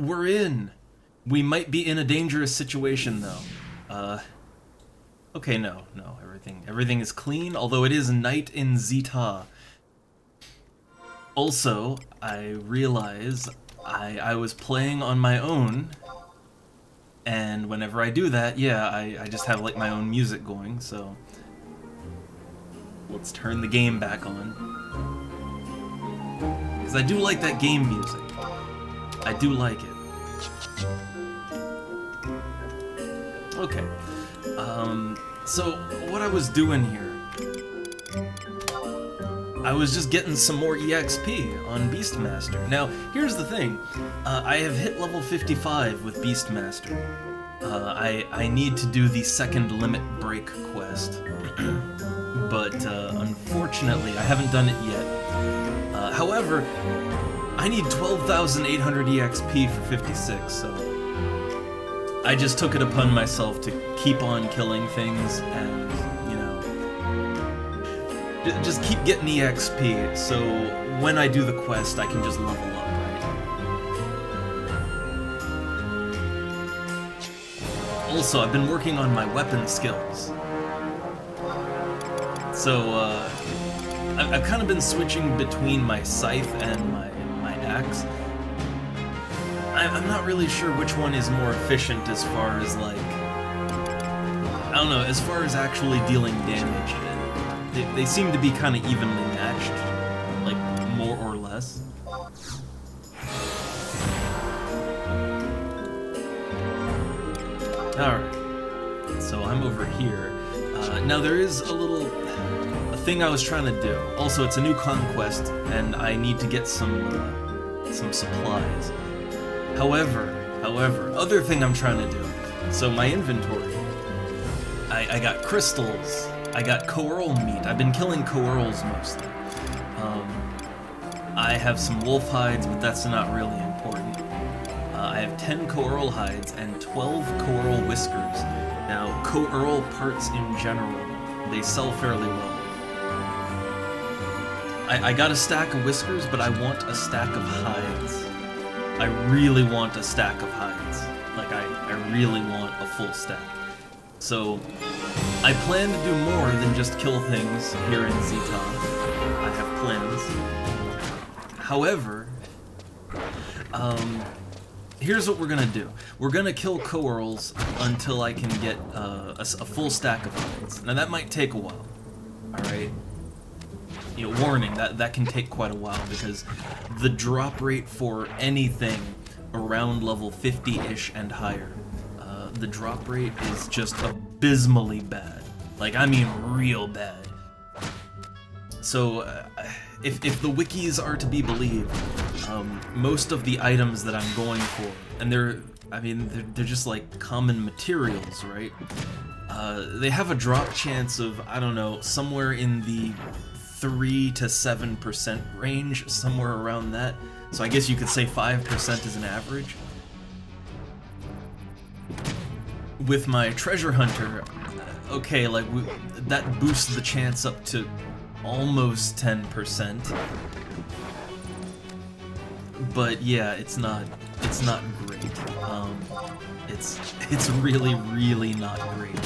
we're in. We might be in a dangerous situation, though. Okay, no, everything is clean, although it is night in Zeta. Also, I realize I was playing on my own, and whenever I do that, yeah, I just have, like, my own music going, so... Let's turn the game back on. Because I do like that game music. I do like it. Okay. So, what I was doing here... I was just getting some more EXP on Beastmaster. Now, here's the thing. I have hit level 55 with Beastmaster. I need to do the second limit break quest. But, unfortunately, I haven't done it yet. However, I need 12,800 EXP for 56, so... I just took it upon myself to keep on killing things, and, you know... Just keep getting EXP, so when I do the quest, I can just level up, right? Also, I've been working on my weapon skills. So, I've kind of been switching between my scythe and my axe. I'm not really sure which one is more efficient as far as, like... I don't know, as far as actually dealing damage. They seem to be kind of evenly matched, like, more or less. Alright, so I'm over here. Now there is a thing I was trying to do. Also, it's a new conquest, and I need to get some supplies. However, other thing I'm trying to do. So my inventory, I got crystals, I got coeurl meat. I've been killing coeurls mostly. I have some wolf hides, but that's not really important. I have 10 coeurl hides and 12 coeurl whiskers. Now, coeurl parts in general, they sell fairly well. I got a stack of whiskers, but I want a stack of hides. I really want a stack of hides. Like, I really want a full stack. So, I plan to do more than just kill things here in Zeta. I have plans. However, here's what we're gonna do. We're gonna kill coeurls until I can get a full stack of hides. Now that might take a while, alright? You know, warning, that can take quite a while because the drop rate for anything around level 50-ish and higher, the drop rate is just abysmally bad. Like, I mean real bad. So, if the wikis are to be believed, most of the items that I'm going for, and they're just like common materials, right? They have a drop chance of, I don't know, somewhere in the 3 to 7% range, somewhere around that. So I guess you could say 5% is an average. With my treasure hunter, okay, like that boosts the chance up to almost 10%. But yeah, it's not great. It's really, really not great.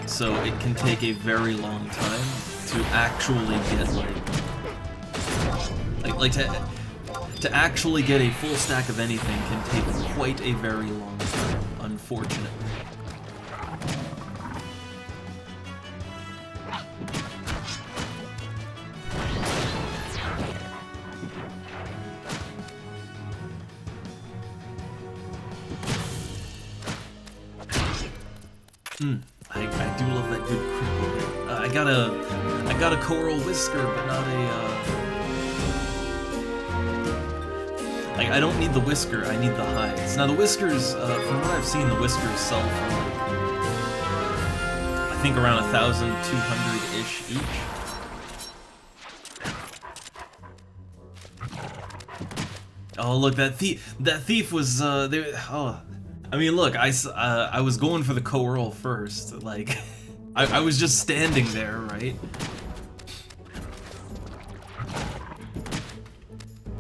So it can take a very long time to actually get like to actually get a full stack of anything can take quite a very long time, unfortunately. I do love that good critical hit. I got a coeurl whisker, but not a like, I don't need the whisker, I need the hides. Now the whiskers, from what I've seen, the whiskers sell for like, I think around 1,200-ish each. Oh look, that thief was there. Oh, I mean, look, I was going for the coeurl first. Like, I was just standing there, right?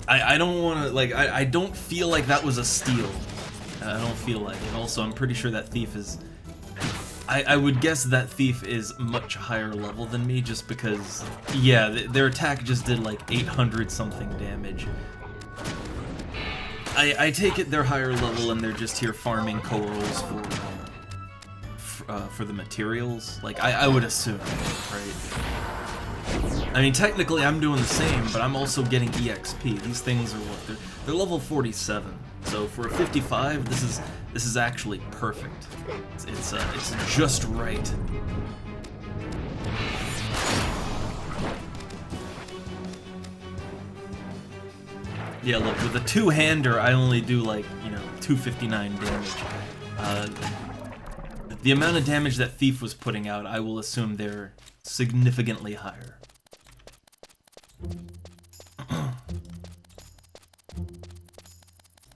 I don't want to, like, I don't feel like that was a steal. I don't feel like it. Also, I'm pretty sure that thief is... I would guess that thief is much higher level than me, just because... Yeah, their attack just did like 800 something damage. I take it they're higher level and they're just here farming corals for the materials. Like, I would assume, right? I mean, technically I'm doing the same, but I'm also getting EXP. These things are what? They're level 47. So for a 55, this is actually perfect. It's just right. Yeah, look, with a two-hander, I only do like, you know, 259 damage. The amount of damage that Thief was putting out, I will assume they're significantly higher.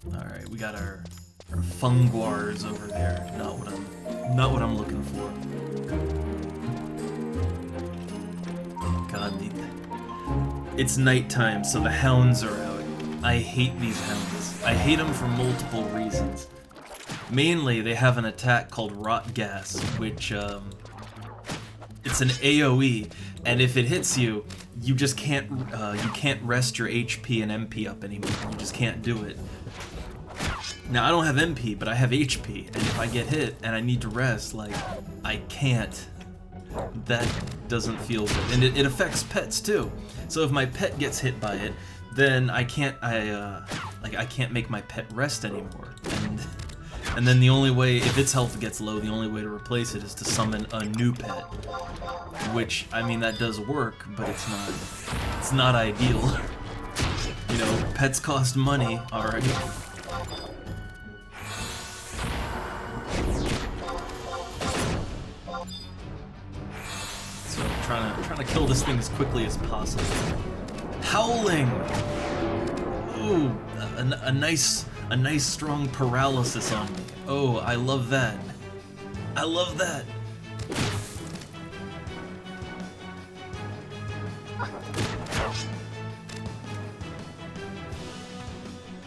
Alright, we got our funguars over there. Not what I'm looking for. God, it's nighttime, so the hounds are out. I hate these hounds. I hate them for multiple reasons. Mainly, they have an attack called Rot Gas, which, it's an AoE, and if it hits you, you just can't rest your HP and MP up anymore. You just can't do it. Now, I don't have MP, but I have HP, and if I get hit and I need to rest, like, I can't. That doesn't feel good. And it affects pets, too. So if my pet gets hit by it, then I can't make my pet rest anymore. And then the only way, if its health gets low, the only way to replace it is to summon a new pet. Which, I mean, that does work, but it's not ideal. You know, pets cost money already. So I'm trying to kill this thing as quickly as possible. Howling! Ooh, a nice strong paralysis on me. Oh, I love that. I love that.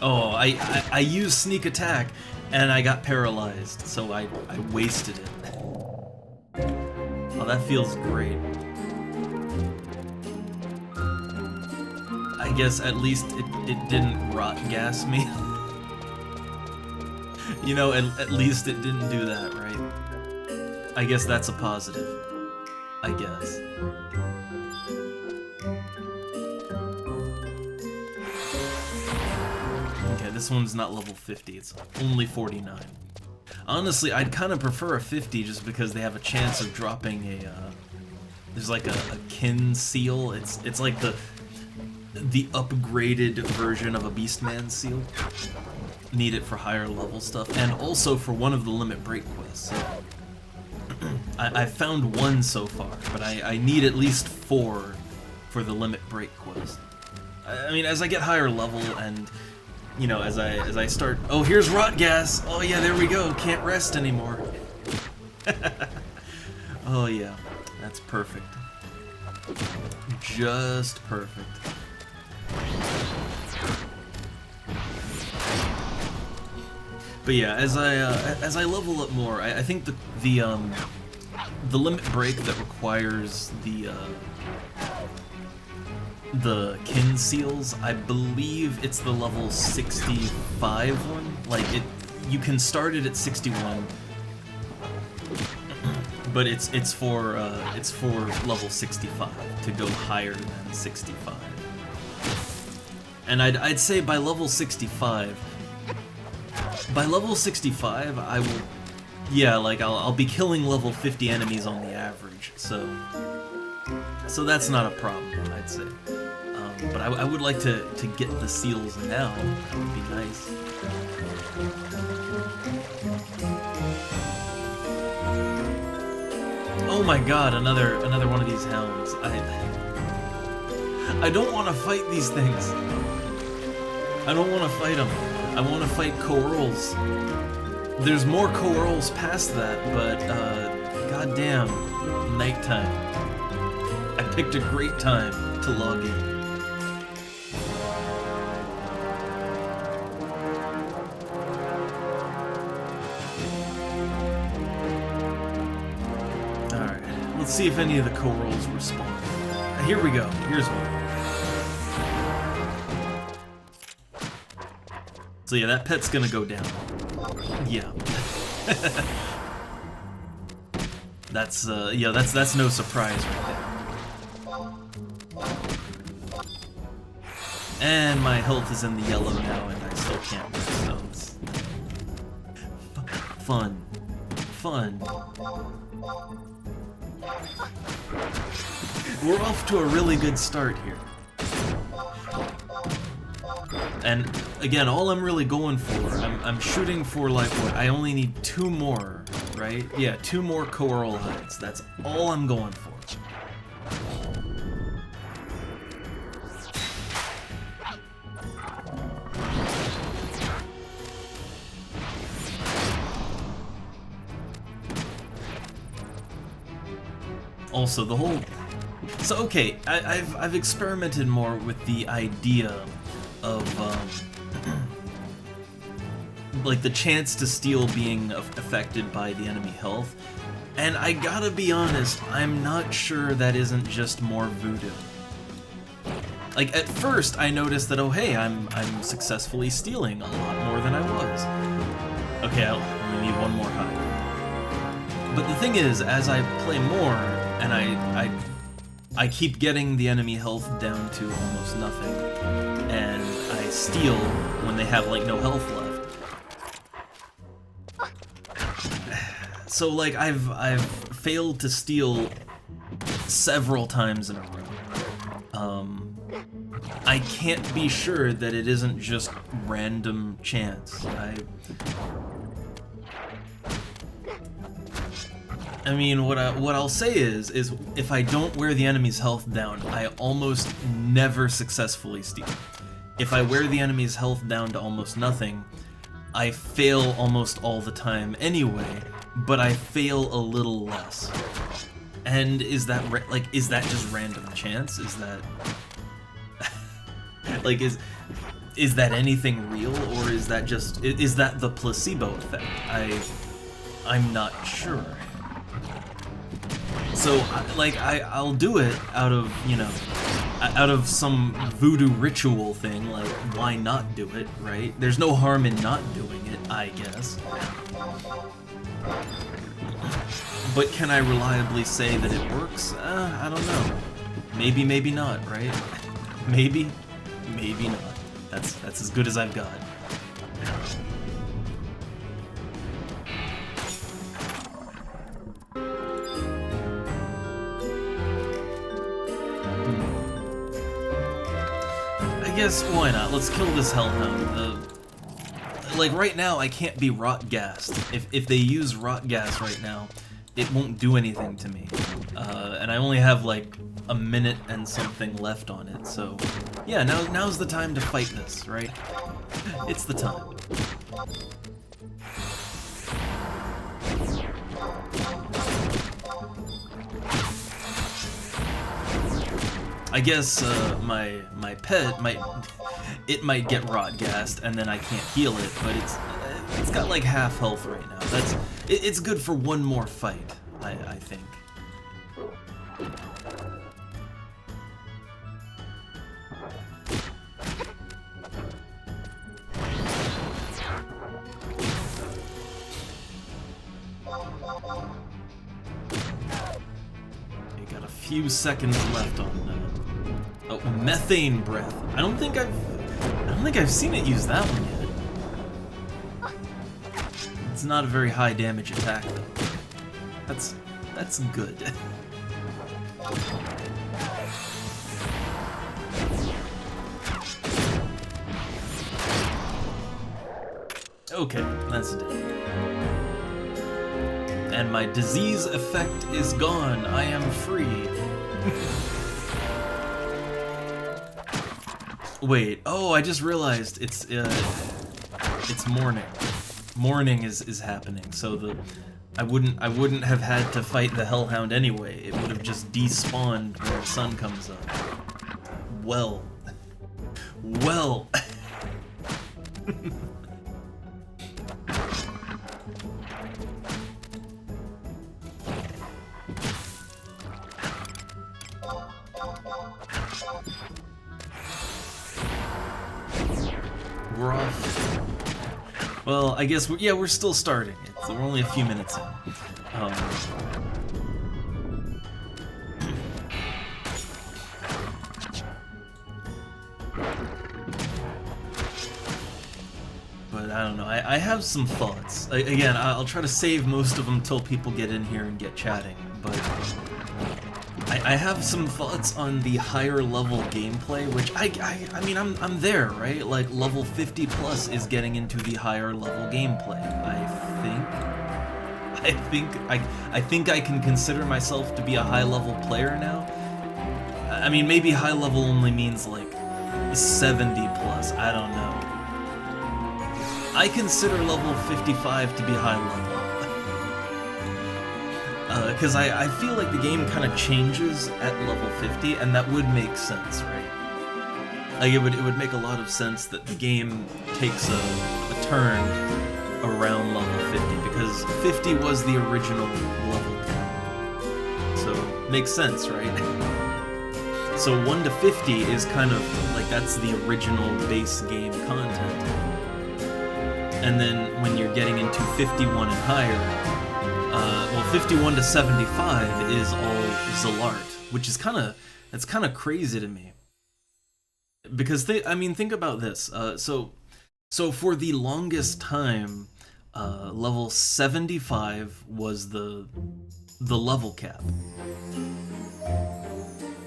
Oh, I used sneak attack and I got paralyzed, so I wasted it. Oh, that feels great. I guess at least it didn't rot gas me. You know, at least it didn't do that, right? I guess that's a positive. I guess. Okay, this one's not level 50, it's only 49. Honestly, I'd kind of prefer a 50 just because they have a chance of dropping a, there's like a kin seal. It's like the upgraded version of a Beastman seal. Need it for higher level stuff, and also for one of the limit break quests. So I found one so far, but I need at least 4 for the limit break quest. I mean, as I get higher level, and you know, as I start. Oh, here's Rot Gas. Oh yeah, there we go. Can't rest anymore. Oh yeah, that's perfect. Just perfect. But yeah, as I level up more, I think the limit break that requires the kin seals, I believe it's the level 65 one. Like you can start it at 61, but it's for level 65 to go higher than 65. And I'd say by level 65. By level 65, I will, yeah, like I'll be killing level 50 enemies on the average, so that's not a problem, I'd say. But I would like to get the seals now. That would be nice. Oh my God, another one of these hounds. I don't want to fight these things. I don't want to fight them. I want to fight Coerls. There's more Coerls past that, but, goddamn, nighttime. I picked a great time to log in. Let's see if any of the corals respond. Here we go. Here's one. So yeah, that pet's gonna go down. Yeah. That's yeah, that's no surprise right there. And my health is in the yellow now, and I still can't break stones. Fun. Fun. We're off to a really good start here. And again, all I'm really going for, I'm shooting for like what? I only need 2 more, right? Yeah, 2 more coral hides. That's all I'm going for. Also, the whole... So, okay, I've experimented more with the idea of, like, the chance to steal being affected by the enemy health, and I gotta be honest, I'm not sure that isn't just more voodoo. Like, at first, I noticed that, oh hey, I'm successfully stealing a lot more than I was. Okay, I only need 1 more hide. But the thing is, as I play more, and I keep getting the enemy health down to almost nothing, and I steal when they have, like, no health left. So, like, I've failed to steal several times in a row. I can't be sure that it isn't just random chance. I mean, what I'll say is if I don't wear the enemy's health down, I almost never successfully steal. If I wear the enemy's health down to almost nothing, I fail almost all the time anyway, but I fail a little less. And is that is that just random chance? Is that like is that anything real, or is that just is that the placebo effect? I'm not sure. So, like, I'll do it out of, you know, out of some voodoo ritual thing, like, why not do it, right? There's no harm in not doing it, I guess. But can I reliably say that it works? I don't know. Maybe, maybe not, right? Maybe, maybe not. That's as good as I've got. I guess, why not? Let's kill this hellhound. Like, right now, I can't be rot gassed. If they use rot gas right now, it won't do anything to me. And I only have, like, a minute and something left on it, so... Yeah, now's the time to fight this, right? It's the time. I guess my pet might get rot gassed, and then I can't heal it, but it's got like half health right now. It's good for 1 more fight, I think. You got a few seconds left on that. Oh, methane breath. I don't think I've seen it use that one yet. It's not a very high damage attack though. That's good. Okay, that's dead. And my disease effect is gone. I am free. Wait, oh, I just realized it's morning. Morning is happening, so I wouldn't have had to fight the hellhound anyway. It would have just despawned when the sun comes up. Well. Well. we're off. Well, I guess we're still starting. We're only a few minutes in. But I don't know. I have some thoughts. Again, I'll try to save most of them till people get in here and get chatting. But I have some thoughts on the higher level gameplay, which I mean I'm there, right? Like level 50 plus is getting into the higher level gameplay. I think I can consider myself to be a high level player now. I mean, maybe high level only means like 70 plus. I don't know. I consider level 55 to be high level. Because I feel like the game kind of changes at level 50, and that would make sense, right? Like, it would make a lot of sense that the game takes a turn around level 50, because 50 was the original level cap. So, makes sense, right? So 1 to 50 is kind of, like, that's the original base game content. And then when you're getting into 51 and higher, well, 51 to 75 is all Zalart, which is that's kind of crazy to me. Because I mean, think about this. So for the longest time, level 75 was the level cap.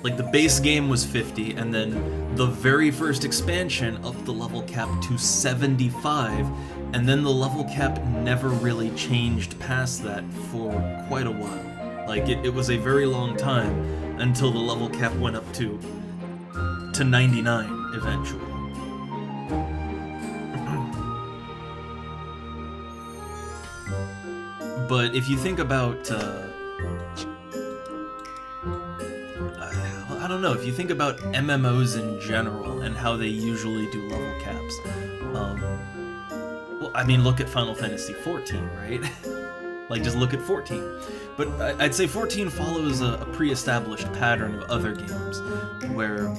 Like, the base game was 50, and then the very first expansion upped the level cap to 75, and then the level cap never really changed past that for quite a while. Like, it was a very long time until the level cap went up to 99 eventually. But if you think about, I don't know, if you think about MMOs in general and how they usually do level caps, well, I mean, look at Final Fantasy XIV, right? Like, just look at 14. But I'd say 14 follows a pre-established pattern of other games, where,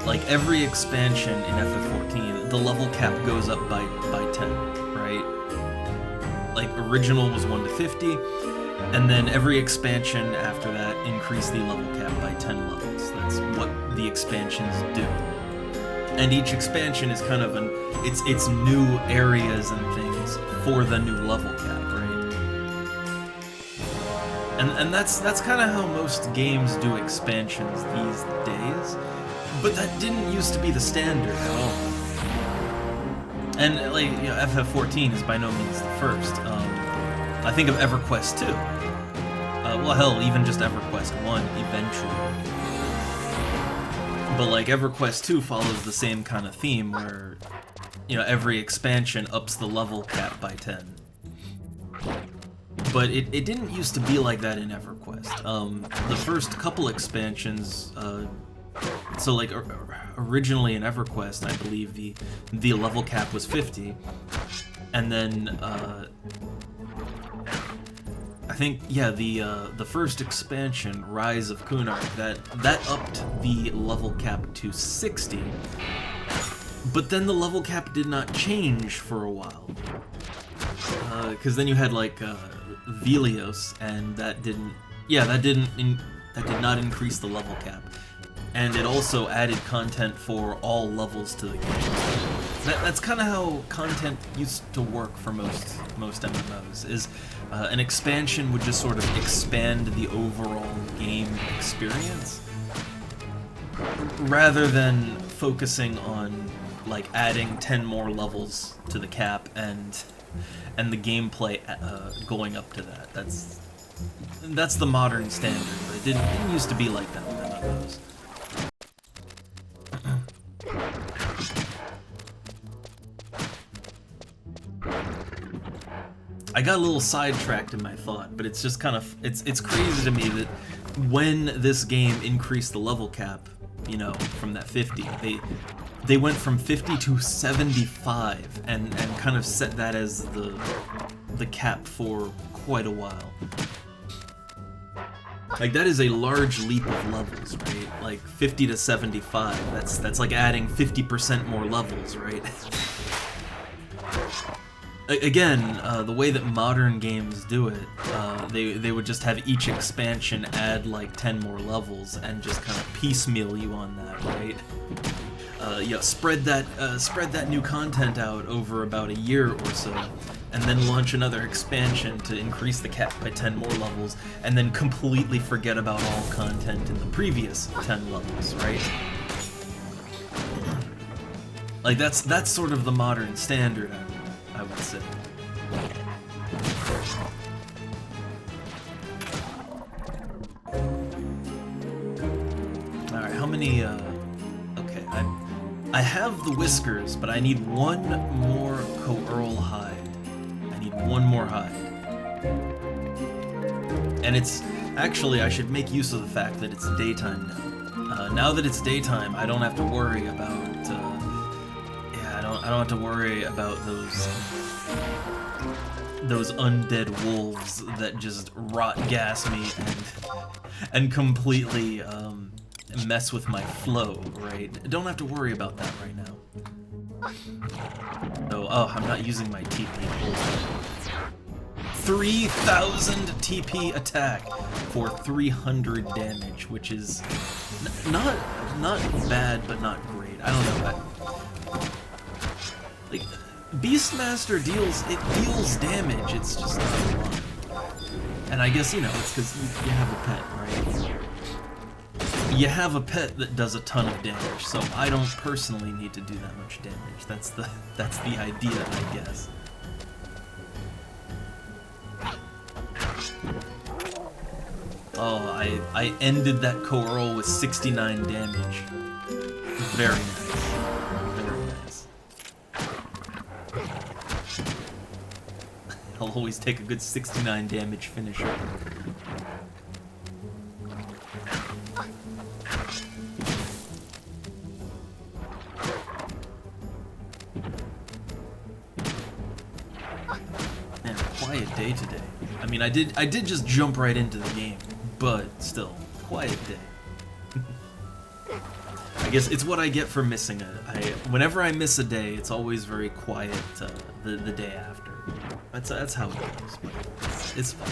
like, every expansion in FF14, the level cap goes up by 10, right? Like, original was 1 to 50, and then every expansion after that increased the level cap by 10 levels. That's what the expansions do. And each expansion is kind of it's new areas and things for the new level cap, right? And that's kind of how most games do expansions these days. But that didn't used to be the standard at all. And, like, you know, FF14 is by no means the first. I think of EverQuest 2. Well, hell, even just EverQuest 1 eventually. But, like, EverQuest 2 follows the same kind of theme where, you know, every expansion ups the level cap by 10. But it didn't used to be like that in EverQuest. The first couple expansions, so, like, originally in EverQuest, I believe the level cap was 50, and then, I think, yeah, the first expansion, Rise of Kunark, that upped the level cap to 60, but then the level cap did not change for a while, because then you had, like, Velios, and that did not increase the level cap. And it also added content for all levels to the game. That's kind of how content used to work for most MMOs, is an expansion would just sort of expand the overall game experience, rather than focusing on, like, adding 10 more levels to the cap and the gameplay going up to that. That's the modern standard, but it didn't used to be like that with MMOs. I got a little sidetracked in my thought, but it's just kind of, it's crazy to me that when this game increased the level cap, you know, from that 50, they went from 50 to 75 and kind of set that as the cap for quite a while. Like, that is a large leap of levels, right? Like, 50 to 75, that's like adding 50% more levels, right? Again, the way that modern games do it, they would just have each expansion add like 10 more levels and just kind of piecemeal you on that, right? Yeah, spread that new content out over about a year or so, and then launch another expansion to increase the cap by 10 more levels, and then completely forget about all content in the previous 10 levels, right? Like that's sort of the modern standard, I would say. Alright, how many, okay, I have the whiskers, but I need one more coeurl hide. I need one more hide. And it's, actually, I should make use of the fact that it's daytime now. Now that it's daytime, I don't have to worry about, I don't have to worry about those undead wolves that just rot gas me and completely mess with my flow, right? Don't have to worry about that right now. So, oh, I'm not using my TP. 3,000 TP attack for 300 damage, which is not bad, but not great. I don't know. Like, Beastmaster deals damage, it's just not a lot. And I guess, you know, it's because you have a pet, right? You have a pet that does a ton of damage, so I don't personally need to do that much damage. That's the idea, I guess. Oh, I ended that coeurl with 69 damage. Very nice. I'll always take a good 69 damage finisher. Man, quiet day today. I mean, I did just jump right into the game, but still, quiet day. I guess it's what I get for missing it. Whenever I miss a day, it's always very quiet the day after. That's how it goes, but it's fun.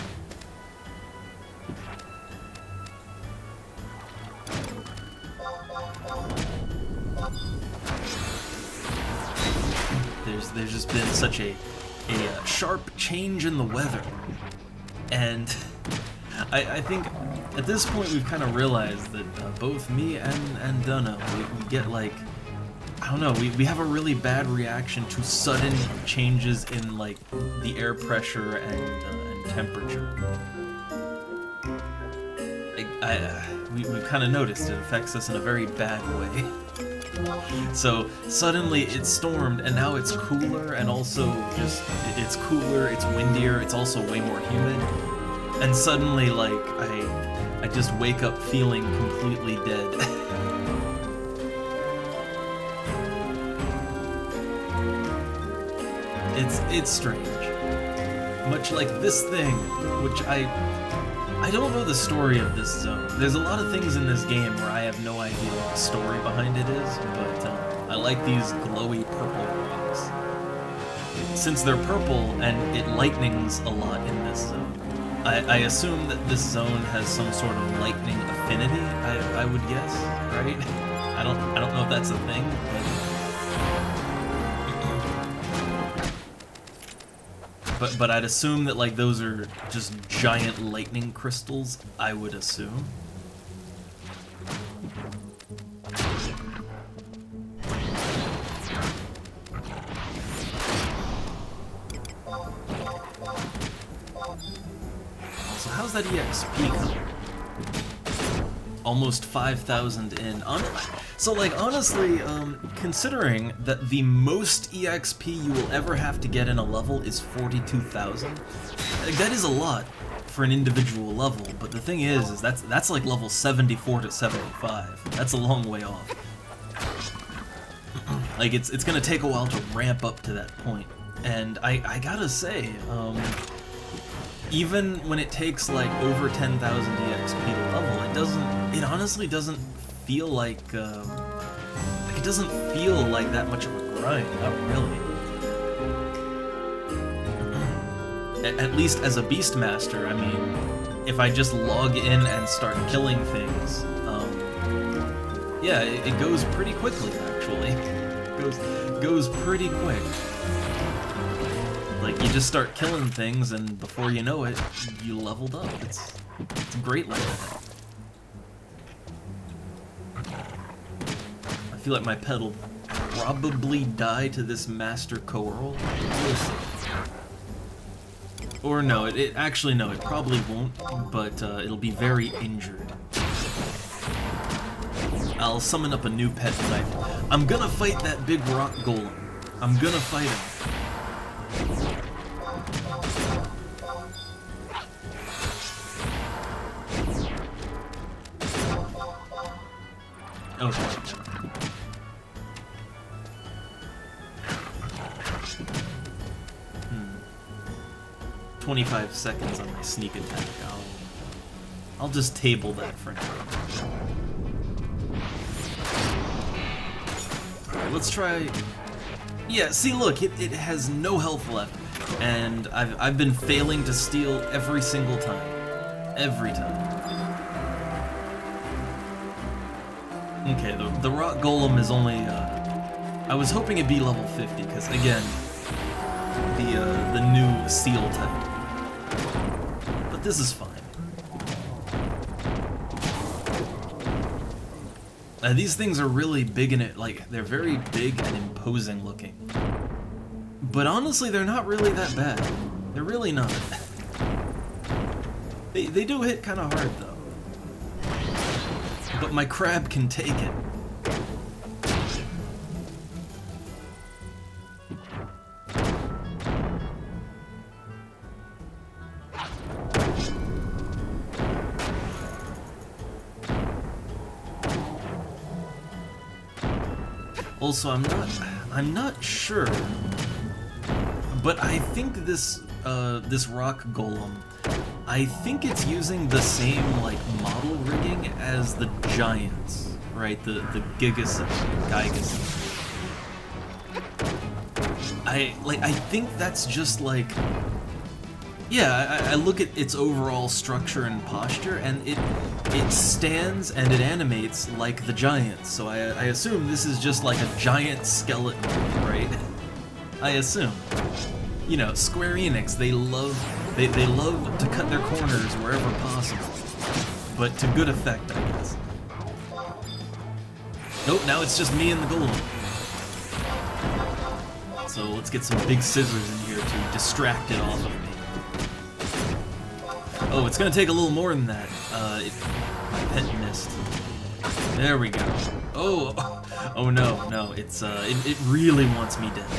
There's just been such a sharp change in the weather, and I think at this point we've kind of realized that both me and Dunno, we get like, I don't know, we have a really bad reaction to sudden changes in like the air pressure and temperature. Like, we've kind of noticed it affects us in a very bad way. So suddenly it stormed and now it's cooler, and also just it's cooler, it's windier, it's also way more humid. And suddenly like I just wake up feeling completely dead. It's strange. Much like this thing, which I don't know the story of this zone. There's a lot of things in this game where I have no idea what the story behind it is, but I like these glowy purple rocks. Since they're purple and it lightnings a lot in this zone, I assume that this zone has some sort of lightning affinity, I would guess, right? I don't know if that's a thing, but I'd assume that like those are just giant lightning crystals, I would assume. Also, how's that EXP coming? Almost 5,000 in. So, like, honestly, considering that the most EXP you will ever have to get in a level is 42,000, like, that is a lot for an individual level, but the thing is that's like level 74 to 75. That's a long way off. Like, it's gonna take a while to ramp up to that point. And I gotta say, even when it takes like over 10,000 EXP to level, it honestly doesn't feel like it doesn't feel like that much of a grind, not really. at least as a Beastmaster, I mean, if I just log in and start killing things, yeah, it goes pretty quickly, actually. Goes pretty quick. Like, you just start killing things, and before you know it, you leveled up. It's great like that. I feel like my pet will probably die to this Master Coeurl. We'll see. Or no, it actually, no, it probably won't, but it'll be very injured. I'll summon up a new pet tonight. I'm gonna fight that big rock golem. I'm gonna fight him. Okay. 25 seconds on my sneak attack. I'll just table that for now. Alright, let's try... Yeah, see, look, it has no health left, and I've been failing to steal every single time. Every time. Okay, the rock golem is only, I was hoping it'd be level 50, because, again, the new seal type. But this is fine. These things are really big and they're very big and imposing looking. But honestly, they're not really that bad. They're really not. They do hit kind of hard, though. But my crab can take it. Also, I'm not sure, but I think this rock golem, I think it's using the same model rigging as the giants, right? The Gigas. I think that's just yeah, I look at its overall structure and posture, and it stands and it animates like the giants, so I assume this is just like a giant skeleton, right? I assume. You know, Square Enix, they love to cut their corners wherever possible, but to good effect, I guess. Nope, now it's just me and the golem. So let's get some big scissors in here to distract it off of me. Oh, it's gonna take a little more than that. My pet missed. There we go. Oh, oh no, no, it really wants me dead.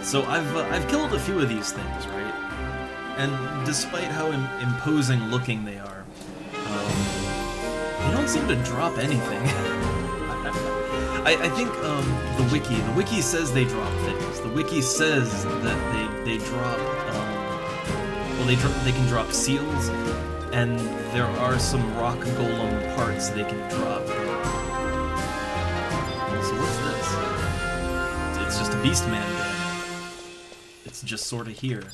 So I've killed a few of these things, right? And despite how imposing looking they are, they don't seem to drop anything. I think the wiki says they drop things. The wiki says that they drop, well, they can drop seals, and there are some rock golem parts they can drop. So what's this? It's just a Beastman guy. It's just sort of here.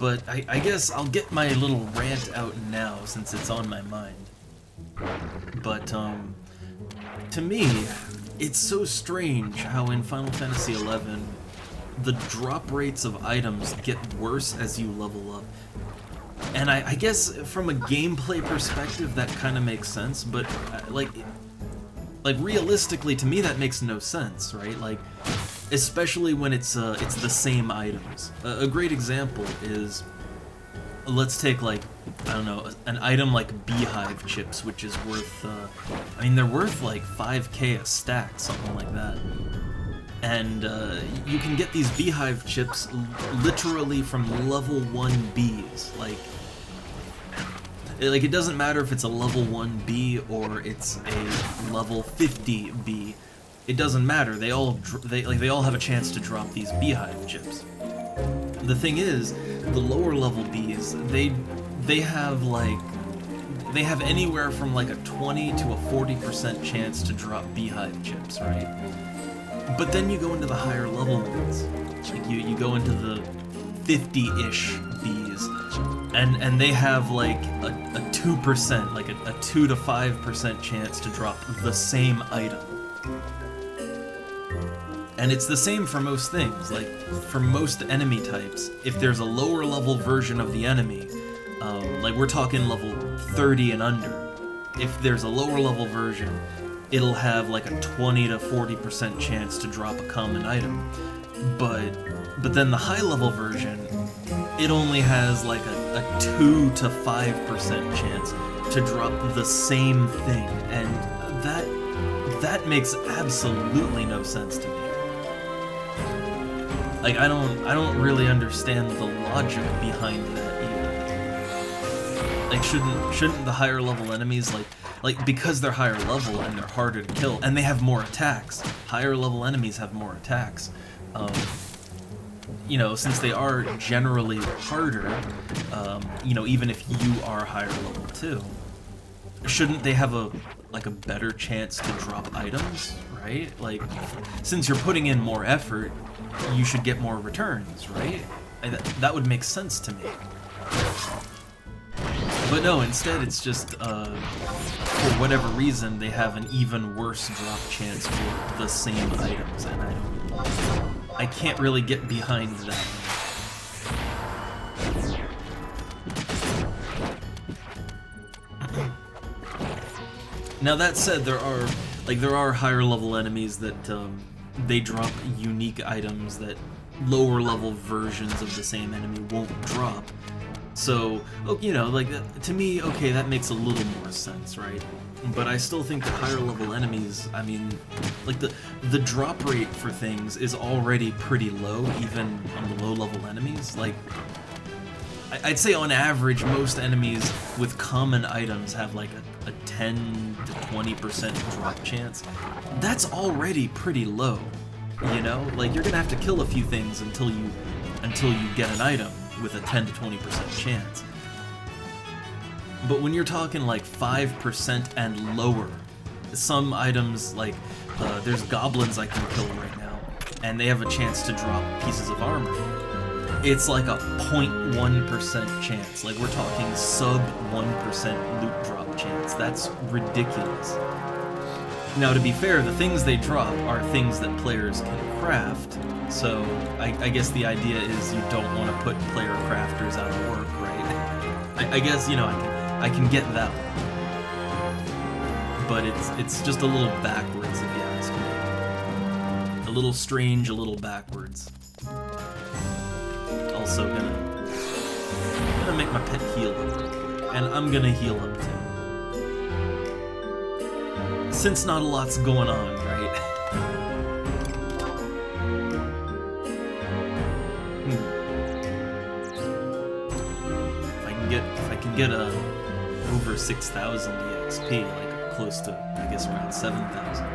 But I guess I'll get my little rant out now since it's on my mind. But, to me, it's so strange how in Final Fantasy XI, the drop rates of items get worse as you level up. And I guess from a gameplay perspective that kind of makes sense, but, like realistically, to me that makes no sense, right? Like, especially when it's the same items. A great example is, let's take I don't know, an item like beehive chips, which is worth, I mean, they're worth like 5k a stack, something like that. And you can get these beehive chips literally from level 1 bees. Like, Like, it doesn't matter if it's a level 1 bee or it's a level 50 bee. It doesn't matter. They all have a chance to drop these beehive chips. The thing is, the lower level bees, they have anywhere from like a 20 to a 40% chance to drop beehive chips, right? But then you go into the higher level ones. Like you go into the 50-ish bees, and they have like a 2%, like a 2 to 5% chance to drop the same item. And it's the same for most things. Like, for most enemy types, if there's a lower level version of the enemy, like we're talking level 30 and under, if there's a lower level version, it'll have like a 20 to 40% chance to drop a common item. But then the high level version, it only has like a 2 to 5% chance to drop the same thing, and that makes absolutely no sense to me. Like, I don't really understand the logic behind that either. Like, shouldn't the higher level enemies, like because they're higher level and they're harder to kill and they have more attacks, higher level enemies have more attacks. You know, since they are generally harder, you know, even if you are higher level too, shouldn't they have a better chance to drop items, right? Like, since you're putting in more effort, you should get more returns, right? That would make sense to me. But no, instead it's just, for whatever reason, they have an even worse drop chance for the same items, and I can't really get behind that. Now that said, there are higher level enemies that they drop unique items that lower level versions of the same enemy won't drop. So, you know, like, to me, okay, that makes a little more sense, right? But I still think that higher level enemies, I mean, like, the drop rate for things is already pretty low, even on the low level enemies. Like, I'd say on average, most enemies with common items have like a 10 to 20% drop chance. That's already pretty low, you know? Like, you're gonna have to kill a few things until you get an item with a 10 to 20% chance. But when you're talking like 5% and lower, some items, like, there's goblins I can kill right now, and they have a chance to drop pieces of armor. It's like a 0.1% chance. Like, we're talking sub 1% loot drop chance. That's ridiculous. Now, to be fair, the things they drop are things that players can craft, so I guess the idea is you don't want to put player crafters out of work, right? I guess, you know, I can get that one. But it's just a little backwards, if you ask me. A little strange, a little backwards. Also gonna make my pet heal up, and I'm gonna heal up too. Since not a lot's going on, right? If I can get a over 6,000 EXP, like close to, I guess, around 7,000,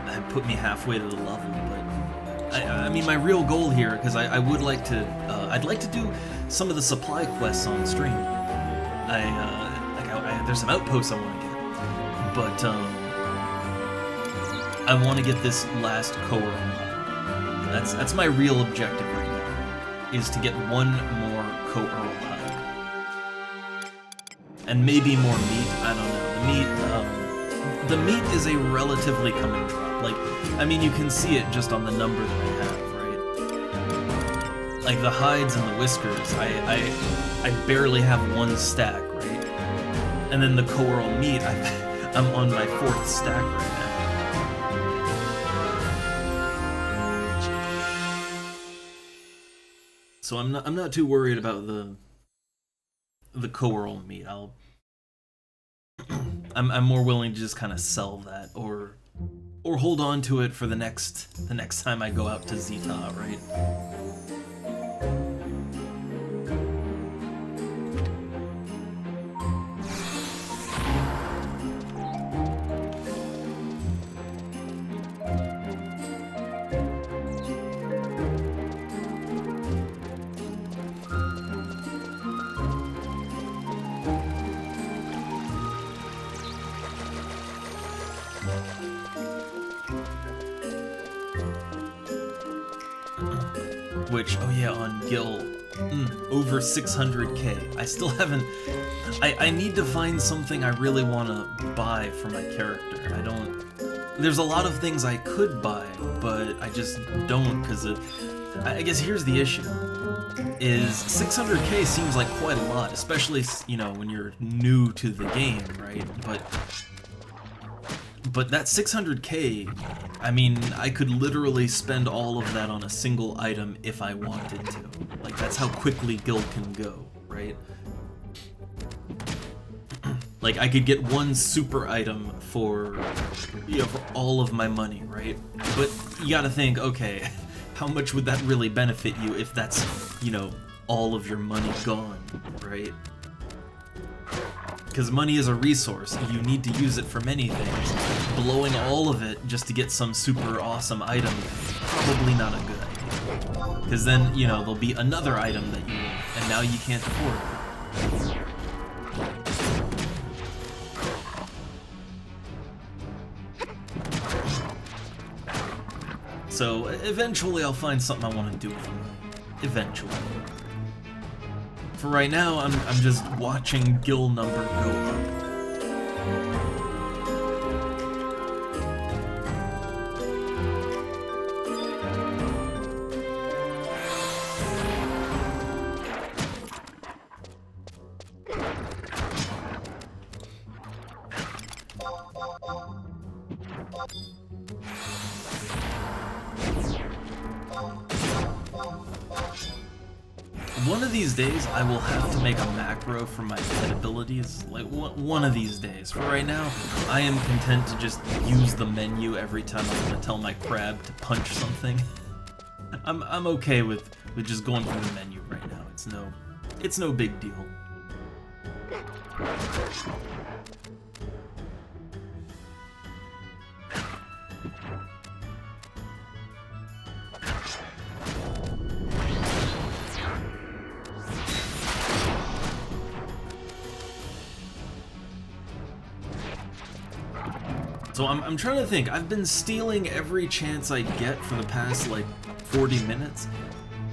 that'd put me halfway to the level. But I mean, my real goal here, because I would like to, I'd like to do some of the supply quests on stream. There's some outposts I want to get, but I want to get this last Coral hide. That's my real objective right now, is to get one more Coral hide, and maybe more meat. I don't know. The meat is a relatively come and drop. Like, I mean, you can see it just on the number that I have, right? Like, the hides and the whiskers, I barely have one stack, right? And then the coral meat, I'm on my 4th stack right now. So I'm not too worried about the coral meat. I'm more willing to just kind of sell that, or hold on to it for the next time I go out to Zeta, right? which, oh yeah, on Gil, over 600k. I still haven't... I need to find something I really want to buy for my character. I don't... There's a lot of things I could buy, but I just don't, because I guess here's the issue, is 600k seems like quite a lot, especially, you know, when you're new to the game, right? But that 600k, I mean, I could literally spend all of that on a single item if I wanted to. Like, that's how quickly Gil can go, right? Like, I could get one super item for, you know, for all of my money, right? But you gotta think, okay, how much would that really benefit you if that's, you know, all of your money gone, right? Because money is a resource, you need to use it for many things. Blowing all of it just to get some super awesome item, probably not a good idea. Because then, you know, there'll be another item that you want, and now you can't afford it. So, eventually I'll find something I want to do with the money. Eventually. For right now, I'm just watching Gil number go up. One of these days, I will have to make a macro for my pet abilities. Like, one of these days. For right now, I am content to just use the menu every time I want to tell my crab to punch something. I'm okay with just going through the menu right now. It's no big deal. So I'm trying to think. I've been stealing every chance I get for the past, like, 40 minutes.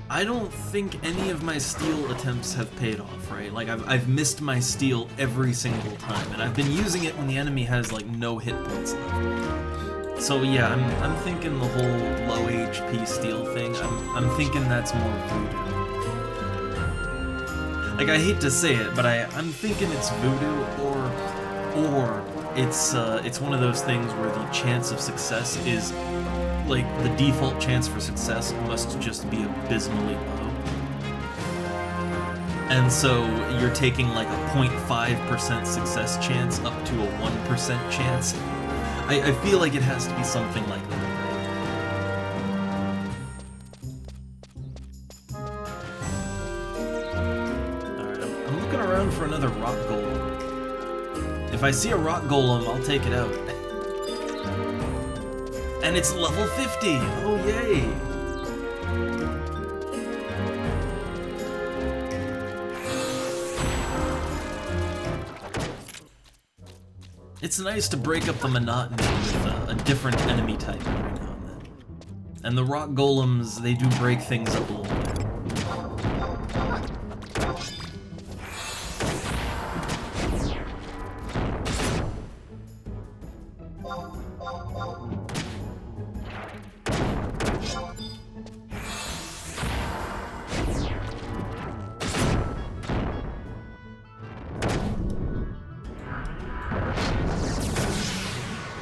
I don't think any of my steal attempts have paid off, right? Like, I've missed my steal every single time, and I've been using it when the enemy has, like, no hit points left. So yeah, I'm thinking the whole low HP steal thing, I'm thinking that's more voodoo. Like, I hate to say it, but I'm thinking it's voodoo, or it's one of those things where the chance of success is, like, the default chance for success must just be abysmally low. And so you're taking like a 0.5% success chance up to a 1% chance. I feel like it has to be something like that. Alright, I'm looking around for another rock golem. If I see a rock golem, I'll take it out. And it's level 50! Oh, yay! It's nice to break up the monotony with a different enemy type every now and then. And the rock golems, they do break things up a little bit.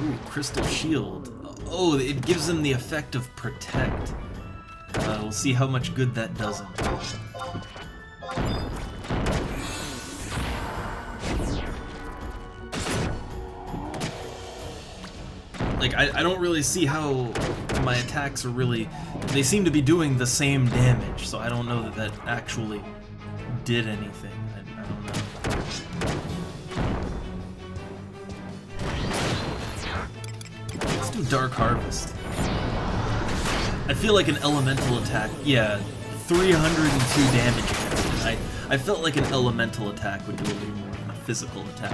Ooh, crystal shield. Oh, it gives them the effect of protect. We'll see how much good that does them. Like, I don't really see how my attacks are really... They seem to be doing the same damage, so I don't know that that actually did anything. I don't know. Let's do Dark Harvest. I feel like an elemental attack... Yeah, 302 damage against it. I felt like an elemental attack would do a little more than a physical attack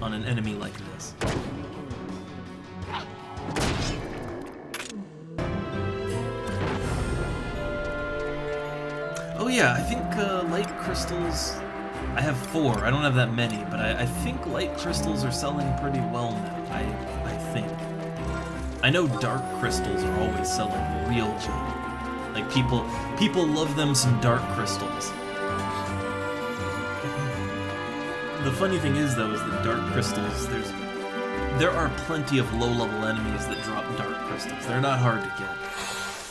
on an enemy like this. yeah, I think light crystals... I have 4. I don't have that many, but I think light crystals are selling pretty well now. I think. I know dark crystals are always selling real good. Like, people love them some dark crystals. The funny thing is, though, is that dark crystals, there are plenty of low-level enemies that drop dark crystals. They're not hard to get.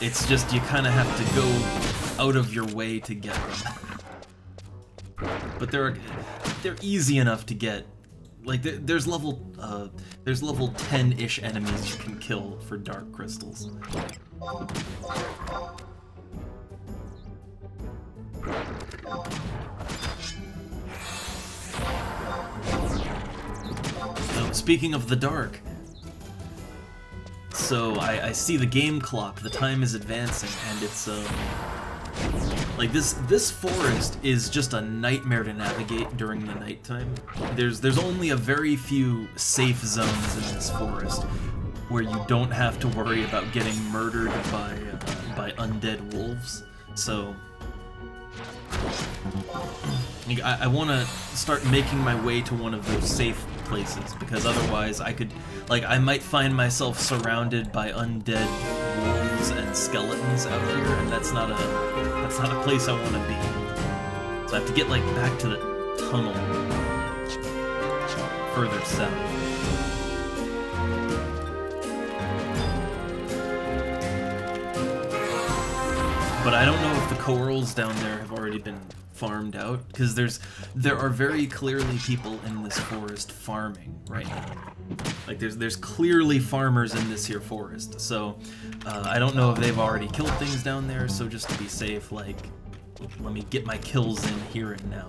It's just you kind of have to go out of your way to get them. But they're easy enough to get. Like, there's level 10-ish enemies you can kill for dark crystals. Speaking of the dark, so I see the game clock, the time is advancing, and it's, like, this forest is just a nightmare to navigate during the nighttime. There's only a very few safe zones in this forest where you don't have to worry about getting murdered by undead wolves, so... I want to start making my way to one of those safe places, because otherwise I might find myself surrounded by undead wolves and skeletons out here, and that's not a place I want to be. So I have to get, like, back to the tunnel further south. But I don't know if the coeurls down there have already been farmed out, because there are very clearly people in this forest farming right now. Like, there's clearly farmers in this here forest, so I don't know if they've already killed things down there, so just to be safe, like, let me get my kills in here and now.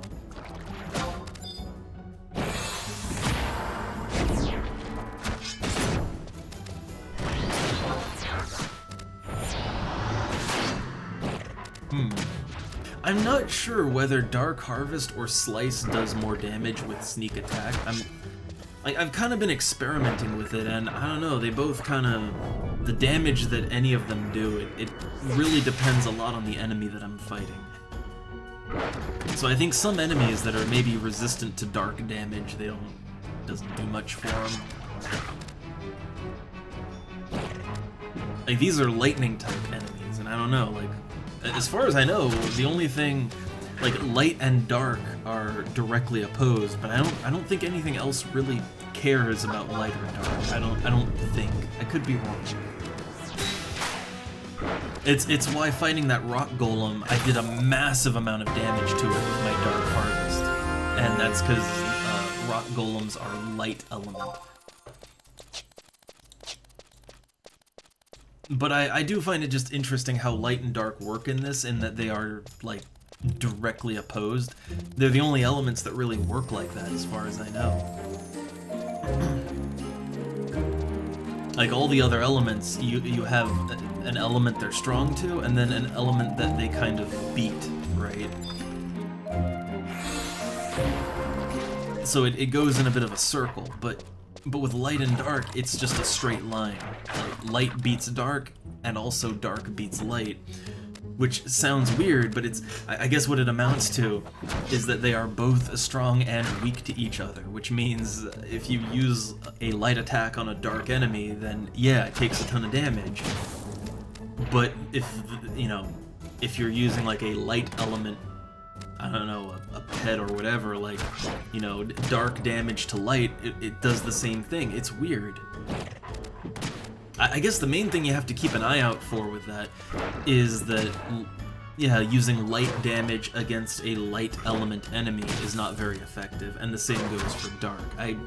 I'm not sure whether Dark Harvest or Slice does more damage with sneak attack. I've kind of been experimenting with it, and I don't know, they both kind of... The damage that any of them do, it really depends a lot on the enemy that I'm fighting. So I think some enemies that are maybe resistant to dark damage, doesn't do much for them. Like, these are lightning type enemies, and I don't know, like... As far as I know, the only thing, like, light and dark are directly opposed, but I don't think anything else really cares about light or dark. I don't think. I could be wrong. It's why fighting that rock golem, I did a massive amount of damage to it with my Dark Harvest, and that's because rock golems are light element. But I do find it just interesting how light and dark work in this, in that they are, like, directly opposed. They're the only elements that really work like that, as far as I know. Like, all the other elements, you have an element they're strong to, and then an element that they kind of beat, right? So it goes in a bit of a circle, but with light and dark, it's just a straight line. Like, light beats dark, and also dark beats light. Which sounds weird, but I guess what it amounts to is that they are both strong and weak to each other, which means if you use a light attack on a dark enemy, then yeah, it takes a ton of damage. But if you're using, like, a light element, I don't know, a pet or whatever, like, dark damage to light, it does the same thing. It's weird. I guess the main thing you have to keep an eye out for with that is that, yeah, using light damage against a light element enemy is not very effective, and the same goes for dark. I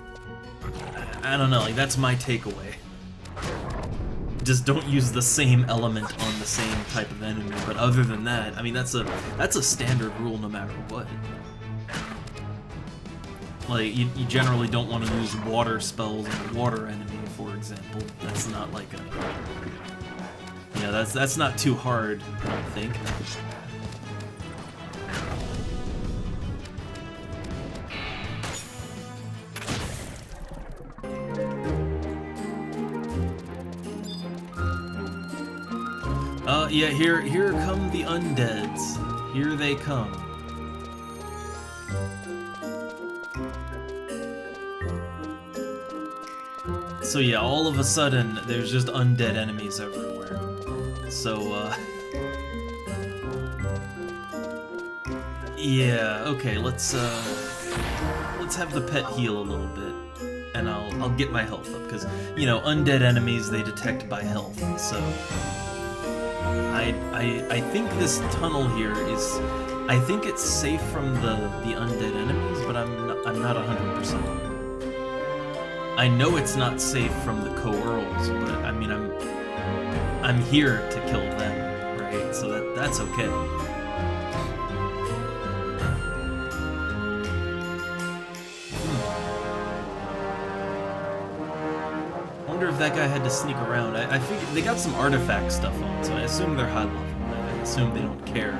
don't know, like, that's my takeaway. Just don't use the same element on the same type of enemy, but other than that, I mean, that's a standard rule no matter what. Like, you generally don't want to use water spells on a water enemy, for example. That's not like a... Yeah, that's not too hard, I don't think. Yeah, here come the undeads. Here they come. So yeah, all of a sudden, there's just undead enemies everywhere. So, yeah, okay, let's have the pet heal a little bit, and I'll get my health up, because, you know, undead enemies, they detect by health, so... I think this tunnel here is... I think it's safe from the undead enemies, but I'm not 100%. I know it's not safe from the co-earls, but I mean I'm here to kill them, right? So that's okay. I wonder if that guy had to sneak around. I figured they got some artifact stuff on, so I assume they're high level. I assume they don't care.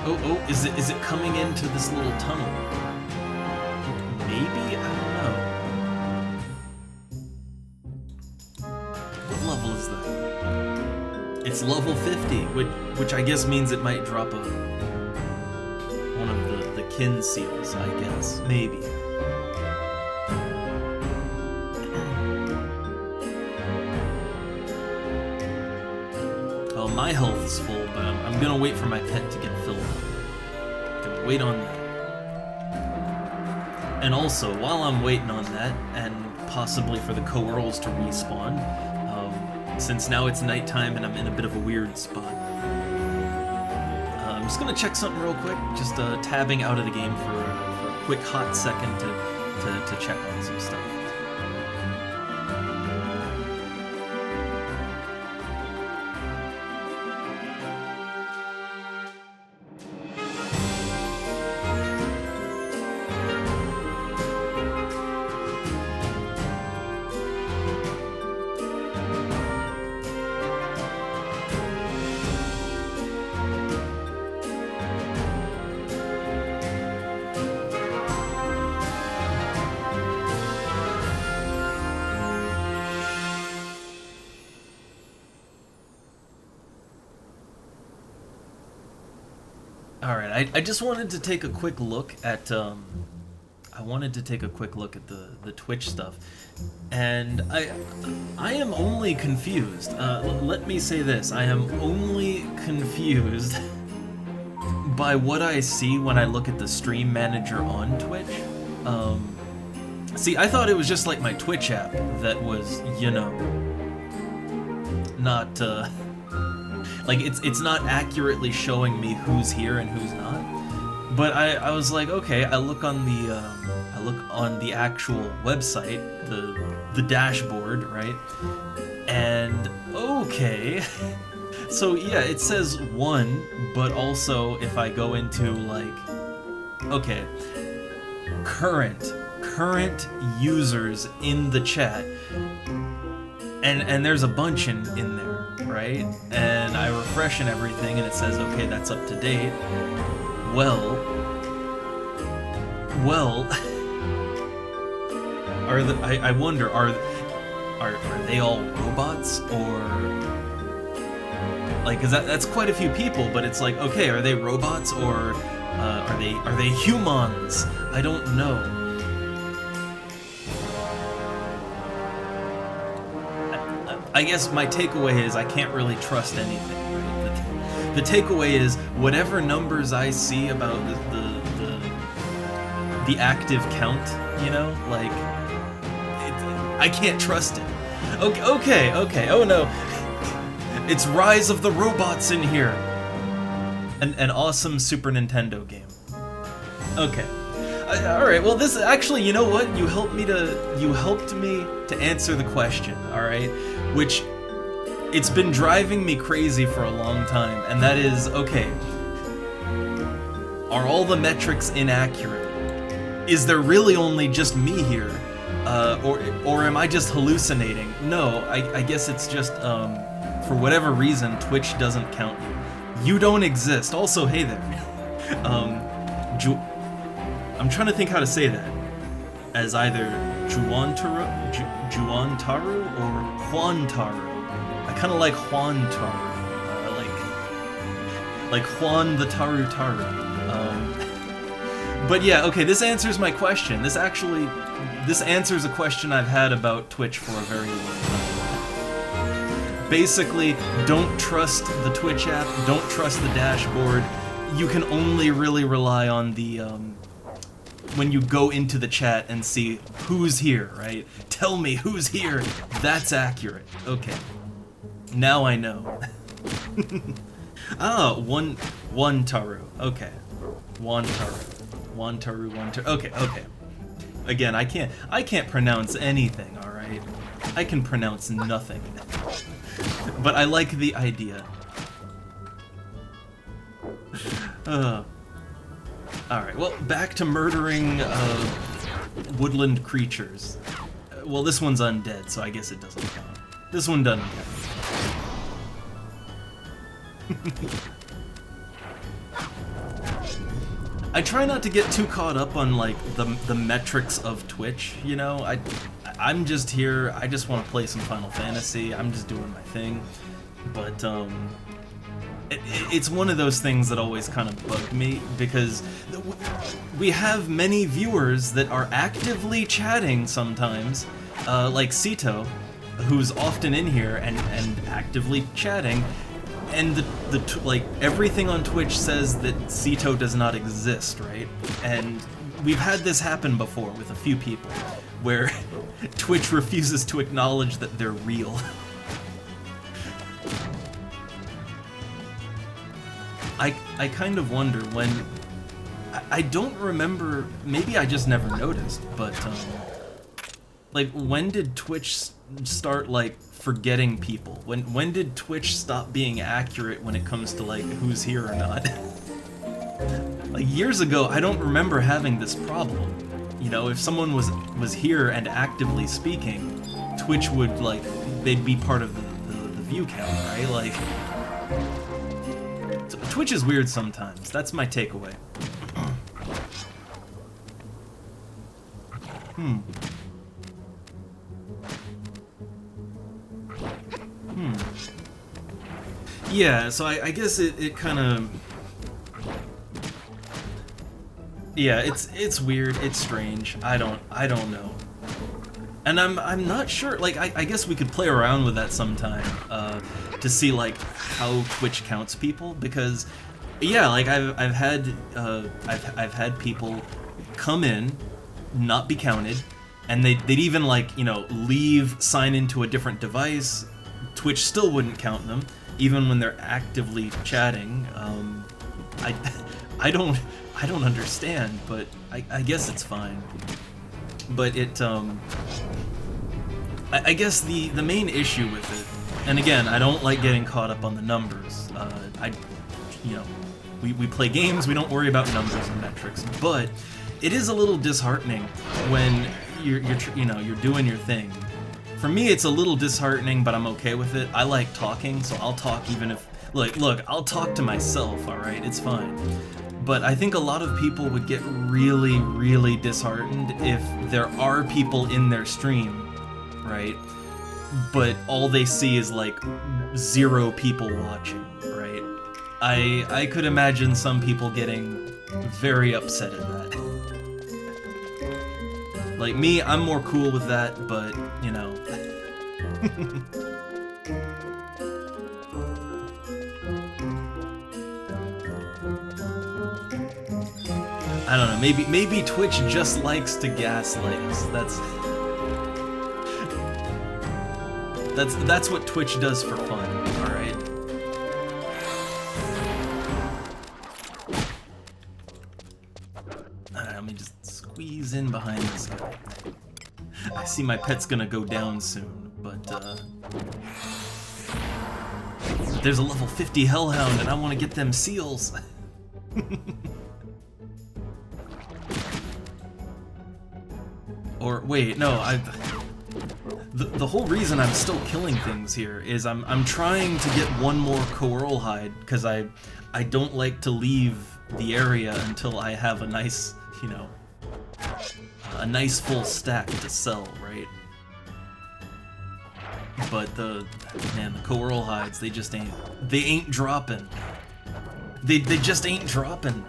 Oh, is it coming into this little tunnel? Maybe? I don't know. What level is that? It's level 50, which I guess means it might drop one of the kin seals, I guess. Maybe. Well, my health is full, but I'm gonna wait for my pet to get filled up. Gonna wait on that. And also, while I'm waiting on that, and possibly for the co-earls to respawn, since now it's nighttime and I'm in a bit of a weird spot, I'm just gonna check something real quick, just tabbing out of the game for a quick hot second to check on some stuff. Alright, I just wanted to take a quick look at, the Twitch stuff, and I am only confused. Let me say this, I am only confused by what I see when I look at the stream manager on Twitch. See, I thought it was just like my Twitch app that was, you know, not, like, it's not accurately showing me who's here and who's not. But I was like, okay, I look on the actual website, the dashboard, right? And okay. So yeah, it says 1, but also if I go into like, okay, current users in the chat, and there's a bunch in there, right? And I refresh and everything, and it says, okay, that's up to date. Well, I wonder, are they all robots, or like, 'cause that's quite a few people, but it's like, okay, are they robots, or are they humans? I don't know. I guess my takeaway is I can't really trust anything, right? The takeaway is whatever numbers I see about the active count, you know, like, I can't trust it. Okay, oh no. It's Rise of the Robots in here. An awesome Super Nintendo game. Okay. Alright, well this, actually, you know what? You helped me to answer the question, alright? Which, it's been driving me crazy for a long time, and that is, okay, are all the metrics inaccurate? Is there really only just me here? Or am I just hallucinating? No, I guess it's just, for whatever reason, Twitch doesn't count you. You don't exist. Also, hey there. I'm trying to think how to say that. As either Juan Taru or Juan Taru. I kind of like Juan Taru. Like Juan the Taru Taru. But yeah, okay, this answers my question. This answers a question I've had about Twitch for a very long time. Basically, don't trust the Twitch app, don't trust the dashboard. You can only really rely on the, when you go into the chat and see who's here, right? Tell me who's here. That's accurate. Okay. Now I know. Ah, one Taru. Okay. One Taru. One Taru. Okay, okay. Again, I can't pronounce anything, alright? I can pronounce nothing. But I like the idea. Alright, well, back to murdering woodland creatures. Well, this one's undead, so I guess it doesn't count. This one doesn't count. I try not to get too caught up on like the metrics of Twitch, you know. I'm just here. I just want to play some Final Fantasy. I'm just doing my thing. But it's one of those things that always kind of bugged me because we have many viewers that are actively chatting sometimes, like Sito, who's often in here and actively chatting. And like everything on Twitch says that Sito does not exist, right? And we've had this happen before with a few people, where Twitch refuses to acknowledge that they're real. I kind of wonder when... I don't remember, maybe I just never noticed, but like when did Twitch start like forgetting people? When did Twitch stop being accurate when it comes to like who's here or not? Like years ago, I don't remember having this problem. You know, if someone was here and actively speaking, Twitch would like, they'd be part of the view count, right? Like, so Twitch is weird sometimes. That's my takeaway. Yeah, so I guess it kind of... Yeah, it's weird, it's strange. I don't know. And I'm not sure, like, I guess we could play around with that sometime, to see, like, how Twitch counts people, because, yeah, like, I've had people come in, not be counted, and they'd even, like, you know, leave, sign into a different device. Twitch still wouldn't count them, even when they're actively chatting. I don't understand, but I guess it's fine. But it, I guess the main issue with it, and again, I don't like getting caught up on the numbers. You know, we play games, we don't worry about numbers and metrics, but it is a little disheartening when you're doing your thing. For me, it's a little disheartening, but I'm okay with it. I like talking, so I'll talk even if... Look, I'll talk to myself, alright? It's fine. But I think a lot of people would get really, really disheartened if there are people in their stream, right? But all they see is, like, 0 people watching, right? I could imagine some people getting very upset at that. Like me, I'm more cool with that, but, you know. I don't know, maybe Twitch just likes to gaslight us. That's what Twitch does for fun, alright? Alright, let me just squeeze in behind this guy. I see my pet's gonna go down soon, but there's a level 50 Hellhound and I want to get them seals. Or wait, no, the whole reason I'm still killing things here is I'm trying to get one more coral hide because I don't like to leave the area until I have a nice, you know, a nice full stack to sell, right? But the coral hides, they just ain't dropping. They just ain't dropping.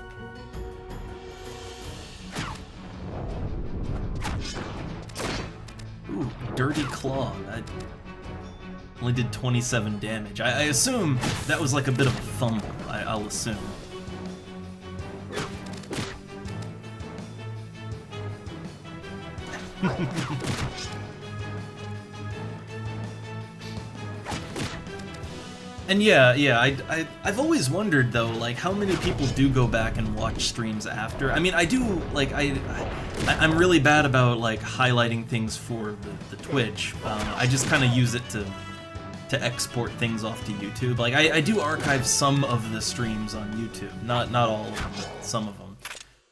Ooh, dirty claw. That only did 27 damage. I assume that was like a bit of a fumble. I'll assume. And yeah, I've always wondered though, like how many people do go back and watch streams after. I mean, I do, like I'm really bad about like highlighting things for the Twitch. I just kind of use it to export things off to YouTube. Like I do archive some of the streams on YouTube, not all of them, but some of them.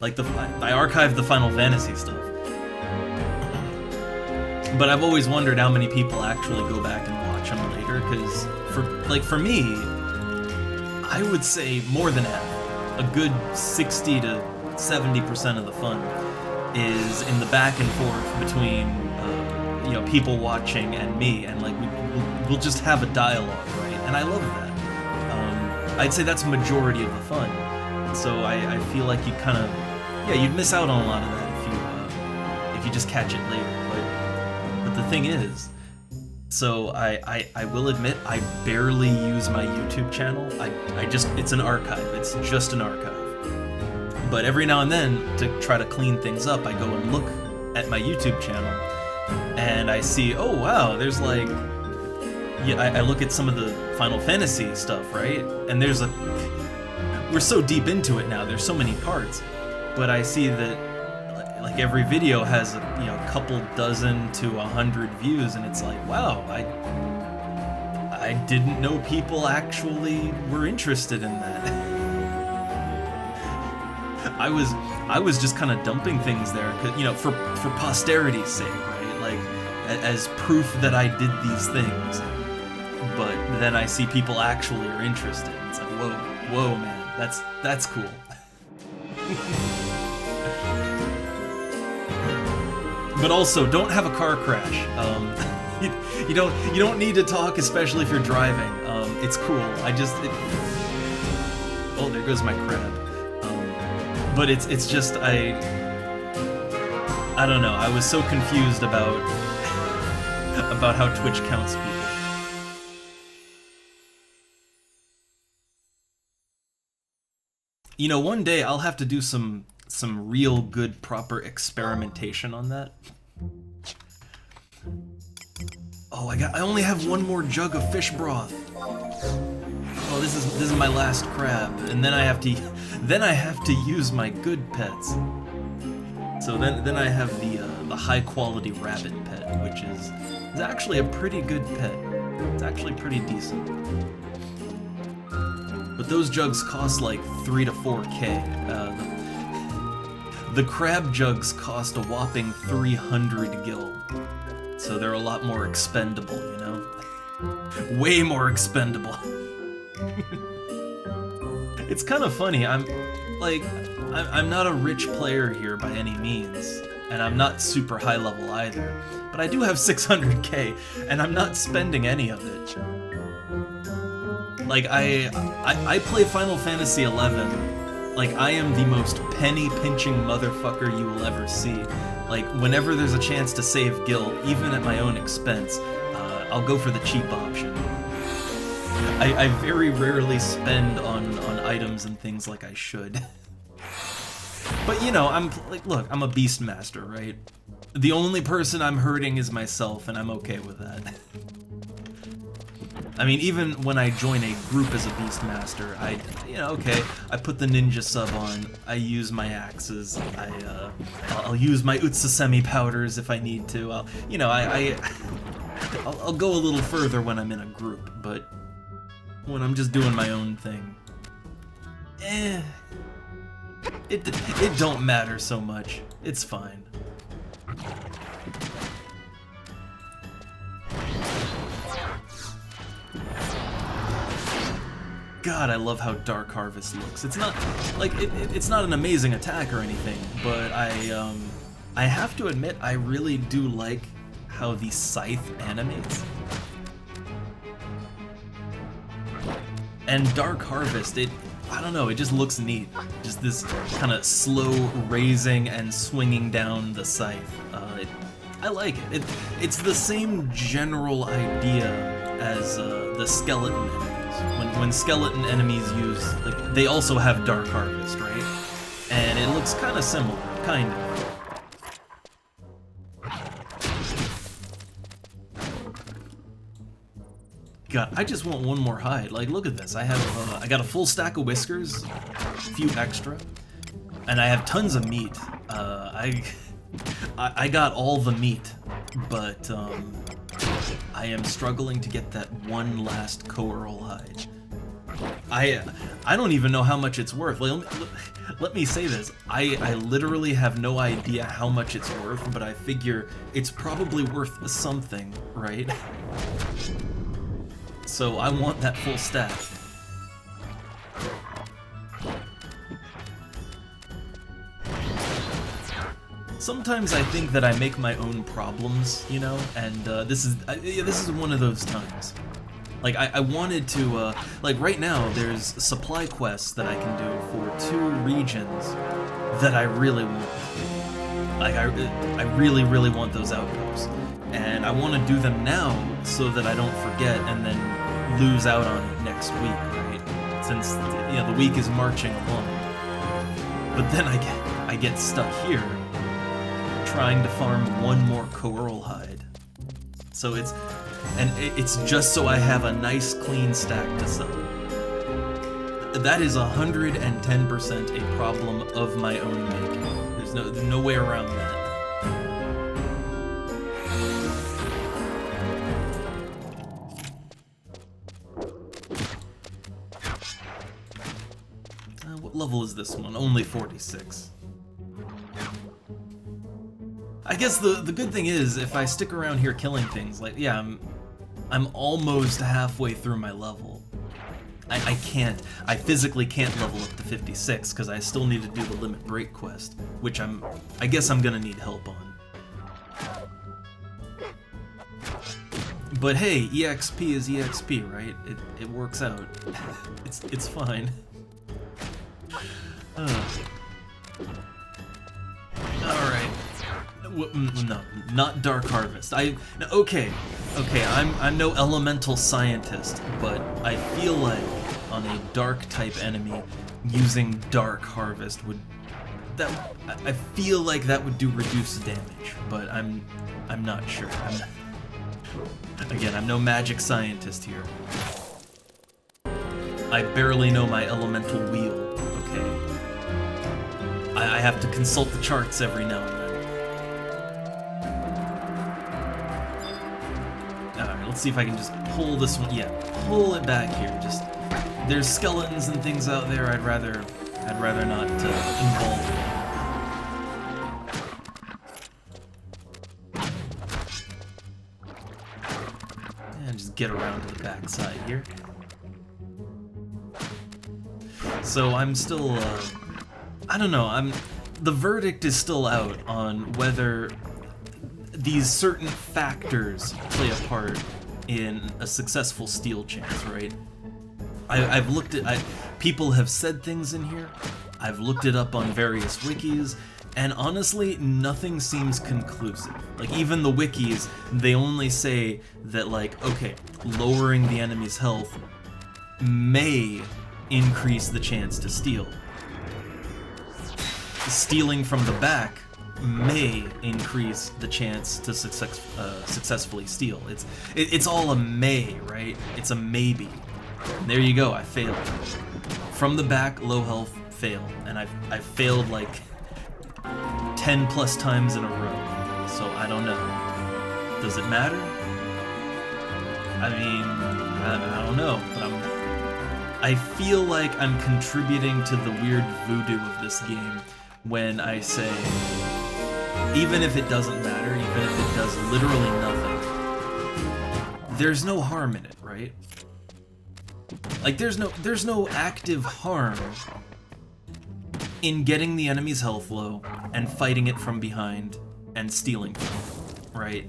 Like I archive the Final Fantasy stuff. But I've always wondered how many people actually go back and watch them later, because for me, I would say more than half, a good 60 to 70% of the fun is in the back and forth between you know, people watching and me, and like we'll just have a dialogue, right? And I love that. I'd say that's majority of the fun. And so I feel like you kind of, yeah, you'd miss out on a lot of that if you just catch it later. But the thing is, so I will admit I barely use my YouTube channel. It's an archive. It's just an archive. But every now and then, to try to clean things up, I go and look at my YouTube channel, and I see, oh wow, there's like, yeah, I look at some of the Final Fantasy stuff, right? And we're so deep into it now, there's so many parts, but I see that like every video has a couple dozen to 100 views, and it's like, wow, I didn't know people actually were interested in that. I was just kind of dumping things there, for posterity's sake, right? Like as proof that I did these things. But then I see people actually are interested. It's like, whoa, man, that's cool. But also, don't have a car crash. You don't need to talk, especially if you're driving. It's cool. Oh, there goes my crab. But it's just I don't know. I was so confused about how Twitch counts people. You know, one day I'll have to do some real good proper experimentation on that. Oh, I only have one more jug of fish broth. Oh, this is my last crab, and then I have to use my good pets. So then I have the high quality rabbit pet, which is actually a pretty good pet. It's actually pretty decent. But those jugs cost like 3 to 4K. The crab jugs cost a whopping 300 gil. So they're a lot more expendable, you know? Way more expendable. It's kind of funny. I'm not a rich player here by any means, and I'm not super high level either. But I do have 600K, and I'm not spending any of it. Like I play Final Fantasy XI. Like, I am the most penny-pinching motherfucker you will ever see. Like, whenever there's a chance to save gil, even at my own expense, I'll go for the cheap option. I very rarely spend on items and things like I should. But, you know, look, I'm a Beastmaster, right? The only person I'm hurting is myself, and I'm okay with that. I mean, even when I join a group as a Beastmaster, I put the ninja sub on, I use my axes, I'll use my Utsasemi powders if I need to, I'll go a little further when I'm in a group, but when I'm just doing my own thing, it don't matter so much, it's fine. God, I love how Dark Harvest looks. It's not like it's not an amazing attack or anything, but I have to admit I really do like how the scythe animates. And Dark Harvest, I don't know, it just looks neat. Just this kind of slow raising and swinging down the scythe. I like it. It's the same general idea as the skeleton enemies. When skeleton enemies use, like, they also have Dark Harvest, right? And it looks kind of similar, kind of. God, I just want one more hide. Like, look at this. I got a full stack of whiskers, a few extra, and I have tons of meat. I got all the meat, but I am struggling to get that one last coral hide. I don't even know how much it's worth. Like, let me say this. I literally have no idea how much it's worth, but I figure it's probably worth something, right? So I want that full stack. Sometimes I think that I make my own problems, you know, and this is one of those times. Like, I wanted to, like, right now there's supply quests that I can do for 2 regions that I really want. Like, I really, really want those outposts. And I want to do them now so that I don't forget and then lose out on it next week, right? Since, you know, the week is marching along. But then I get stuck here trying to farm one more coral hide. So it's just so I have a nice clean stack to sell. That is 110% a problem of my own making. There's no way around that. What level is this one? Only 46. I guess the good thing is, if I stick around here killing things, like, yeah, I'm almost halfway through my level. I physically can't level up to 56 because I still need to do the limit break quest, which I guess I'm gonna need help on. But hey, EXP is EXP, right? It works out. It's fine. Alright. No, not Dark Harvest. Okay, I'm no elemental scientist, but I feel like on a dark type enemy, using Dark Harvest I feel like that would do reduced damage, but I'm not sure. Again, I'm no magic scientist here. I barely know my elemental wheel, okay? I have to consult the charts every now and then. Alright, let's see if I can just pull this one. Yeah, pull it back here. Just, there's skeletons and things out there I'd rather not involve. And just get around to the back side here. So I'm still, I don't know, the verdict is still out on whether these certain factors play a part in a successful steal chance, right? I've looked at, people have said things in here, I've looked it up on various wikis, and honestly, nothing seems conclusive. Like, even the wikis, they only say that, like, okay, lowering the enemy's health may increase the chance to steal. Stealing from the back may increase the chance to successfully steal. It's all a may, right? It's a maybe. And there you go, I failed. From the back, low health, fail. And I've failed like 10 plus times in a row. So I don't know. Does it matter? I mean, I don't know, but I feel like I'm contributing to the weird voodoo of this game when I say, even if it doesn't matter, even if it does literally nothing, there's no harm in it, right? Like, there's no active harm in getting the enemy's health low and fighting it from behind and stealing from it, right?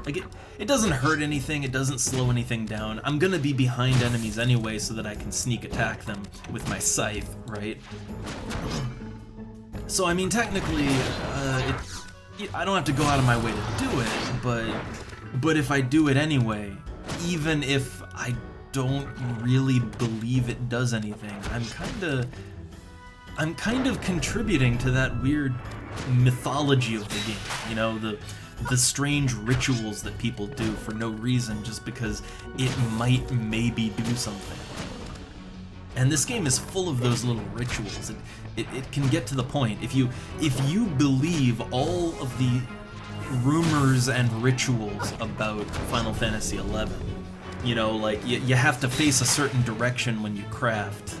Like, it doesn't hurt anything, it doesn't slow anything down. I'm gonna be behind enemies anyway so that I can sneak attack them with my scythe, right? So, I mean, technically, I don't have to go out of my way to do it, but if I do it anyway, even if I don't really believe it does anything, I'm kind of contributing to that weird mythology of the game, you know, the strange rituals that people do for no reason just because it might maybe do something. And this game is full of those little rituals. It can get to the point. If you believe all of the rumors and rituals about Final Fantasy XI, you know, like you have to face a certain direction when you craft.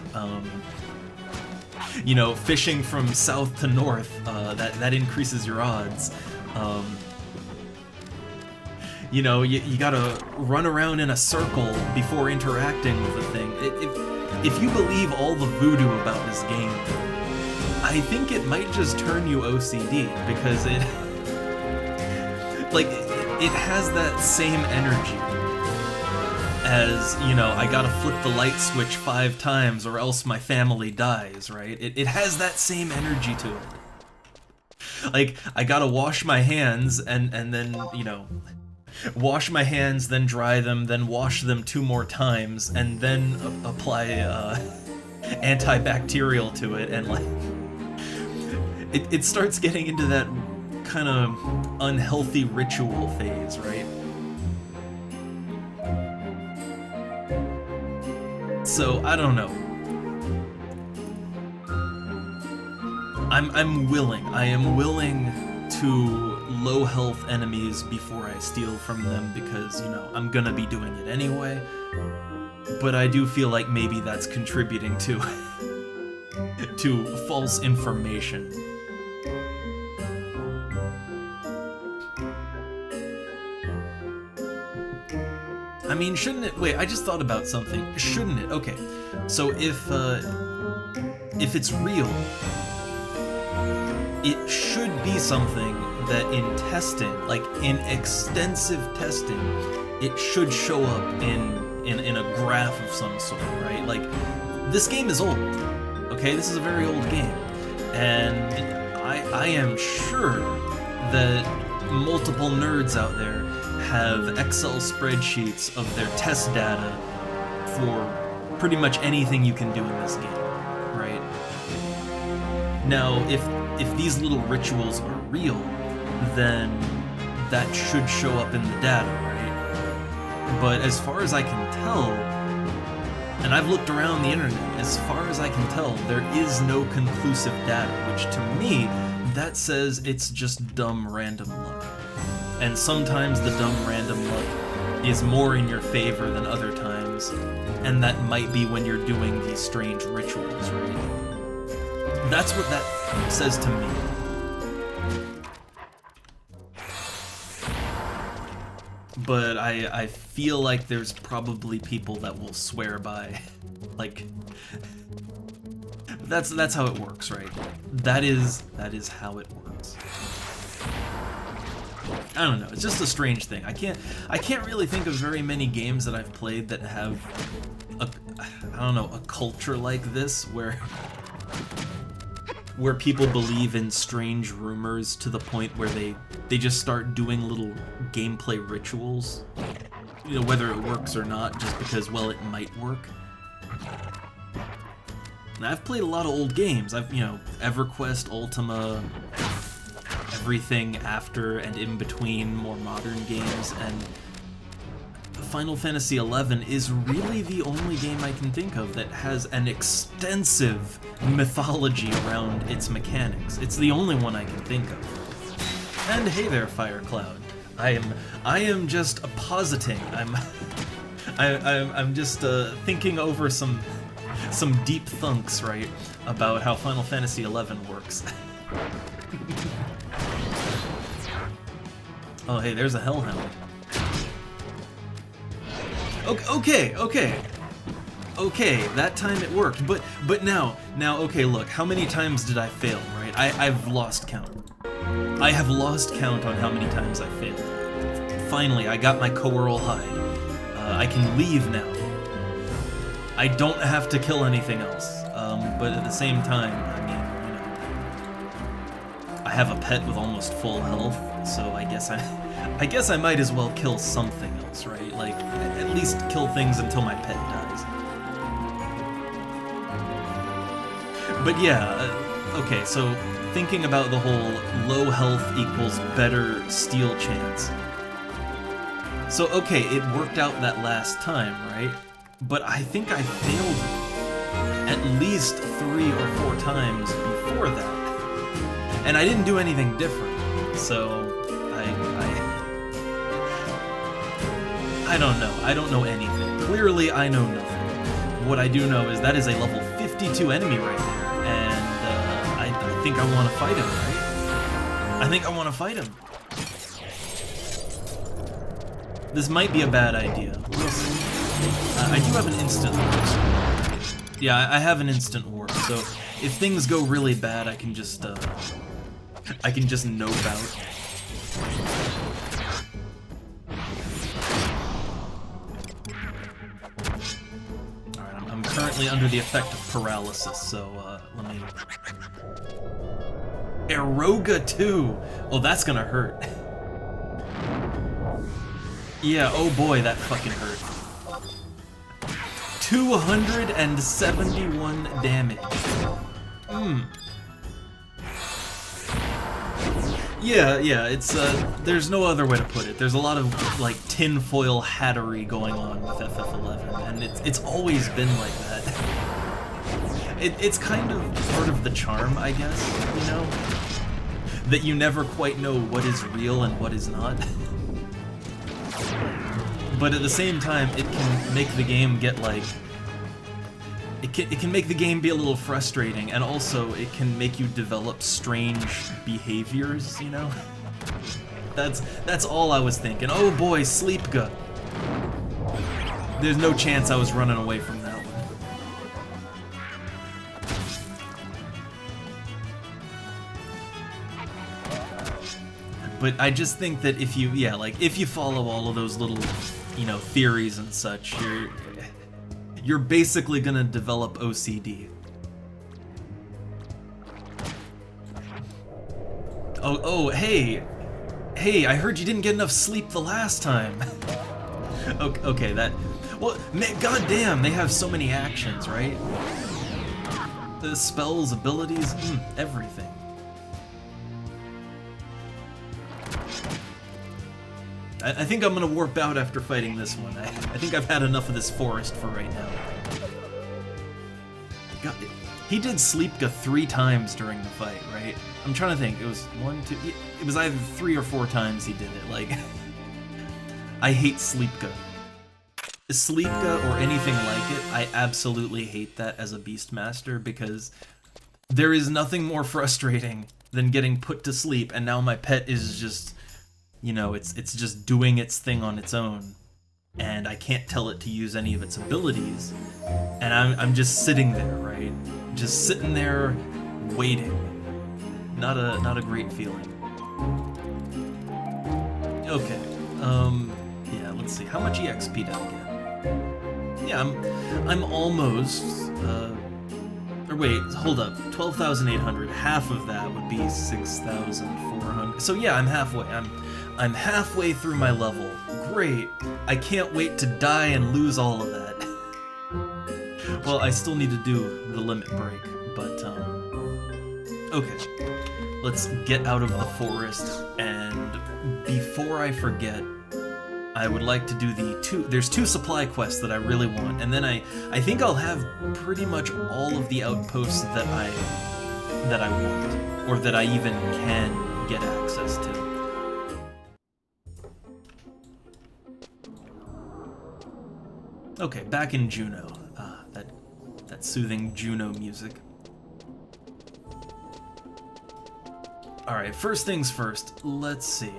You know, fishing from south to north, that increases your odds. You know, you gotta run around in a circle before interacting with the thing. If you believe all the voodoo about this game, I think it might just turn you OCD, because it has that same energy as, you know, I gotta flip the light switch 5 times or else my family dies, right? It has that same energy to it. Like, I gotta wash my hands and then, you know, wash my hands, then dry them, then wash them 2 more times, and then apply antibacterial to it, and like, it starts getting into that kind of unhealthy ritual phase, right? So, I don't know. I am willing to low health enemies before I steal from them, because, you know, I'm gonna be doing it anyway. But I do feel like maybe that's contributing to to false information. I mean, shouldn't it? Wait, I just thought about something. Shouldn't it? Okay, so if it's real, it should be something that in testing, like in extensive testing, it should show up in a graph of some sort, right? Like, this game is old, okay? This is a very old game, and I am sure that multiple nerds out there have Excel spreadsheets of their test data for pretty much anything you can do in this game, right? Now, if these little rituals are real, then that should show up in the data, right? But as far as I can tell, and I've looked around the internet, as far as I can tell, there is no conclusive data, which to me, that says it's just dumb random luck. And sometimes the dumb random luck is more in your favor than other times, and that might be when you're doing these strange rituals, right? That's what that says to me. But I feel like there's probably people that will swear by, like, that's how it works, right? That is how it works. I don't know, it's just a strange thing. I can't really think of very many games that I've played that have a culture like this where people believe in strange rumors to the point where they just start doing little gameplay rituals, you know, whether it works or not, just because, well, it might work. And I've played a lot of old games. I've, you know, EverQuest, Ultima, everything after and in between more modern games, and Final Fantasy XI is really the only game I can think of that has an extensive mythology around its mechanics. It's the only one I can think of. And hey there, Firecloud. I am just positing. I'm just thinking over some deep thunks, right, about how Final Fantasy XI works. Oh, hey, there's a Hellhound. Okay, that time it worked, but now, okay, look, how many times did I fail, right? I've lost count. I have lost count on how many times I failed. finally, I got my coral hide. I can leave now. I don't have to kill anything else. But at the same time, I mean, you know, I have a pet with almost full health, so I guess I might as well kill something else, right? Like, at least kill things until my pet dies. But yeah, okay, so thinking about the whole low health equals better steal chance. So, okay, it worked out that last time, right? But I think I failed at least 3 or 4 times before that. And I didn't do anything different, so I don't know. I don't know anything. Clearly, I know nothing. What I do know is that is a level 52 enemy right there, and I think I want to fight him, right? I think I want to fight him. This might be a bad idea. We'll see. I do have an instant warp. Yeah, I have an instant warp, so if things go really bad, I can just nope out. Alright, I'm currently under the effect of paralysis, so let me... Eroga 2! Oh, that's gonna hurt. Yeah, oh boy, that fucking hurt. 271 damage. Yeah, it's, there's no other way to put it. There's a lot of, like, tinfoil hattery going on with FF11, and it's always been like that. It's kind of part of the charm, I guess, you know? That you never quite know what is real and what is not. But at the same time, it can make the game get, like... It can make the game be a little frustrating, and also it can make you develop strange behaviors, you know? That's all I was thinking. Oh boy, Sleepga! There's no chance I was running away from that one. But I just think that if you, yeah, like, if you follow all of those little, you know, theories and such, you're basically gonna develop OCD. Oh, hey, I heard you didn't get enough sleep the last time. Okay, that, well, goddamn, they have so many actions, right? The spells, abilities, everything. I think I'm gonna warp out after fighting this one. I think I've had enough of this forest for right now. God, he did Sleepga 3 times during the fight, right? I'm trying to think. It was 1, 2... It was either 3 or 4 times he did it. Like, I hate Sleepga. Sleepga or anything like it, I absolutely hate that as a Beastmaster, because there is nothing more frustrating than getting put to sleep and now my pet is just... You know, it's just doing its thing on its own, and I can't tell it to use any of its abilities, and I'm just sitting there, right? Just sitting there, waiting. Not a great feeling. Okay, yeah, let's see. How much EXP did I get? Yeah, I'm almost, or wait, hold up. 12,800. Half of that would be 6,400. So yeah, I'm halfway. I'm halfway through my level. Great. I can't wait to die and lose all of that. Well, I still need to do the limit break, but, okay. Let's get out of the forest, and before I forget, I would like to do there's 2 supply quests that I really want, and then I think I'll have pretty much all of the outposts that I want, or that I even can get access to. Okay, back in Juno. That soothing Juno music. Alright, first things first, let's see.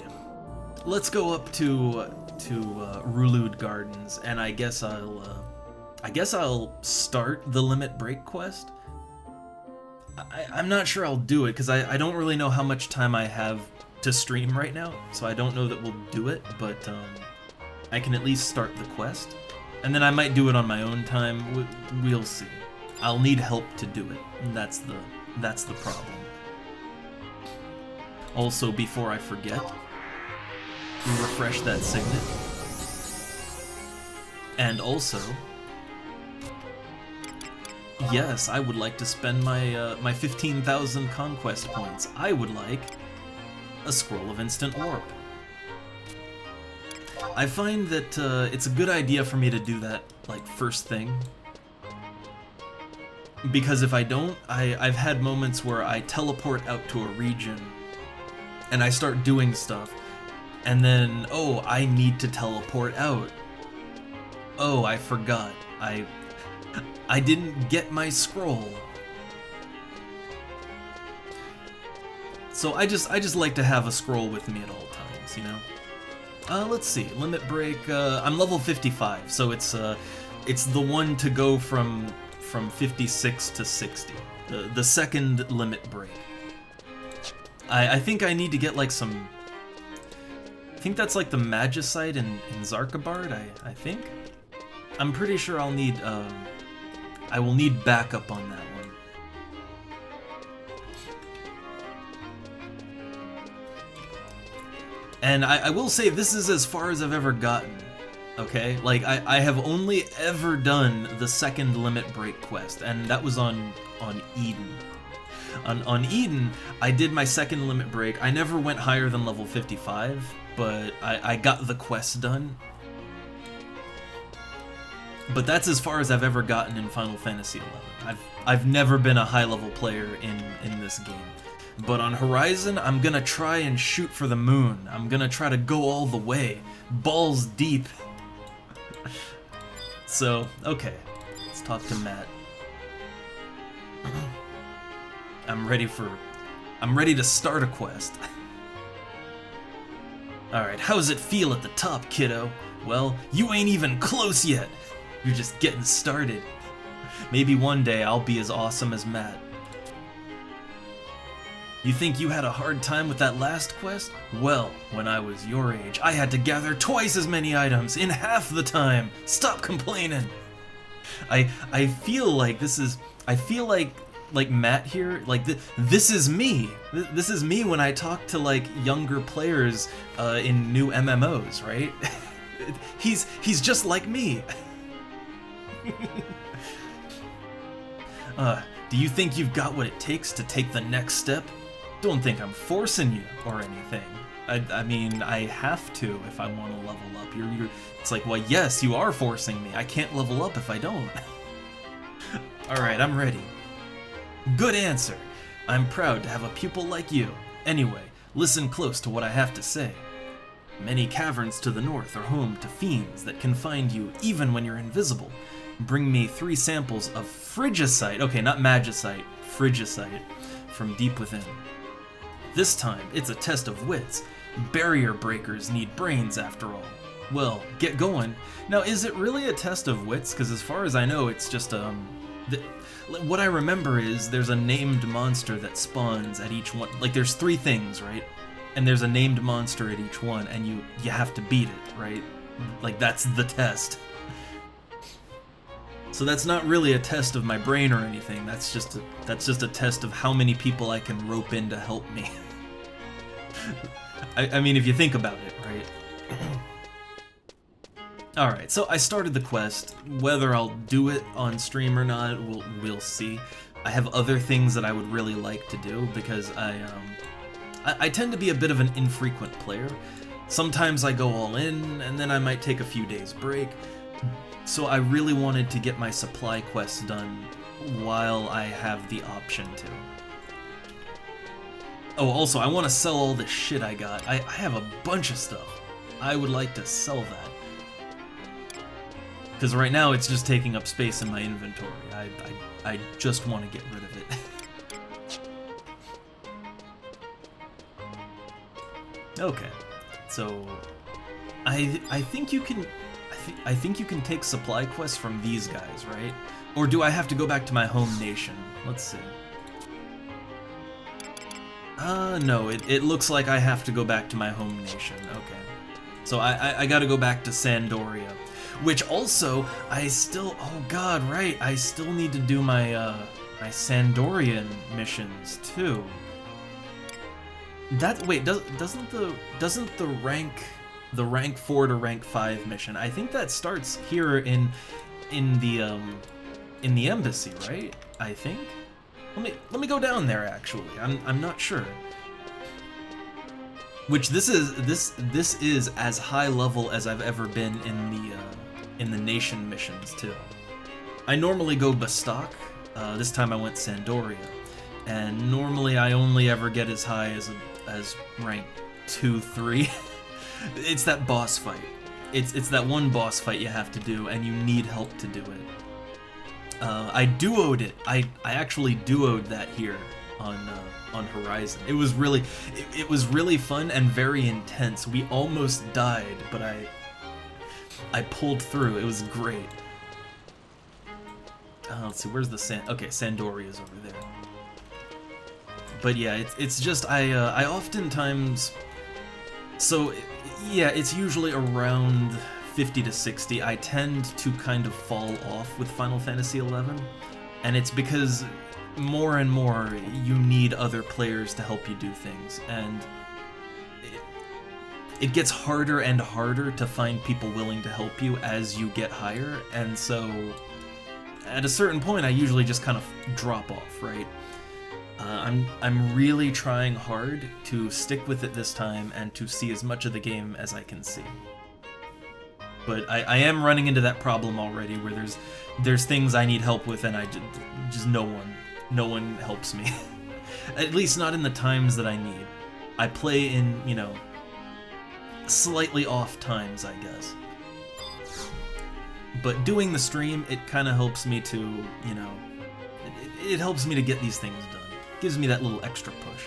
Let's go up to Rulude Gardens, and I guess I'll start the limit break quest. I'm not sure I'll do it, because I don't really know how much time I have to stream right now, so I don't know that we'll do it, but I can at least start the quest. And then I might do it on my own time. We'll see. I'll need help to do it, and that's the problem. Also, before I forget, refresh that signet. And also, yes, I would like to spend my 15,000 conquest points. I would like a Scroll of Instant Warp. I find that it's a good idea for me to do that, like, first thing. Because if I don't, I've had moments where I teleport out to a region, and I start doing stuff, and then, oh, I need to teleport out. Oh, I forgot. I didn't get my scroll. So I just like to have a scroll with me at all times, you know? Let's see, limit break, I'm level 55, so it's the one to go from 56 to 60. The second limit break. I think I need to get like some... I think that's like the Magicite in Zarkabard, I think? I'm pretty sure I'll need, I will need backup on that one. And I will say, this is as far as I've ever gotten, okay? Like, I have only ever done the second limit break quest, and that was on Eden. On Eden, I did my second limit break. I never went higher than level 55, but I got the quest done. But that's as far as I've ever gotten in Final Fantasy XI. I've never been a high-level player in this game. But on Horizon, I'm gonna try and shoot for the moon. I'm gonna try to go all the way. Balls deep. So, okay. Let's talk to Matt. I'm ready to start a quest. Alright, how's it feel at the top, kiddo? Well, you ain't even close yet. You're just getting started. Maybe one day I'll be as awesome as Matt. You think you had a hard time with that last quest? Well, when I was your age, I had to gather twice as many items in half the time. Stop complaining. I feel like this is... I feel like Matt here, like this is me. This is me when I talk to like younger players in new MMOs, right? He's just like me. Do you think you've got what it takes to take the next step? Don't think I'm forcing you or anything. I mean, I have to if I want to level up. It's like, well, yes, you are forcing me. I can't level up if I don't. Alright, I'm ready. Good answer. I'm proud to have a pupil like you. Anyway, listen close to what I have to say. Many caverns to the north are home to fiends that can find you even when you're invisible. Bring me 3 samples of Frigicite, okay, not Magicite, Frigicite, from deep within. This time, it's a test of wits. Barrier breakers need brains after all. Well, get going. Now, is it really a test of wits? Because as far as I know, it's just, what I remember is there's a named monster that spawns at each one. Like, there's 3 things, right? And there's a named monster at each one, and you have to beat it, right? Like, that's the test. So that's not really a test of my brain or anything. That's just a test of how many people I can rope in to help me. I mean, if you think about it, right? Alright, so I started the quest. Whether I'll do it on stream or not, we'll see. I have other things that I would really like to do because I tend to be a bit of an infrequent player. Sometimes I go all in, and then I might take a few days break. So I really wanted to get my supply quests done while I have the option to. Oh, also, I want to sell all this shit I got. I have a bunch of stuff. I would like to sell that. Because right now it's just taking up space in my inventory. I just want to get rid of it. Okay, so I think you can I think you can take supply quests from these guys, right? Or do I have to go back to my home nation? Let's see. No, it looks like I have to go back to my home nation. Okay. So I gotta go back to Sandoria. Which also, oh god, right, I still need to do my, my Sandorian missions, too. Wait, doesn't the rank 4 to rank 5 mission, I think that starts here in the embassy, right? I think? Let me go down there, actually. I'm not sure. Which this is as high level as I've ever been in the nation missions too. I normally go Bastok. This time I went Sandoria, and normally I only ever get as high as rank 2, 3. It's that boss fight. It's that one boss fight you have to do, and you need help to do it. I duoed it. I actually duoed that here on Horizon. It was really fun and very intense. We almost died, but I pulled through. It was great. Let's see, where's the okay, Sandoria's over there. But yeah, it's just I oftentimes, so yeah, it's usually around 50 to 60. I tend to kind of fall off with Final Fantasy XI, and it's because more and more you need other players to help you do things, and it gets harder and harder to find people willing to help you as you get higher, and so at a certain point I usually just kind of drop off, right? I'm really trying hard to stick with it this time and to see as much of the game as I can see. But I am running into that problem already where there's things I need help with, and I just no one helps me. At least not in the times that I need. I play in, you know, slightly off times, I guess. But doing the stream, it kind of helps me to, you know, it helps me to get these things done. Gives me that little extra push.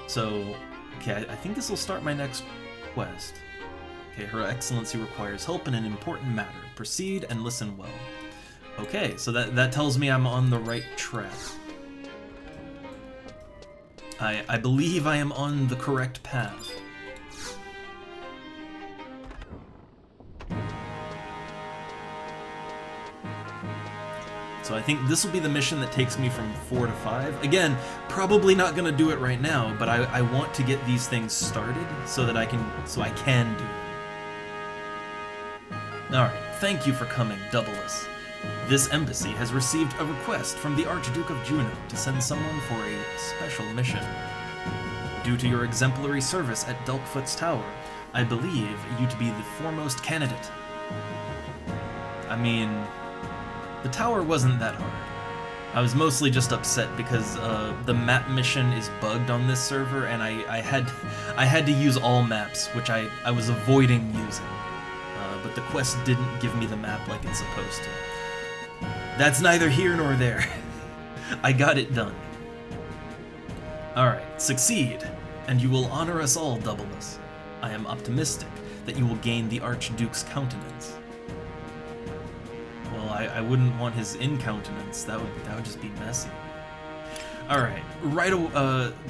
So, okay, I think this will start my next quest. Okay, Her Excellency requires help in an important matter. Proceed and listen well. Okay, so that tells me I'm on the right track. I believe I am on the correct path. So I think this will be the mission that takes me from 4 to 5. Again, probably not gonna do it right now, but I want to get these things started so that I can do them. Alright, thank you for coming, Doubleless. This embassy has received a request from the Archduke of Juno to send someone for a special mission. Due to your exemplary service at Delkfoot's Tower, I believe you to be the foremost candidate. I mean, the tower wasn't that hard. I was mostly just upset because the map mission is bugged on this server, and I had to use all maps, which I was avoiding using. But the quest didn't give me the map like it's supposed to. That's neither here nor there. I got it done. Alright, succeed, and you will honor us all, Doubleless. I am optimistic that you will gain the Archduke's countenance. Well, I wouldn't want his incountenance. That would just be messy. Alright,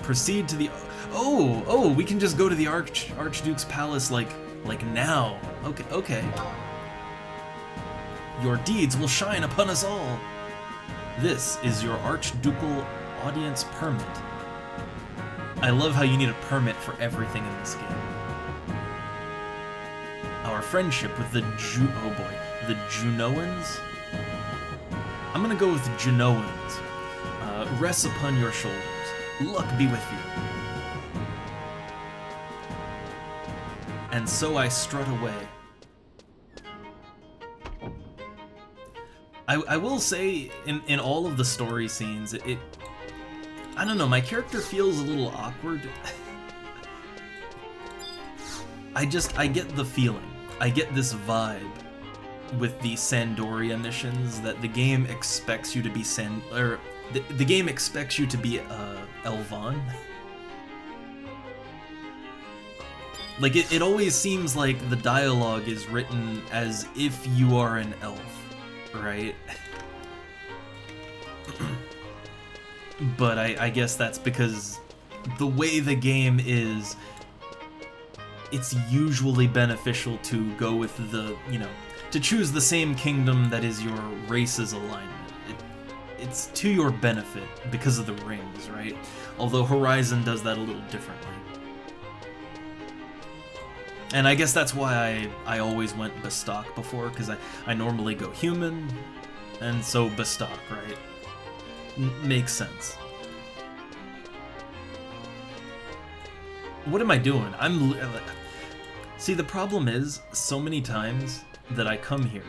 proceed to the... Oh, we can just go to the Archduke's palace, like now. Okay. Your deeds will shine upon us all. This is your Archducal audience permit. I love how you need a permit for everything in this game. Our friendship with the the Junoans? I'm gonna go with Junoans. Rests upon your shoulders. Luck be with you. And so I strut away. I will say, in all of the story scenes, I don't know, my character feels a little awkward. I get the feeling, I get this vibe with the Sandoria missions that the game expects you to be the game expects you to be Elvan. Like, it always seems like the dialogue is written as if you are an elf, right? But I guess that's because the way the game is, it's usually beneficial to go with the, you know, to choose the same kingdom that is your race's alignment. It's to your benefit because of the rings, right? Although Horizon does that a little differently. And I guess that's why I always went Bestock before, because I normally go human, and so Bestock, right? Makes sense. What am I doing? See, the problem is, so many times that I come here,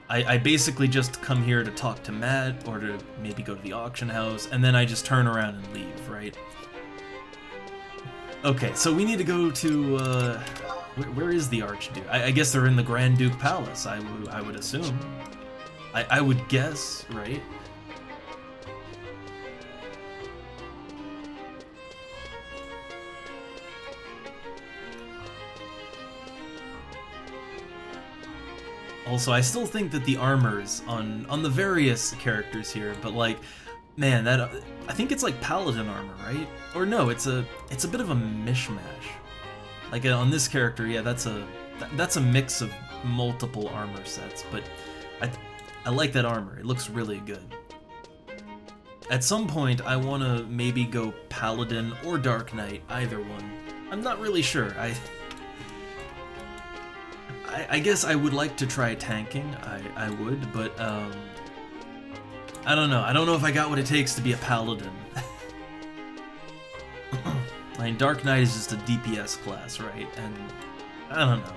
I basically just come here to talk to Matt, or to maybe go to the auction house, and then I just turn around and leave, right? Okay, so we need to go to, where is the Archduke? I guess they're in the Grand Duke Palace, I would assume. I would guess, right? Also, I still think that the armors on the various characters here, but like, man, that I think it's like paladin armor, right? Or no, it's a bit of a mishmash. Like on this character, yeah, that's a mix of multiple armor sets, but I like that armor. It looks really good. At some point, I want to maybe go paladin or dark knight, either one. I'm not really sure. I guess I would like to try tanking, I would, but, I don't know. I don't know if I got what it takes to be a paladin. I mean, Dark Knight is just a DPS class, right? And, I don't know.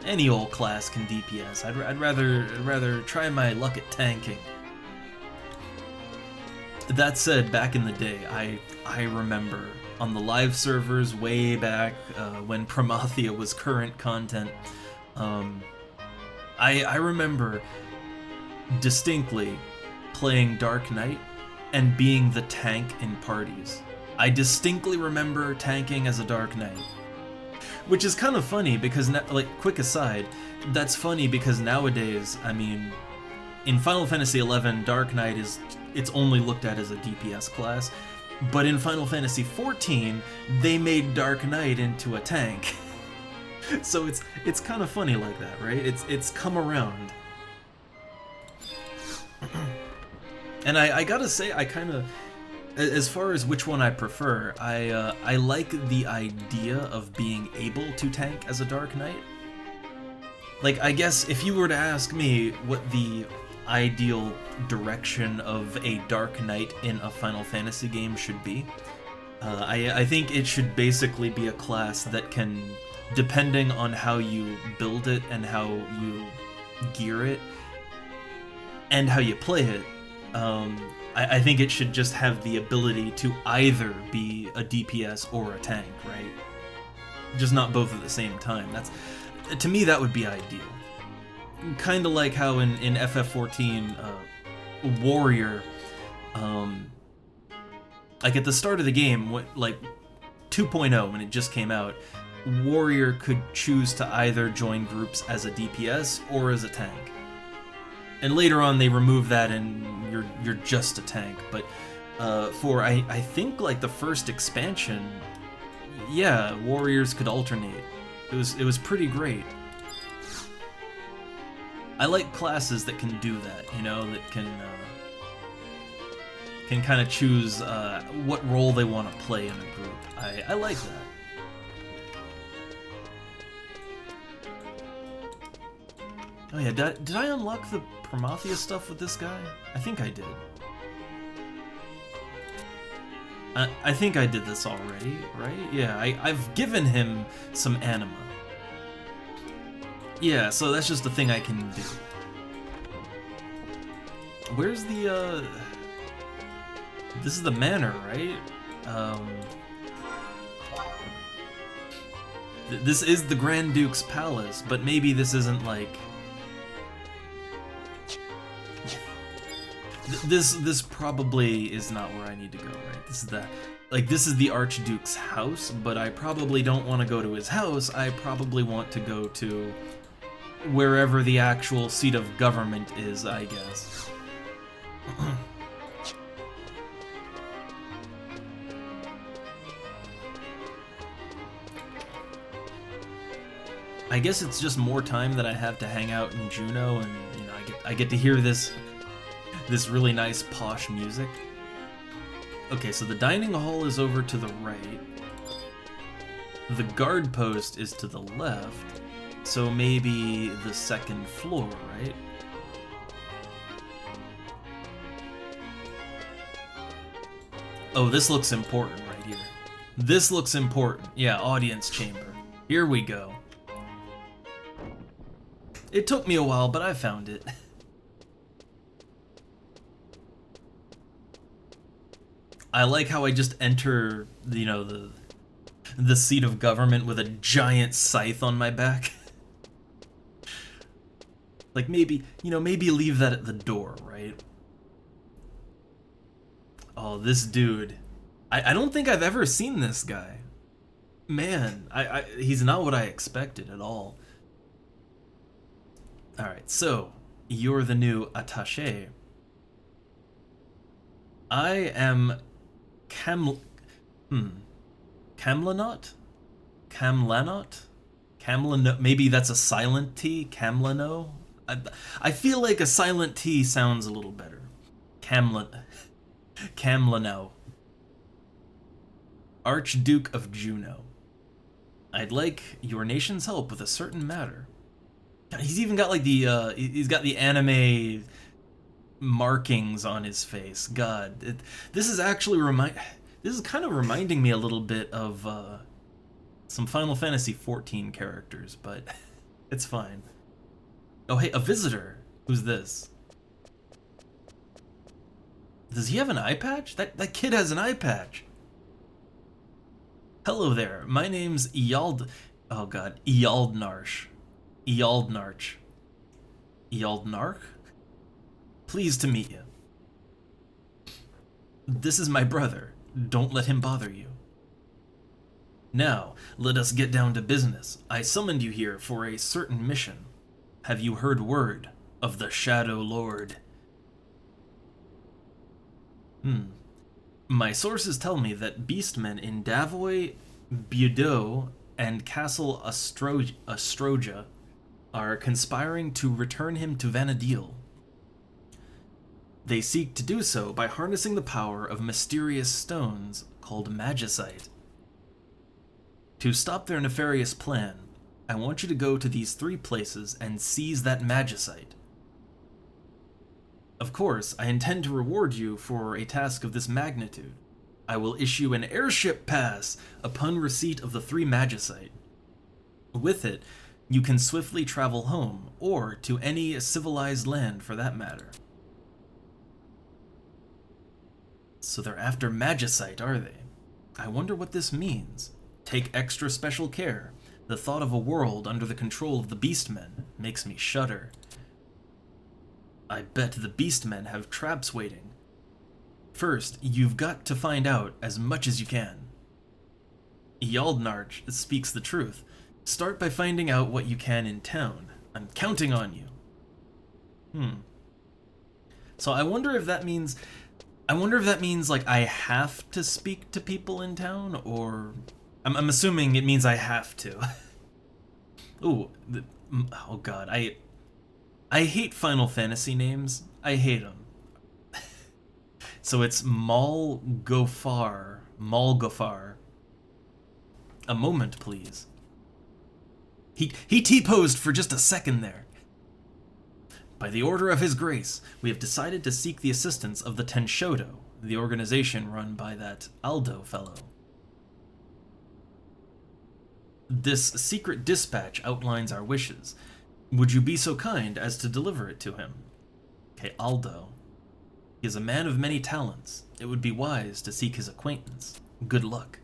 Any old class can DPS. I'd rather try my luck at tanking. That said, back in the day, I remember on the live servers way back when Promathia was current content, I remember distinctly playing Dark Knight and being the tank in parties. I distinctly remember tanking as a Dark Knight. Which is kind of funny because, like, quick aside, that's funny because nowadays, I mean, in Final Fantasy XI, Dark Knight it's only looked at as a DPS class, but in Final Fantasy XIV, they made Dark Knight into a tank. So it's kind of funny like that, right? It's come around. And I gotta say, I kind of, as far as which one I prefer, I like the idea of being able to tank as a Dark Knight. Like, I guess if you were to ask me what the ideal direction of a Dark Knight in a Final Fantasy game should be, I think it should basically be a class that can, depending on how you build it and how you gear it, and how you play it, I think it should just have the ability to either be a DPS or a tank, right? Just not both at the same time. To me, that would be ideal. Kind of like how in FF14, Warrior, like at the start of the game, like 2.0, when it just came out, Warrior could choose to either join groups as a DPS or as a tank. And later on they removed that and you're just a tank, but for I think like the first expansion, yeah, warriors could alternate. It was pretty great. I like classes that can do that, you know, that can kind of choose what role they want to play in a group. I like that. Oh yeah, did I unlock the Prometheus stuff with this guy? I think I did. I think I did this already, right? Yeah, I've given him some anima. Yeah, so that's just a thing I can do. Where's the, this is the manor, right? This is the Grand Duke's palace, but maybe this isn't like... This probably is not where I need to go, right? This is the Archduke's house, but I probably don't want to go to his house. I probably want to go to wherever the actual seat of government is, I guess. I guess it's just more time that I have to hang out in Juneau, and you know, I get to hear this really nice posh music. Okay, so the dining hall is over to the right. The guard post is to the left. So maybe the second floor, right? Oh, this looks important right here. This looks important. Yeah, audience chamber. Here we go. It took me a while, but I found it. I like how I just enter, you know, the seat of government with a giant scythe on my back. Like maybe, you know, maybe leave that at the door, right? Oh, this dude. I don't think I've ever seen this guy. Man, he's not what I expected at all. Alright, so, you're the new attaché. I am Camlanot? Maybe that's a silent T? Camlano? I feel like a silent T sounds a little better. Camlano. Archduke of Juneau. I'd like your nation's help with a certain matter. He's even got like the he's got the anime markings on his face. God, this is actually this is kind of reminding me a little bit of some Final Fantasy XIV characters, but it's fine. Oh hey, a visitor. Who's this? Does he have an eye patch? That kid has an eye patch. Hello there. My name's Ealdnarch. Ealdnarch. Pleased to meet you. This is my brother. Don't let him bother you. Now, let us get down to business. I summoned you here for a certain mission. Have you heard word of the Shadow Lord? My sources tell me that beastmen in Davoy, Budeaux, and Castle Astroja are conspiring to return him to Vanadil. They seek to do so by harnessing the power of mysterious stones called magicite. To stop their nefarious plan, I want you to go to these 3 places and seize that magicite. Of course, I intend to reward you for a task of this magnitude. I will issue an airship pass upon receipt of the 3 magicite. With it, you can swiftly travel home, or to any civilized land for that matter. So they're after magicite, are they? I wonder what this means. Take extra special care. The thought of a world under the control of the beastmen makes me shudder. I bet the beastmen have traps waiting. First, you've got to find out as much as you can. Ealdnarch speaks the truth. Start by finding out what you can in town. I'm counting on you. So I wonder if that means like I have to speak to people in town, or I'm assuming it means I have to. Ooh, oh god, I hate Final Fantasy names. I hate them. So it's Malgofar. A moment, please. He T-posed for just a second there. By the order of His Grace, we have decided to seek the assistance of the Tenshodo, the organization run by that Aldo fellow. This secret dispatch outlines our wishes. Would you be so kind as to deliver it to him? Okay, Aldo. He is a man of many talents. It would be wise to seek his acquaintance. Good luck.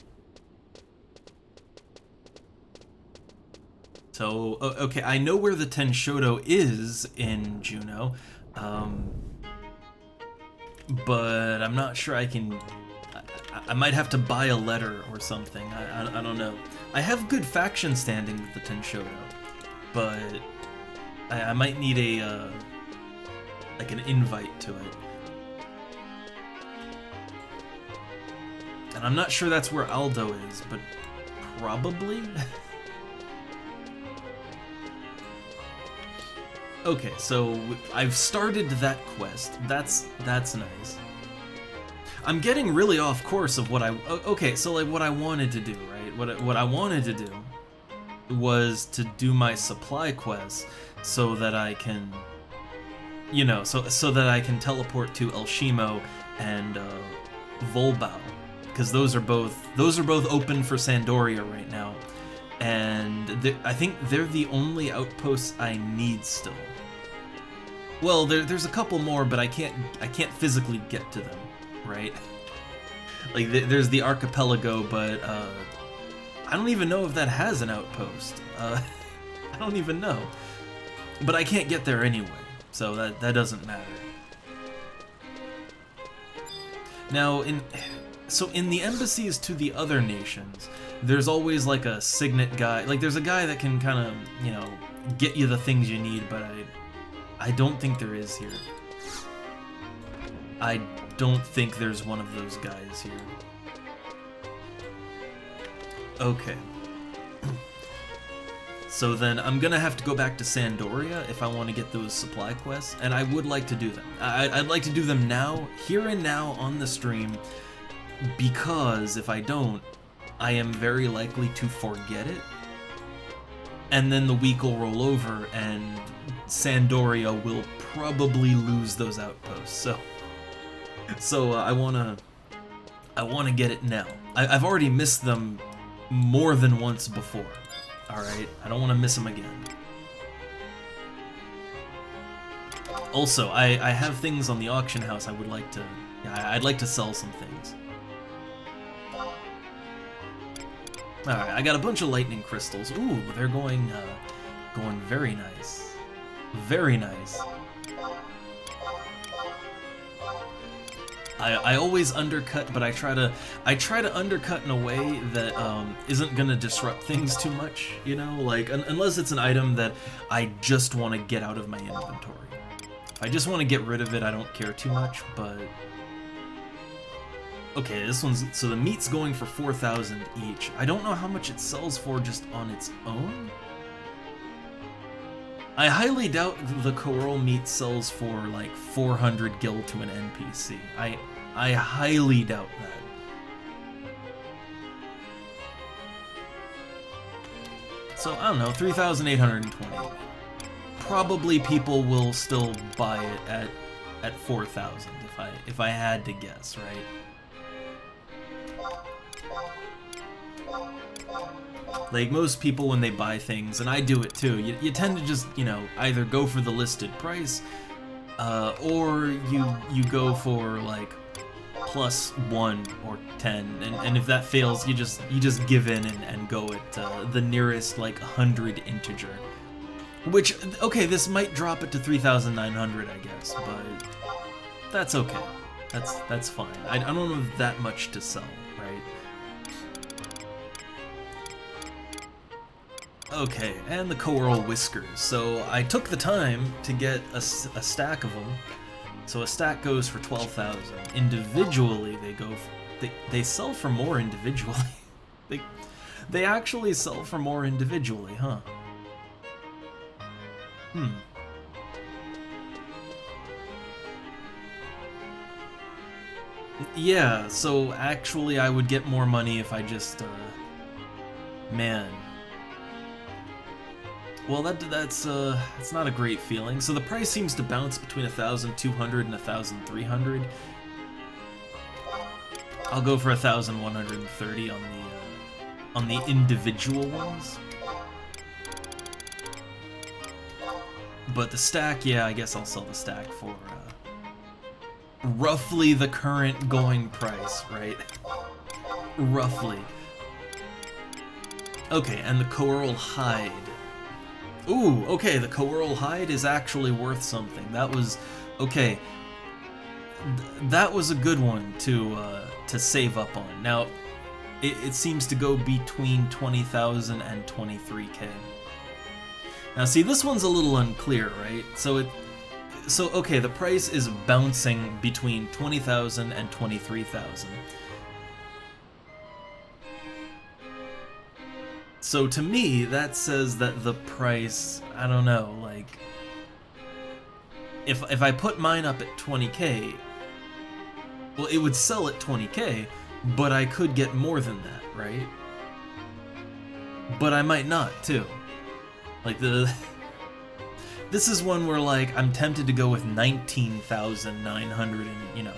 So, okay, I know where the Tenshodo is in Juneau, but I'm not sure I can... I might have to buy a letter or something. I don't know. I have good faction standing with the Tenshodo, but I might need a like an invite to it. And I'm not sure that's where Aldo is, but probably. Okay, so I've started that quest. That's nice. I'm getting really off course of what I... Okay, so like what I wanted to do, right? What I wanted to do was to do my supply quest so that I can... You know, so that I can teleport to Elshimo and Volbau, because those are both open for Sandoria right now, and I think they're the only outposts I need still. Well, there's a couple more, but I can't physically get to them, right? Like there's the archipelago, but I don't even know if that has an outpost. I don't even know, but I can't get there anyway, so that doesn't matter. Now, in the embassies to the other nations, there's always like a signet guy. Like there's a guy that can kind of, you know, get you the things you need, but I don't think there is here. I don't think there's one of those guys here. Okay. So then I'm gonna have to go back to Sandoria if I want to get those supply quests, and I would like to do them. I'd like to do them now, here and now on the stream, because if I don't, I am very likely to forget it, and then the week will roll over and Sandoria will probably lose those outposts. So I wanna get it now. I've already missed them more than once before. Alright, I don't want to miss them again. Also, I have things on the auction house I would like to... Yeah, I'd like to sell some things. Alright, I got a bunch of lightning crystals. Ooh, they're going very nice. Very nice. I always undercut, but I try to undercut in a way that isn't gonna disrupt things too much, you know? Like, unless it's an item that I just want to get out of my inventory. If I just want to get rid of it, I don't care too much, but... Okay, this one's... So the meat's going for 4,000 each. I don't know how much it sells for just on its own. I highly doubt the coral meat sells for like 400 gil to an NPC. I highly doubt that. So I don't know, 3,820. Probably people will still buy it at 4,000 if I had to guess, right? Like, most people when they buy things, and I do it too, you tend to just, you know, either go for the listed price, or you go for, like, +1 or 10, and if that fails, you just give in and go at the nearest, like, 100 integer. Which, okay, this might drop it to 3,900, I guess, but that's okay. That's fine. I don't have that much to sell, right? Okay, and the coral whiskers. So I took the time to get a stack of them. So a stack goes for 12,000. Individually, they sell for more individually. they actually sell for more individually, huh? Yeah, so actually I would get more money if I just, man. Well, that's not a great feeling. So the price seems to bounce between 1,200 and 1,300. I'll go for 1,130 on the individual ones. But the stack, yeah, I guess I'll sell the stack for roughly the current going price, right? Roughly. Okay, and the coral hide. Ooh, okay, the coral hide is actually worth something. That was... okay. That was a good one to save up on. Now, it seems to go between 20,000 and 23k. Now, see, this one's a little unclear, right? So, okay, the price is bouncing between 20,000 and 23,000. So to me, that says that the price, I don't know, like, if I put mine up at 20k, well, it would sell at 20k, but I could get more than that, right? But I might not, too. Like, this is one where, like, I'm tempted to go with 19,900 and, you know,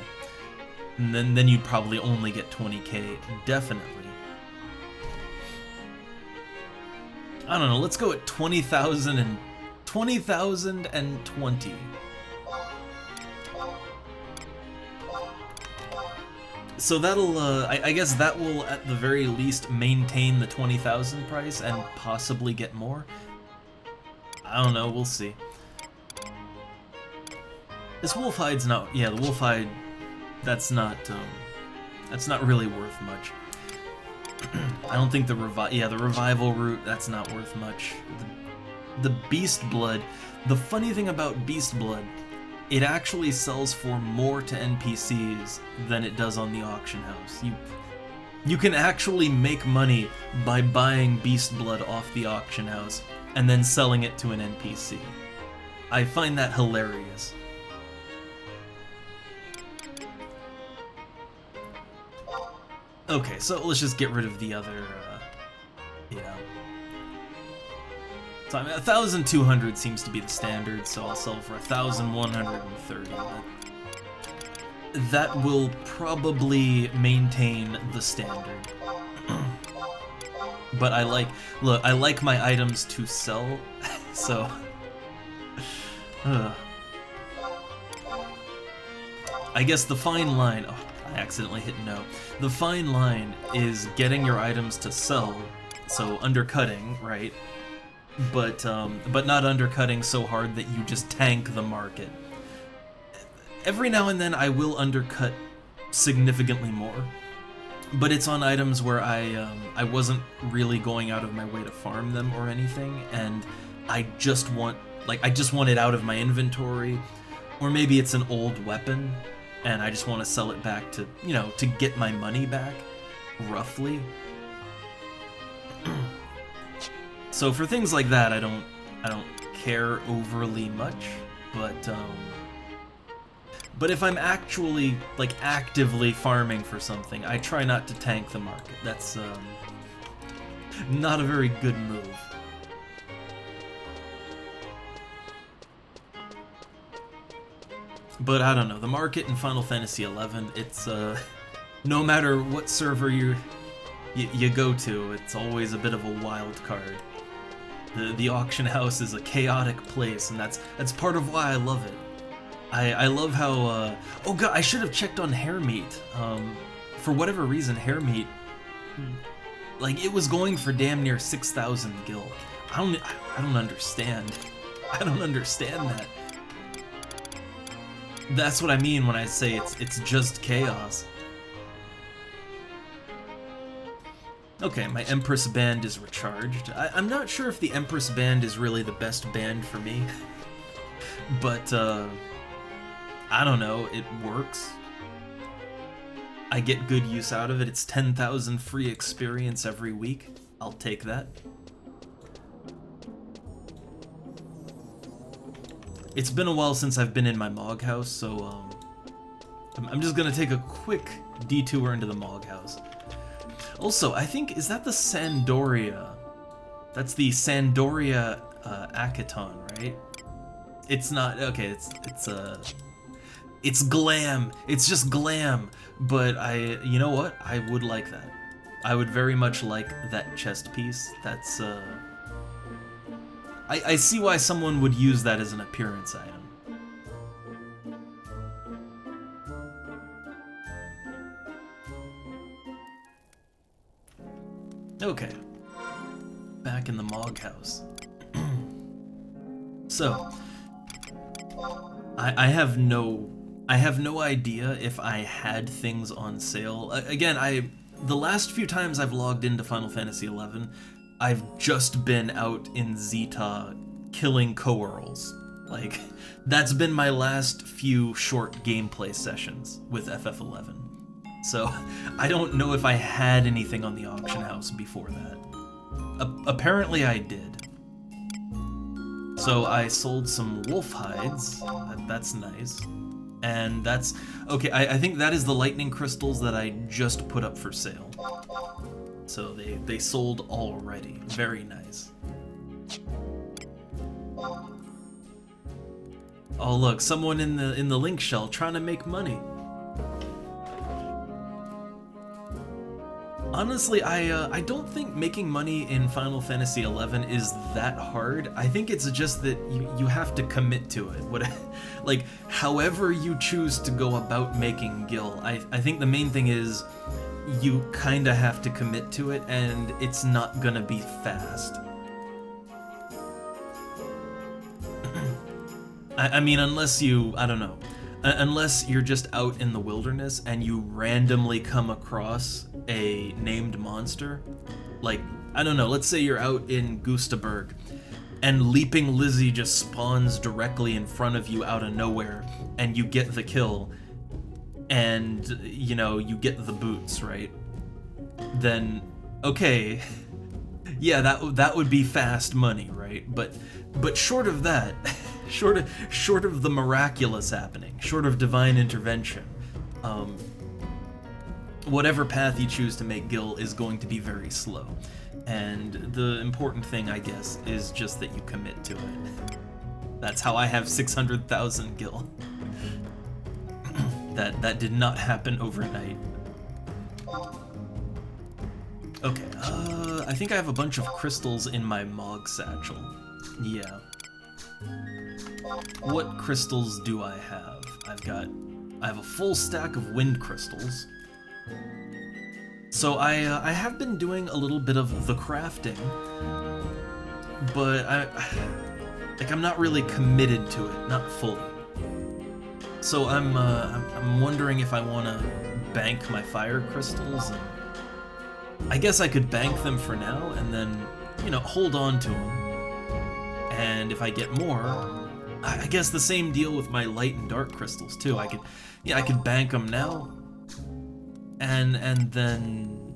and then you'd probably only get 20k, definitely. I don't know, let's go at 20,000 and 20,020. So that'll, I guess that will at the very least maintain the 20,000 price and possibly get more. I don't know, we'll see. This wolf hide's not, yeah, the wolf hide, that's not really worth much. I don't think the revival route, that's not worth much. The beast blood, the funny thing about beast blood, it actually sells for more to NPCs than it does on the auction house. You can actually make money by buying beast blood off the auction house and then selling it to an NPC. I find that hilarious. Okay, so let's just get rid of the other, yeah. So I mean, 1,200 seems to be the standard, so I'll sell for 1,130. That will probably maintain the standard. But I like my items to sell, so... I guess the fine line... Oh, I accidentally hit no. The fine line is getting your items to sell, so undercutting, right? But not undercutting so hard that you just tank the market. Every now and then I will undercut significantly more, but it's on items where I wasn't really going out of my way to farm them or anything, and I just want it out of my inventory, or maybe it's an old weapon, and I just want to sell it back to, you know, to get my money back, roughly. So for things like that, I don't care overly much, but if I'm actually, like, actively farming for something, I try not to tank the market. That's not a very good move. But I don't know, the market in Final Fantasy XI, it's no matter what server you go to, it's always a bit of a wild card. The auction house is a chaotic place, and that's part of why I love it. I love how, oh god, I should have checked on Hair Meat. For whatever reason, Hair Meat, like, it was going for damn near 6,000 gil. I don't understand. I don't understand that. That's what I mean when I say it's just chaos. Okay, my Empress Band is recharged. I'm not sure if the Empress Band is really the best band for me, but I don't know, it works. I get good use out of it. It's 10,000 free experience every week. I'll take that. It's been a while since I've been in my Mog house, so I'm just gonna take a quick detour into the Mog house. Also, I think, is that the Sandoria? That's the Sandoria Akaton, right? It's not, okay, it's glam. It's just glam. But you know what? I would like that. I would very much like that chest piece. That's, I see why someone would use that as an appearance item. Okay. Back in the Mog house. So, I have no idea if I had things on sale. Again, the last few times I've logged into Final Fantasy XI, I've just been out in Zeta killing Coeurls. Like, that's been my last few short gameplay sessions with FF11. So, I don't know if I had anything on the auction house before that. Apparently I did. So I sold some wolf hides. That's nice. And that's... Okay, I think that is the lightning crystals that I just put up for sale. So they sold already. Very nice. Oh look, someone in the link shell trying to make money. Honestly, I don't think making money in Final Fantasy XI is that hard. I think it's just that you have to commit to it. Like, however you choose to go about making gil, I think the main thing is you kinda have to commit to it, and it's not gonna be fast. I mean, unless you, I don't know, unless you're just out in the wilderness and you randomly come across a named monster, like, I don't know, let's say you're out in Gustaberg and Leaping Lizzie just spawns directly in front of you out of nowhere and you get the kill and, you know, you get the boots, right? Then, okay, yeah, that would be fast money, right? But short of that, short of the miraculous happening, short of divine intervention, whatever path you choose to make gil is going to be very slow. And the important thing, I guess, is just that you commit to it. That's how I have 600,000 gil. That did not happen overnight. Okay, I think I have a bunch of crystals in my Mog satchel. Yeah. What crystals do I have? I have a full stack of wind crystals. So I have been doing a little bit of the crafting, but I'm not really committed to it, not fully. So I'm wondering if I want to bank my fire crystals. And I guess I could bank them for now and then, you know, hold on to them. And if I get more, I guess the same deal with my light and dark crystals too. I could bank them now and then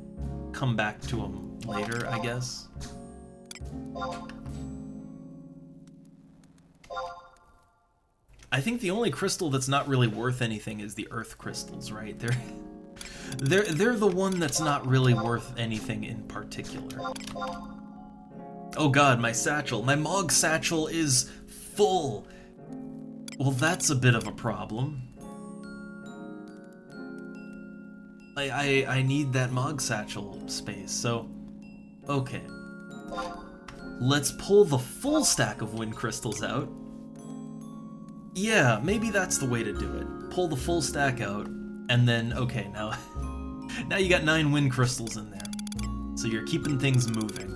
come back to them later, I guess. I think the only crystal that's not really worth anything is the earth crystals, right? They're the one that's not really worth anything in particular. Oh god, my satchel. My Mog satchel is full. Well, that's a bit of a problem. I need that Mog satchel space, so... Okay. Let's pull the full stack of wind crystals out. Yeah, maybe that's the way to do it. Pull the full stack out, and then, okay, now... now you got 9 wind crystals in there. So you're keeping things moving.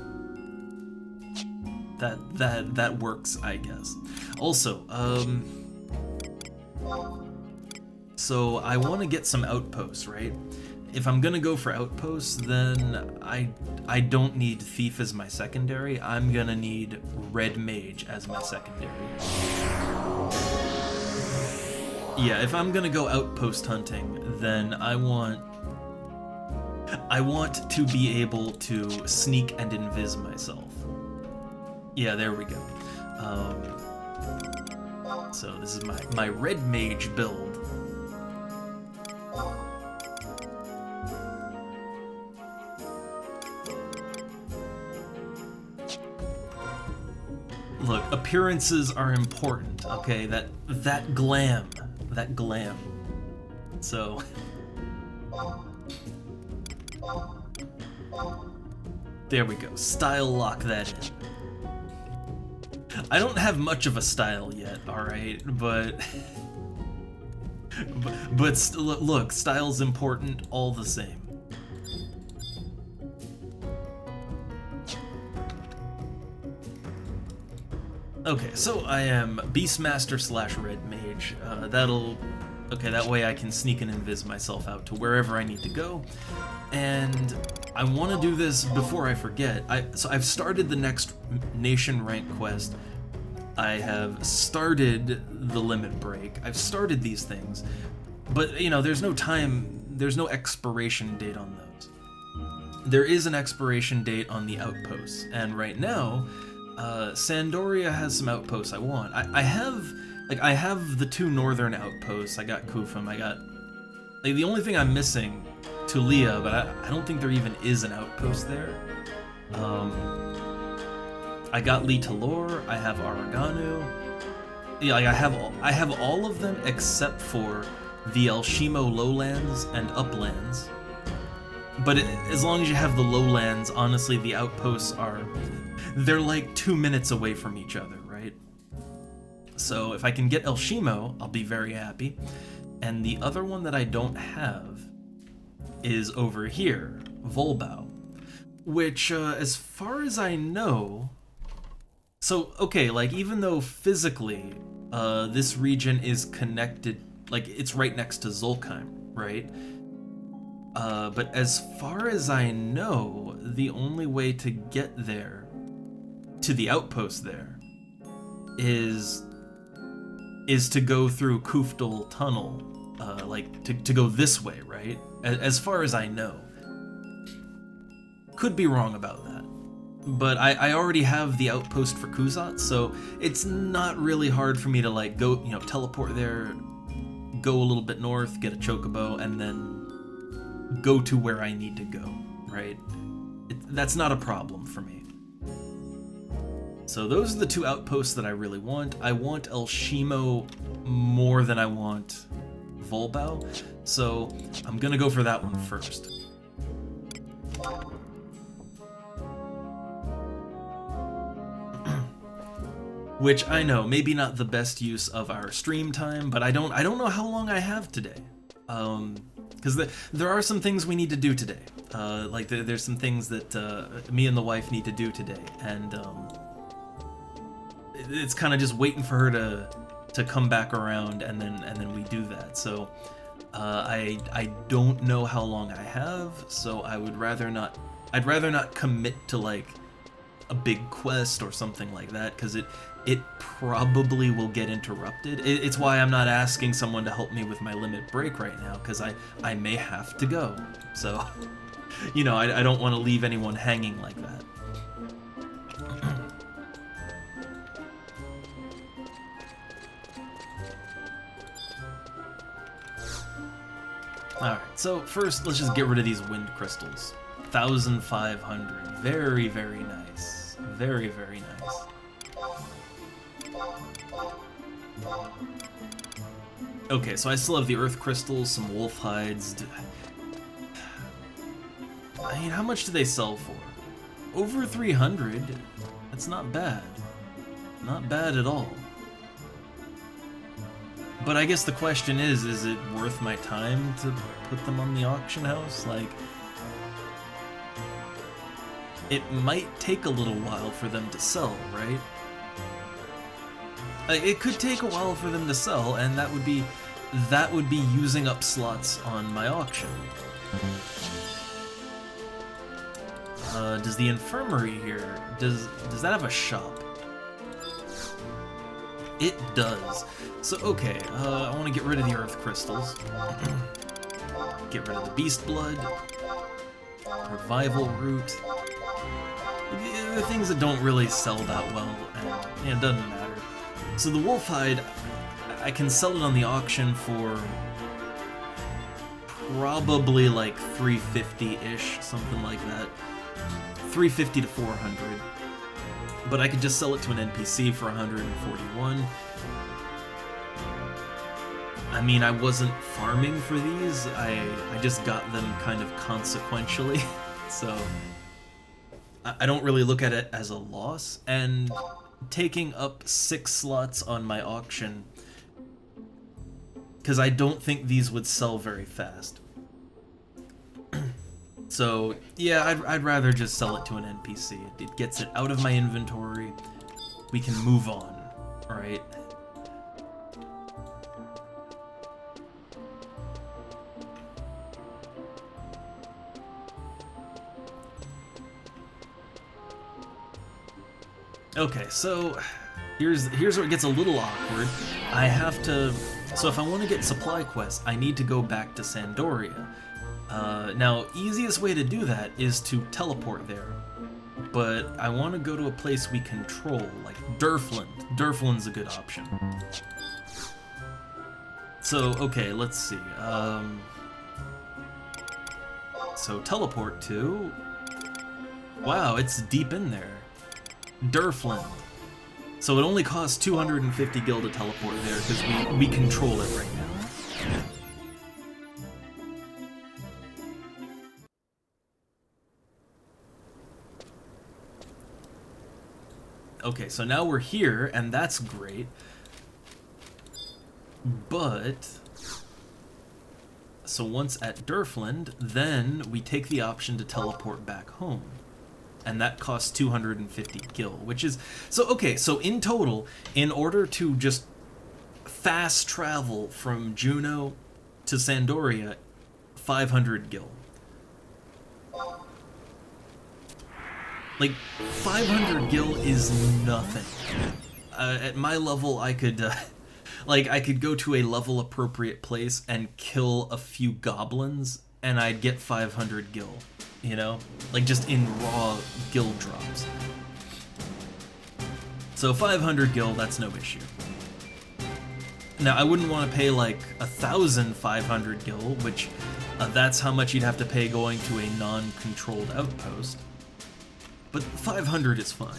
That works, I guess. Also, so I want to get some outposts, right? If I'm gonna go for outposts, then I don't need Thief as my secondary. I'm gonna need Red Mage as my secondary. Yeah, if I'm gonna go outpost hunting, then I want to be able to sneak and invis myself. Yeah, there we go. So this is my Red Mage build. Look, appearances are important, okay? That glam. So... there we go. Style lock that in. I don't have much of a style yet, alright? But look, style's important all the same. Okay, so I am Beastmaster / Red Mage. That way I can sneak and invis myself out to wherever I need to go. And I want to do this before I forget. So I've started the next nation rank quest. I have started the limit break. I've started these things. But, you know, there's no expiration date on those. There is an expiration date on the outposts. And right now, Sandoria has some outposts I want. I have the 2 northern outposts. I got Kufum. I got like the only thing I'm missing, Tulia, but I don't think there even is an outpost there. I got Li Talor. I have Araganu. Yeah, like I have all of them except for the El Shimo lowlands and uplands. But as long as you have the lowlands, honestly, the outposts they're like 2 minutes away from each other, right? So if I can get El Shimo, I'll be very happy. And the other one that I don't have is over here, Volbau, which, as far as I know... So, okay, like, even though physically, this region is connected, like, it's right next to Zulkheim, right? But as far as I know, the only way to get there, to the outpost there, is to go through Kufdal Tunnel, like, to go this way, right? As far as I know. Could be wrong about that. But I already have the outpost for Kuzat, so it's not really hard for me to, like, go, you know, teleport there, go a little bit north, get a chocobo, and then go to where I need to go, right? That's not a problem for me. So those are the 2 outposts that I really want. I want El Shimo more than I want Volbau, so I'm gonna go for that one first. Which I know, maybe not the best use of our stream time, but I don't know how long I have today. Because there are some things we need to do today. Like there's some things that me and the wife need to do today, and it's kind of just waiting for her to come back around, and then we do that. So I don't know how long I have, so I'd rather not commit to like a big quest or something like that, because it probably will get interrupted. It's why I'm not asking someone to help me with my limit break right now, because I may have to go. So, you know, I don't want to leave anyone hanging like that. Alright, so first let's just get rid of these wind crystals. 1,500. Very, very nice. Very, very nice. Okay, so I still have the earth crystals, some wolf hides. I mean, how much do they sell for? Over 300? That's not bad. Not bad at all. But I guess the question is it worth my time to put them on the auction house? Like, it might take a little while for them to sell, right? It could take a while for them to sell, and that would be using up slots on my auction. Does the infirmary here, does that have a shop? It does. So, okay, I want to get rid of the earth crystals. Get rid of the beast blood. Revival root. The things that don't really sell that well, and yeah, it doesn't matter. So the wolf hide, I can sell it on the auction for probably like 350-ish, something like that. 350 to 400. But I could just sell it to an NPC for 141. I mean, I wasn't farming for these, I just got them kind of consequentially, so I don't really look at it as a loss, and taking up 6 slots on my auction, because I don't think these would sell very fast. So, yeah, I'd rather just sell it to an NPC. It gets it out of my inventory. We can move on, right? Okay, so here's where it gets a little awkward. I have to... So if I want to get supply quests, I need to go back to Sandoria. Now, easiest way to do that is to teleport there. but I want to go to a place we control, like Durfland. Durfland's a good option. So, okay, let's see. So teleport to... Wow, it's deep in there. Durfland. So it only costs 250 gil to teleport there, because we control it right now. Okay, so now we're here, and that's great. But... So once at Durfland, then we take the option to teleport back home. And that costs 250 gil, which is... So, okay, so in total, in order to just fast travel from Juno to Sandoria, 500 gil. Like, 500 gil is nothing. At my level, I could, I could go to a level-appropriate place and kill a few goblins, and I'd get 500 gil, you know? Like, just in raw gil drops. So 500 gil, that's no issue. Now, I wouldn't want to pay, like, 1,500 gil, which, that's how much you'd have to pay going to a non-controlled outpost. But 500 is fine.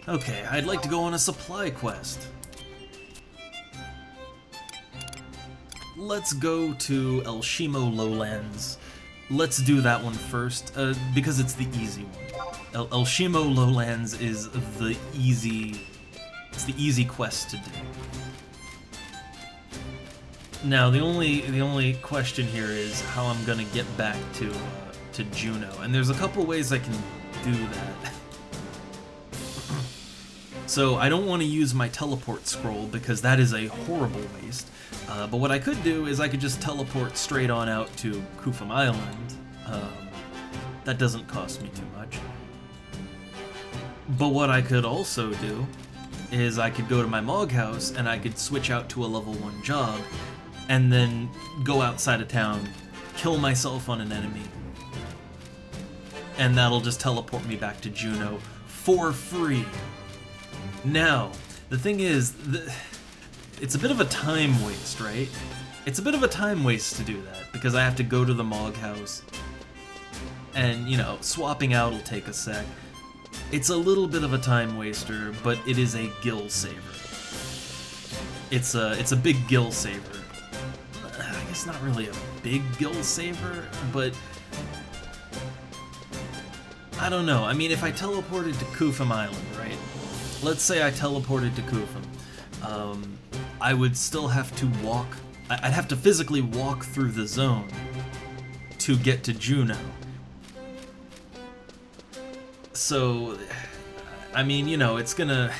Okay, I'd like to go on a supply quest. Let's go to El Shimo Lowlands. Let's do that one first, because it's the easy one. El Shimo Lowlands is the easy... It's the easy quest to do. Now, the only question here is how I'm gonna get back to Juno, and there's a couple ways I can do that. So I don't want to use my teleport scroll because that is a horrible waste. But what I could do is I could just teleport straight on out to Kufum Island. That doesn't cost me too much. But what I could also do is I could go to my Mog House and I could switch out to a level 1 job and then go outside of town, kill myself on an enemy, and that'll just teleport me back to Juno for free. Now, the thing is, it's a bit of a time waste, right? It's a bit of a time waste to do that, because I have to go to the Mog House, and, you know, swapping out will take a sec. It's a little bit of a time waster, but it is a gil saver. It's a big gil saver. I guess not really a big gil saver, but I don't know. I mean, if I teleported to Kufum Island, right? Let's say I teleported to Kufum. I would still have to walk... I'd have to physically walk through the zone to get to Juno. So, I mean, you know, it's gonna...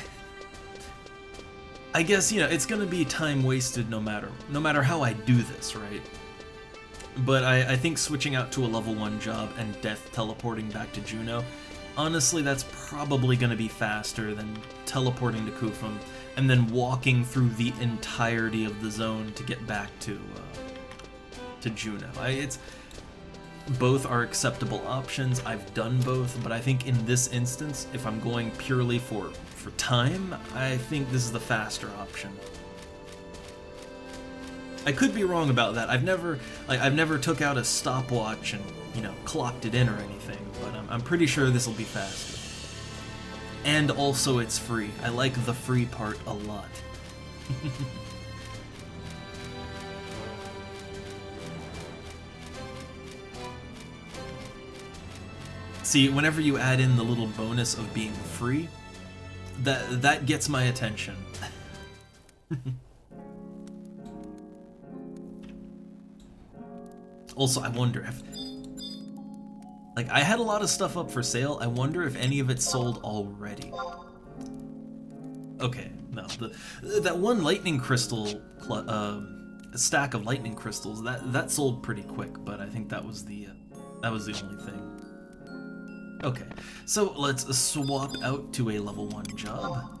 I guess, you know, it's gonna be time wasted no matter how I do this, right? But I think switching out to a level 1 job and death teleporting back to Juno, honestly, that's probably gonna be faster than teleporting to Kufum and then walking through the entirety of the zone to get back to Juno. Both are acceptable options. I've done both, but I think in this instance, if I'm going purely for time, I think this is the faster option. I could be wrong about that. I've never took out a stopwatch and, you know, clocked it in or anything, but I'm pretty sure this will be faster. And also it's free. I like the free part a lot. See, whenever you add in the little bonus of being free, that gets my attention. Also, I wonder if... Like, I had a lot of stuff up for sale. I wonder if any of it's sold already. Okay, no. That one lightning crystal... stack of lightning crystals, that sold pretty quick, but I think that was the only thing. Okay, so let's swap out to a level 1 job.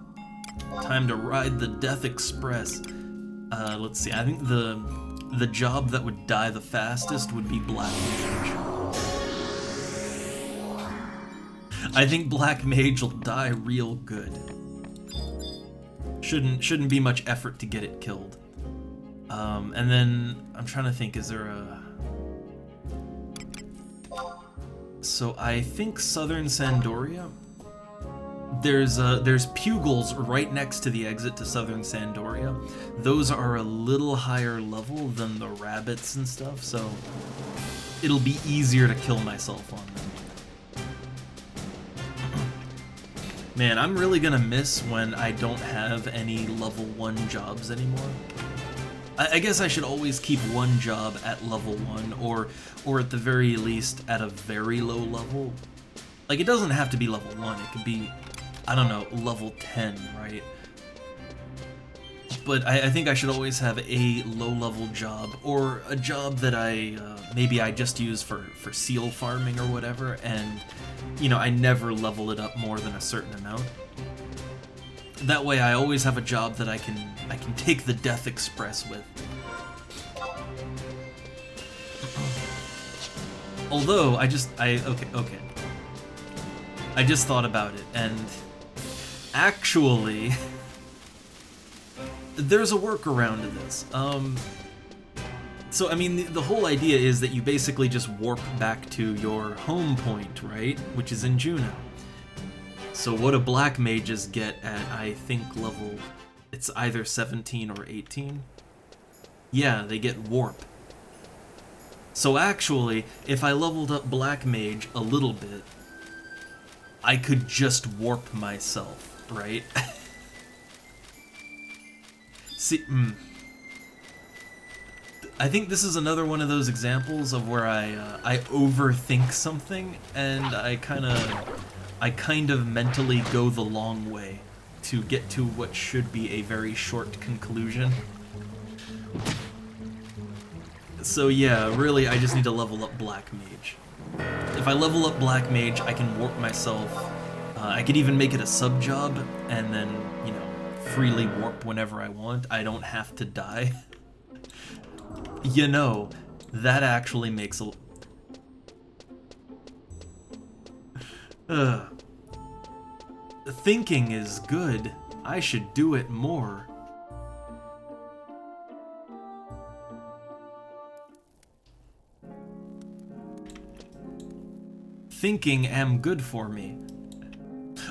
Time to ride the Death Express. Let's see, I think the job that would die the fastest would be Black Mage. I think Black Mage will die real good. Shouldn't be much effort to get it killed. And then I'm trying to think, is there a... So I think Southern Sandoria. There's Pugils right next to the exit to Southern Sandoria. Those are a little higher level than the rabbits and stuff, so it'll be easier to kill myself on them. Man, I'm really gonna miss when I don't have any level 1 jobs anymore. I guess I should always keep one job at level 1, or at the very least at a very low level. Like, it doesn't have to be level 1, it could be, I don't know, level 10, right? But I think I should always have a low-level job, or a job that maybe I just use for seal farming or whatever, and, you know, I never level it up more than a certain amount. That way I always have a job that I can take the Death Express with. Although, okay. I just thought about it, and actually, there's a workaround to this. So, I mean, the whole idea is that you basically just warp back to your home point, right? Which is in Juno. So what do Black Mages get at, I think, level... It's either 17 or 18? Yeah, they get Warp. So actually, if I leveled up Black Mage a little bit, I could just warp myself, right? See, I think this is another one of those examples of where I overthink something, and I kind of mentally go the long way to get to what should be a very short conclusion. So yeah, really, I just need to level up Black Mage. If I level up Black Mage, I can warp myself. I could even make it a sub-job, and then, you know, freely warp whenever I want. I don't have to die. You know, that actually makes a... Thinking is good. I should do it more. Thinking am good for me.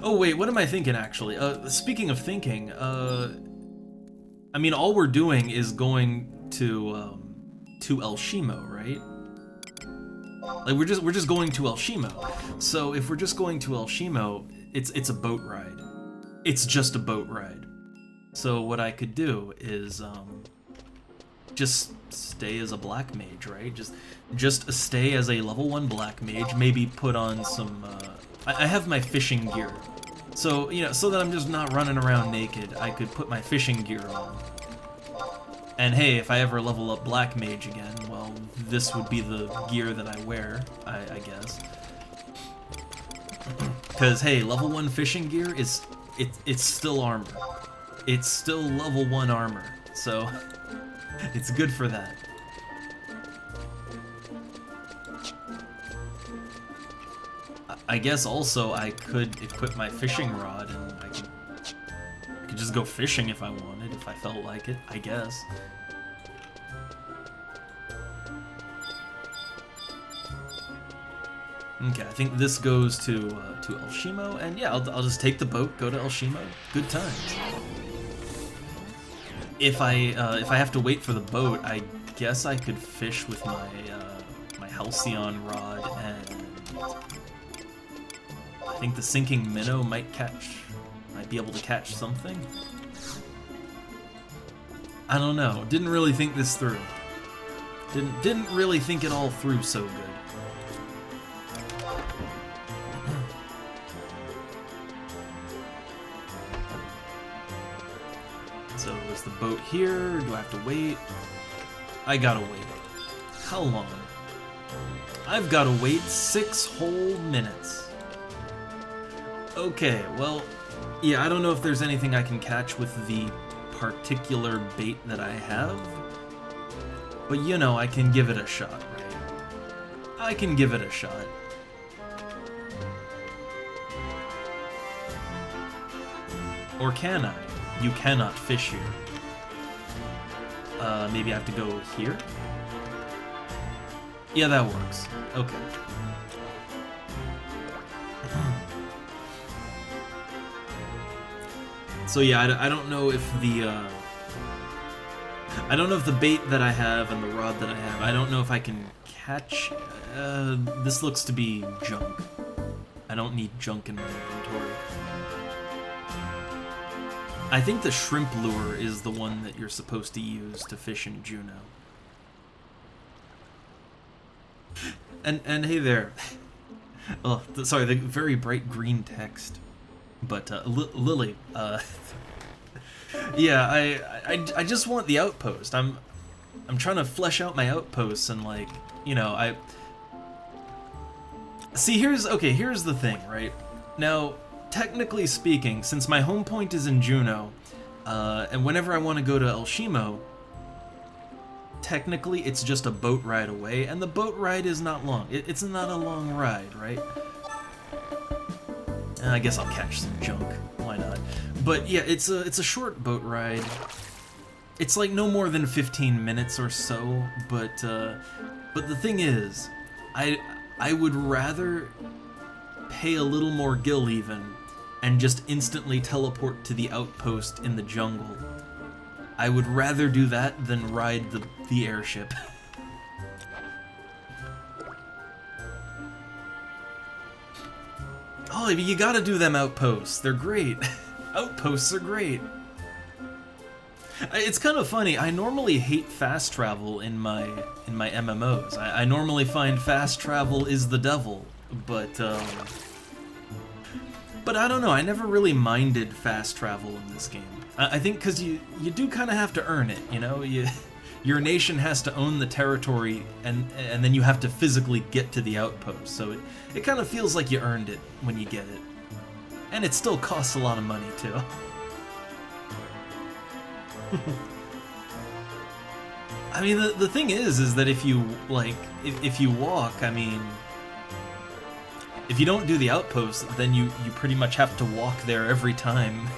Oh wait, what am I thinking actually? Speaking of thinking, I mean, all we're doing is going to El Shimo, right? Like we're just going to El Shimo. So if we're just going to El Shimo, it's a boat ride. It's just a boat ride. So what I could do is just stay as a Black Mage, right? Just stay as a level 1 Black Mage. Maybe put on some. I have my fishing gear, so you know, so that I'm just not running around naked. I could put my fishing gear on. And hey, if I ever level up Black Mage again, well, this would be the gear that I wear, I guess. Because hey, level 1 fishing gear is it's still armor. It's still level 1 armor, so it's good for that. I guess also I could equip my fishing rod and I could just go fishing if I wanted, if I felt like it, I guess. Okay, I think this goes to El Shimo, and yeah, I'll just take the boat, go to El Shimo. Good times. If I have to wait for the boat, I guess I could fish with my my Halcyon rod, and I think the sinking minnow might be able to catch something. I don't know. Didn't really think this through. Didn't really think it all through so good. So is the boat here? Do I have to wait? I gotta wait. How long? I've gotta wait 6 whole minutes. Okay, well, yeah, I don't know if there's anything I can catch with the particular bait that I have, but you know, I can give it a shot, right? I can give it a shot. Or can I? You cannot fish here. Maybe I have to go here? Yeah, that works. Okay. So yeah, I don't know if the I don't know if the bait that I have and the rod that I have, I don't know if I can catch. This looks to be junk. I don't need junk in my inventory. I think the shrimp lure is the one that you're supposed to use to fish in Juneau. And hey there. Oh, sorry, the very bright green text. But Lily, yeah, I just want the outpost. I'm trying to flesh out my outposts and, like, you know, see, here's the thing, right? Now, technically speaking, since my home point is in Juneau, and whenever I want to go to Elshimo, technically it's just a boat ride away, and the boat ride is not long. It's not a long ride, right? And I guess I'll catch some junk. Why not? But yeah, it's a short boat ride. It's like no more than 15 minutes or so, but the thing is, I would rather pay a little more gil even and just instantly teleport to the outpost in the jungle. I would rather do that than ride the airship. Oh, you gotta do them outposts. They're great. Outposts are great. It's kind of funny. I normally hate fast travel in my MMOs. I normally find fast travel is the devil, but I don't know. I never really minded fast travel in this game. I think because you do kind of have to earn it. You know, your nation has to own the territory, and then you have to physically get to the outpost. So it kind of feels like you earned it when you get it, and it still costs a lot of money too. I mean, the thing is that if you if you walk, I mean, if you don't do the outpost, then you pretty much have to walk there every time,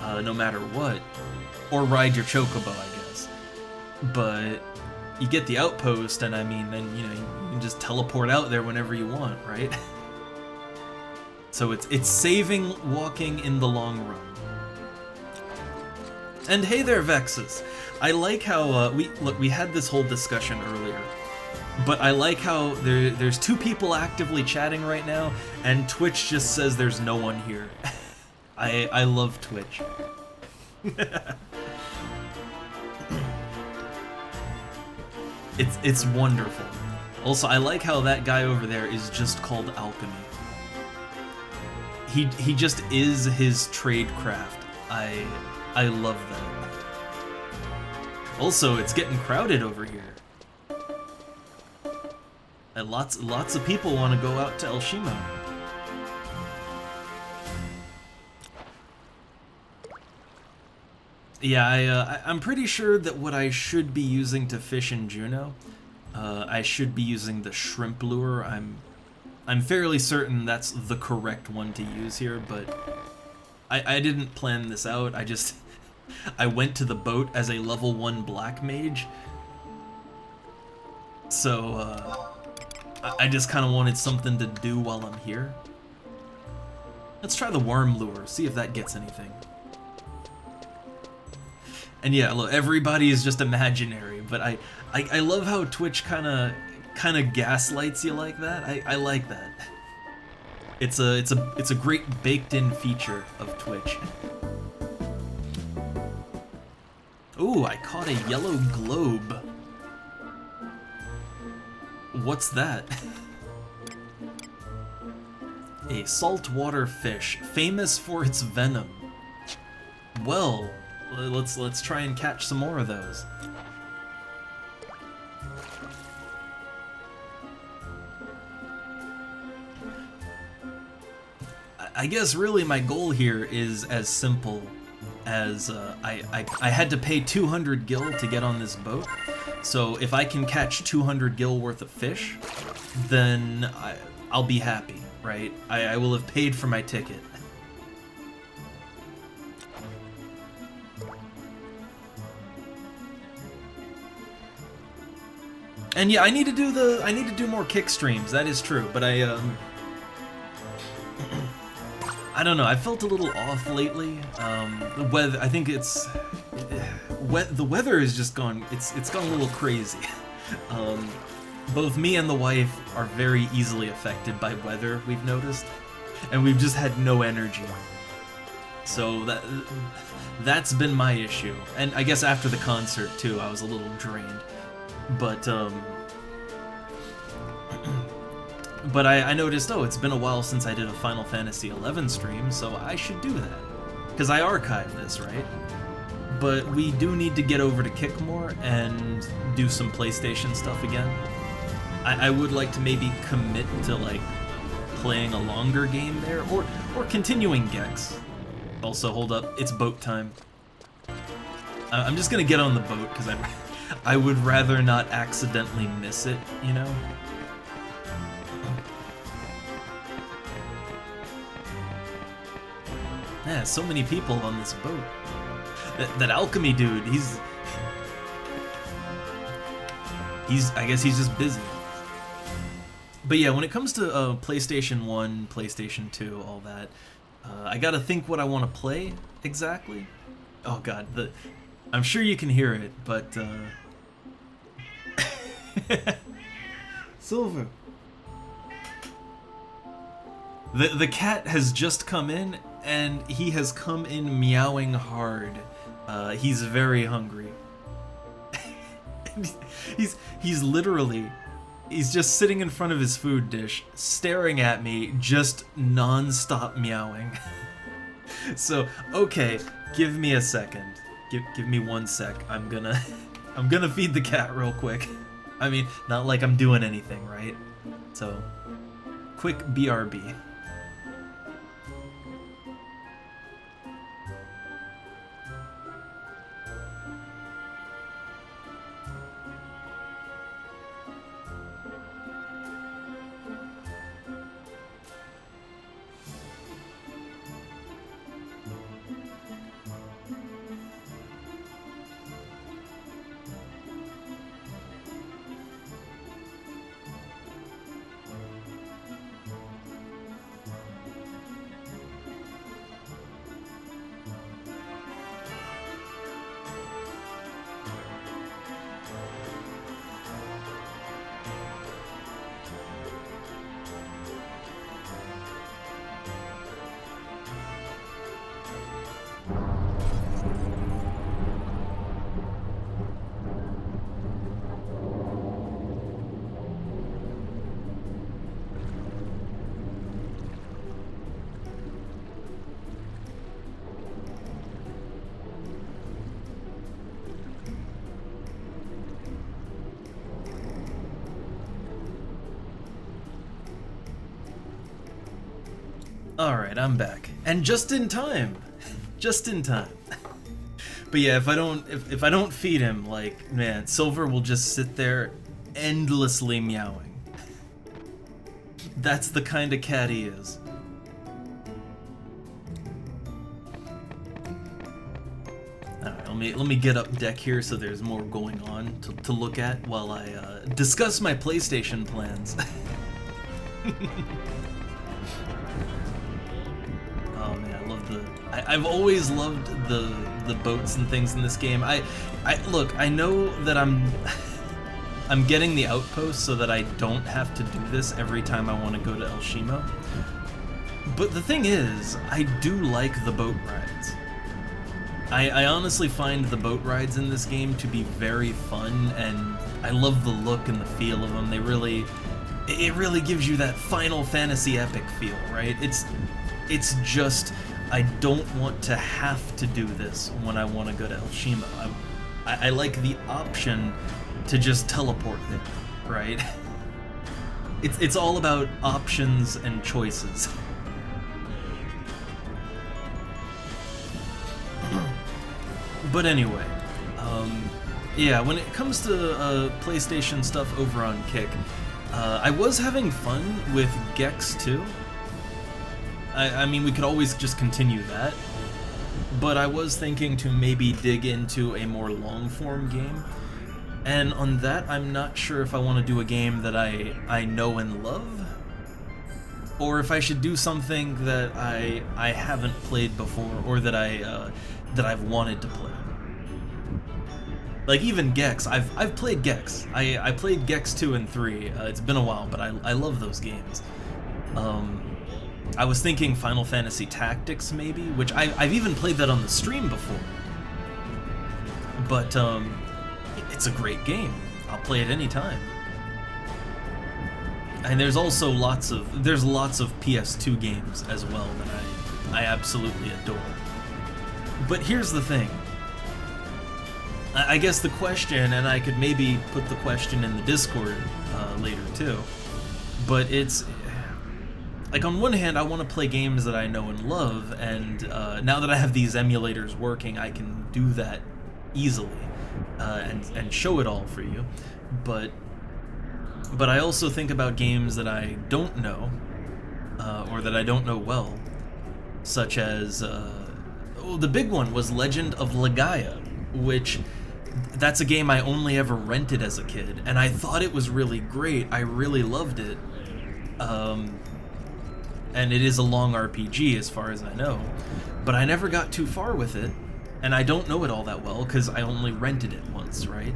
no matter what, or ride your chocobo, I guess. But you get the outpost, and I mean, then you know you can just teleport out there whenever you want, right? So it's saving walking in the long run. And hey there, Vexus. I like how we had this whole discussion earlier, but I like how there's two people actively chatting right now, and Twitch just says there's no one here. I love Twitch. It's wonderful. Also, I like how that guy over there is just called Alchemy. He just is his trade craft. I love that. Also, it's getting crowded over here. And lots of people want to go out to Elshimo. Yeah, I'm pretty sure that what I should be using to fish in Juneau, I should be using the shrimp lure. I'm fairly certain that's the correct one to use here, but I didn't plan this out. I went to the boat as a level 1 black mage, so I just kind of wanted something to do while I'm here. Let's try the worm lure, see if that gets anything. And yeah, look, everybody is just imaginary, but I love how Twitch kind of gaslights you like that. I like that. It's a great baked-in feature of Twitch. Ooh, I caught a yellow globe. What's that? A saltwater fish, famous for its venom. Well, let's try and catch some more of those. I guess really my goal here is as simple as I had to pay 200 gil to get on this boat, so if I can catch 200 gil worth of fish, then I'll be happy, right? I will have paid for my ticket. And yeah, I need to do more kick streams. That is true, but I don't know. I felt a little off lately. The weather. I think it's the weather has just gone. It's gone a little crazy. Both me and the wife are very easily affected by weather. We've noticed, and we've just had no energy. So that's been my issue. And I guess after the concert too, I was a little drained. But I noticed, oh, it's been a while since I did a Final Fantasy XI stream, so I should do that. Because I archived this, right? But we do need to get over to Kick more and do some PlayStation stuff again. I would like to maybe commit to, like, playing a longer game there, or continuing Gex. Also, hold up, it's boat time. I'm just gonna get on the boat, because I would rather not accidentally miss it, you know? Yeah, so many people on this boat. That alchemy dude, he's I guess he's just busy. But yeah, when it comes to PlayStation 1, PlayStation 2, all that, I gotta think what I want to play exactly. Oh god, I'm sure you can hear it, but Silver. The cat has just come in, and he has come in meowing hard. He's very hungry. he's literally, he's just sitting in front of his food dish, staring at me, just non-stop meowing. So, okay, give me a second. Give me 1 sec. I'm gonna feed the cat real quick. I mean, not like I'm doing anything, right? So, quick BRB. Alright, I'm back. And just in time. Just in time. But yeah, if I don't feed him, like, man, Silver will just sit there endlessly meowing. That's the kind of cat he is. Alright, let me get up deck here so there's more going on to look at while I discuss my PlayStation plans. Oh man, I love I've always loved the boats and things in this game. Look, I know that I'm getting the outpost so that I don't have to do this every time I want to go to Elshima. But the thing is, I do like the boat rides. I honestly find the boat rides in this game to be very fun, and I love the look and the feel of them. It really gives you that Final Fantasy epic feel, right? It's just, I don't want to have to do this when I want to go to Elshima. I like the option to just teleport there, right? It's all about options and choices. But anyway, yeah, when it comes to PlayStation stuff over on Kick, I was having fun with Gex too. I mean, we could always just continue that, but I was thinking to maybe dig into a more long-form game. And on that, I'm not sure if I want to do a game that I know and love, or if I should do something that I haven't played before, or that I've wanted to play. Like even Gex, I've played Gex. I played Gex 2 and 3. It's been a while, but I love those games. I was thinking Final Fantasy Tactics maybe, which I've even played that on the stream before. But it's a great game. I'll play it anytime. And there's also lots of PS2 games as well that I absolutely adore. But here's the thing. I guess the question, and I could maybe put the question in the Discord later too, but it's like, on one hand, I want to play games that I know and love, and now that I have these emulators working, I can do that easily and show it all for you. But I also think about games that I don't know, or that I don't know well, such as the big one was Legend of Legaia, which that's a game I only ever rented as a kid, and I thought it was really great. I really loved it. And it is a long RPG as far as I know, but I never got too far with it, and I don't know it all that well because I only rented it once, right?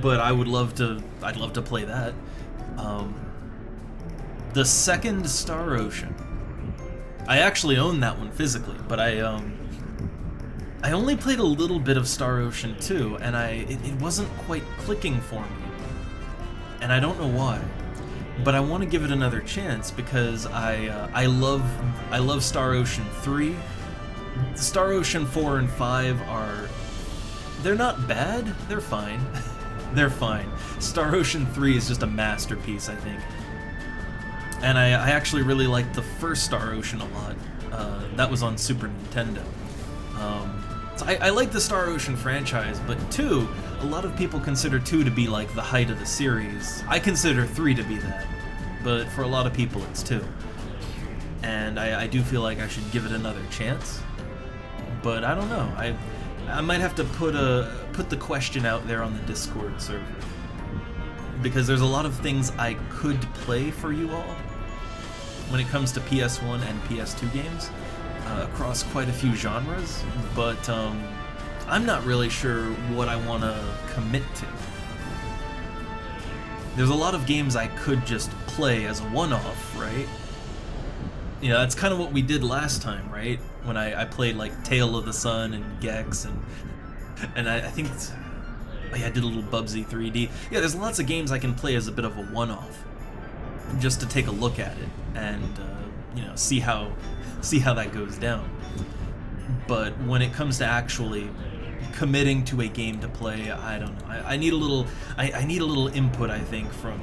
But I'd love to play that. The second Star Ocean, I actually own that one physically, but I only played a little bit of Star Ocean 2, and it wasn't quite clicking for me, and I don't know why. But I want to give it another chance because I love Star Ocean 3. Star Ocean 4 and 5 they're not bad, they're fine. They're fine. Star Ocean 3 is just a masterpiece, I think. And I actually really liked the first Star Ocean a lot. That was on Super Nintendo. So I like the Star Ocean franchise, but 2, a lot of people consider 2 to be like the height of the series. I consider 3 to be that, but for a lot of people it's 2. And I do feel like I should give it another chance, but I don't know. I might have to put the question out there on the Discord server, because there's a lot of things I could play for you all when it comes to PS1 and PS2 games. Across quite a few genres, but I'm not really sure what I want to commit to. There's a lot of games I could just play as a one-off, right? You know, that's kind of what we did last time, right? When I played like Tale of the Sun and Gex, and I think I did a little Bubsy 3D. Yeah, there's lots of games I can play as a bit of a one-off, just to take a look at it and you know, see how that goes down. But when it comes to actually committing to a game to play, I don't know. I need a little input, I think, from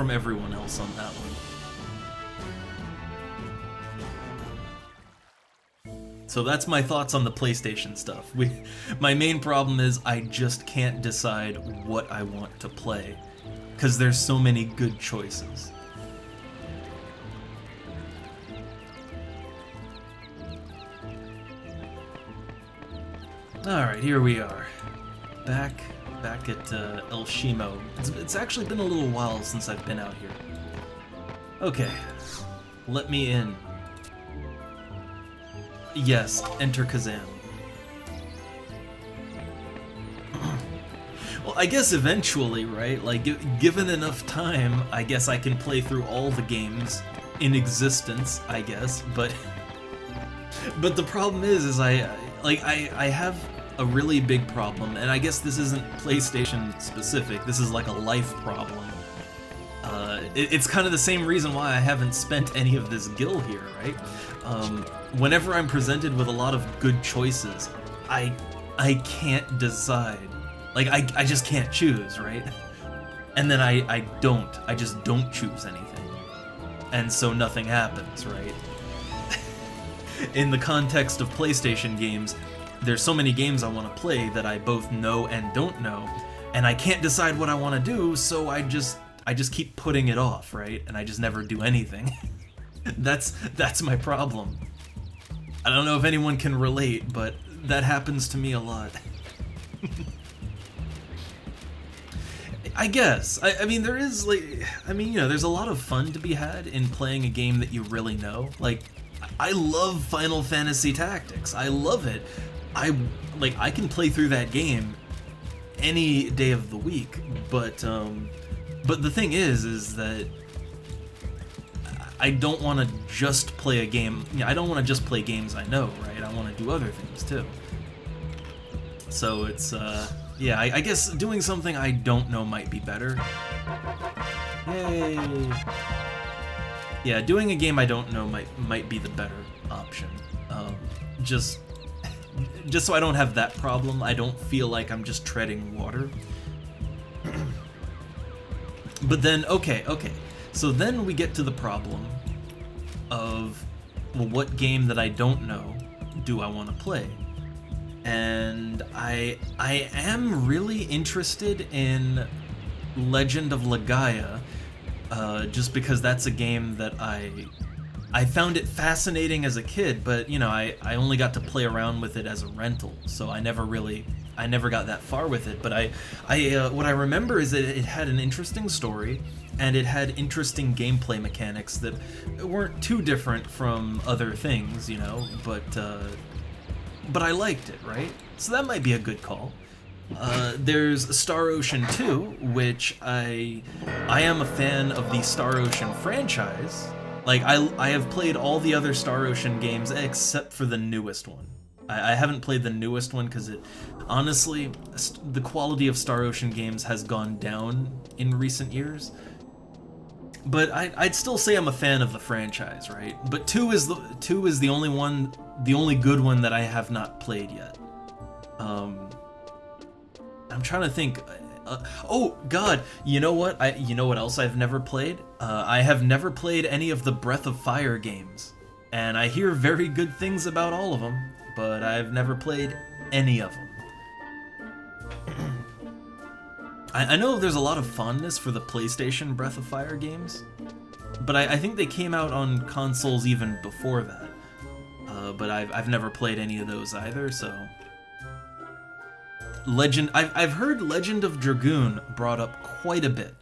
everyone else on that one. So that's my thoughts on the PlayStation stuff. My main problem is I just can't decide what I want to play, because there's so many good choices. Alright, here we are. Back at El Shimo. It's actually been a little while since I've been out here. Okay, let me in. Yes, enter Kazam. Well, I guess eventually, right? Like, given enough time, I guess I can play through all the games in existence, I guess, but the problem is I have a really big problem, and I guess this isn't PlayStation specific, this is like a life problem. It's kind of the same reason why I haven't spent any of this gil here, right? Whenever I'm presented with a lot of good choices, I can't decide. Like, I just can't choose, right? And then I just don't choose anything. And so nothing happens, right? In the context of PlayStation games, there's so many games I want to play that I both know and don't know, and I can't decide what I want to do, so I just keep putting it off, right? And I just never do anything. That's my problem. I don't know if anyone can relate, but that happens to me a lot. I guess. I mean, there is, like, I mean, you know, there's a lot of fun to be had in playing a game that you really know. Like, I love Final Fantasy Tactics. I love it. I can play through that game any day of the week, but the thing is that I don't want to just play a game. You know, I don't want to just play games I know, right? I want to do other things too. So it's yeah, I guess doing something I don't know might be better. Yay! Yeah, doing a game I don't know might be the better option. Just so I don't have that problem. I don't feel like I'm just treading water. But then, okay. So then we get to the problem of, well, what game that I don't know do I want to play? And I am really interested in Legend of Legaia, just because that's a game that I found it fascinating as a kid, but you know, I only got to play around with it as a rental, so I never got that far with it. But what I remember is that it had an interesting story, and it had interesting gameplay mechanics that weren't too different from other things, you know, but I liked it, right? So that might be a good call. There's Star Ocean 2, which I am a fan of the Star Ocean franchise. Like, I have played all the other Star Ocean games except for the newest one. I haven't played the newest one because honestly, the quality of Star Ocean games has gone down in recent years. But I'd still say I'm a fan of the franchise, right? But 2 is the only good one that I have not played yet. I'm trying to think. Oh God! You know what? You know what else I've never played? I have never played any of the Breath of Fire games, and I hear very good things about all of them, but I've never played any of them. I know there's a lot of fondness for the PlayStation Breath of Fire games, but I think they came out on consoles even before that. But I've never played any of those either, so. I've heard Legend of Dragoon brought up quite a bit.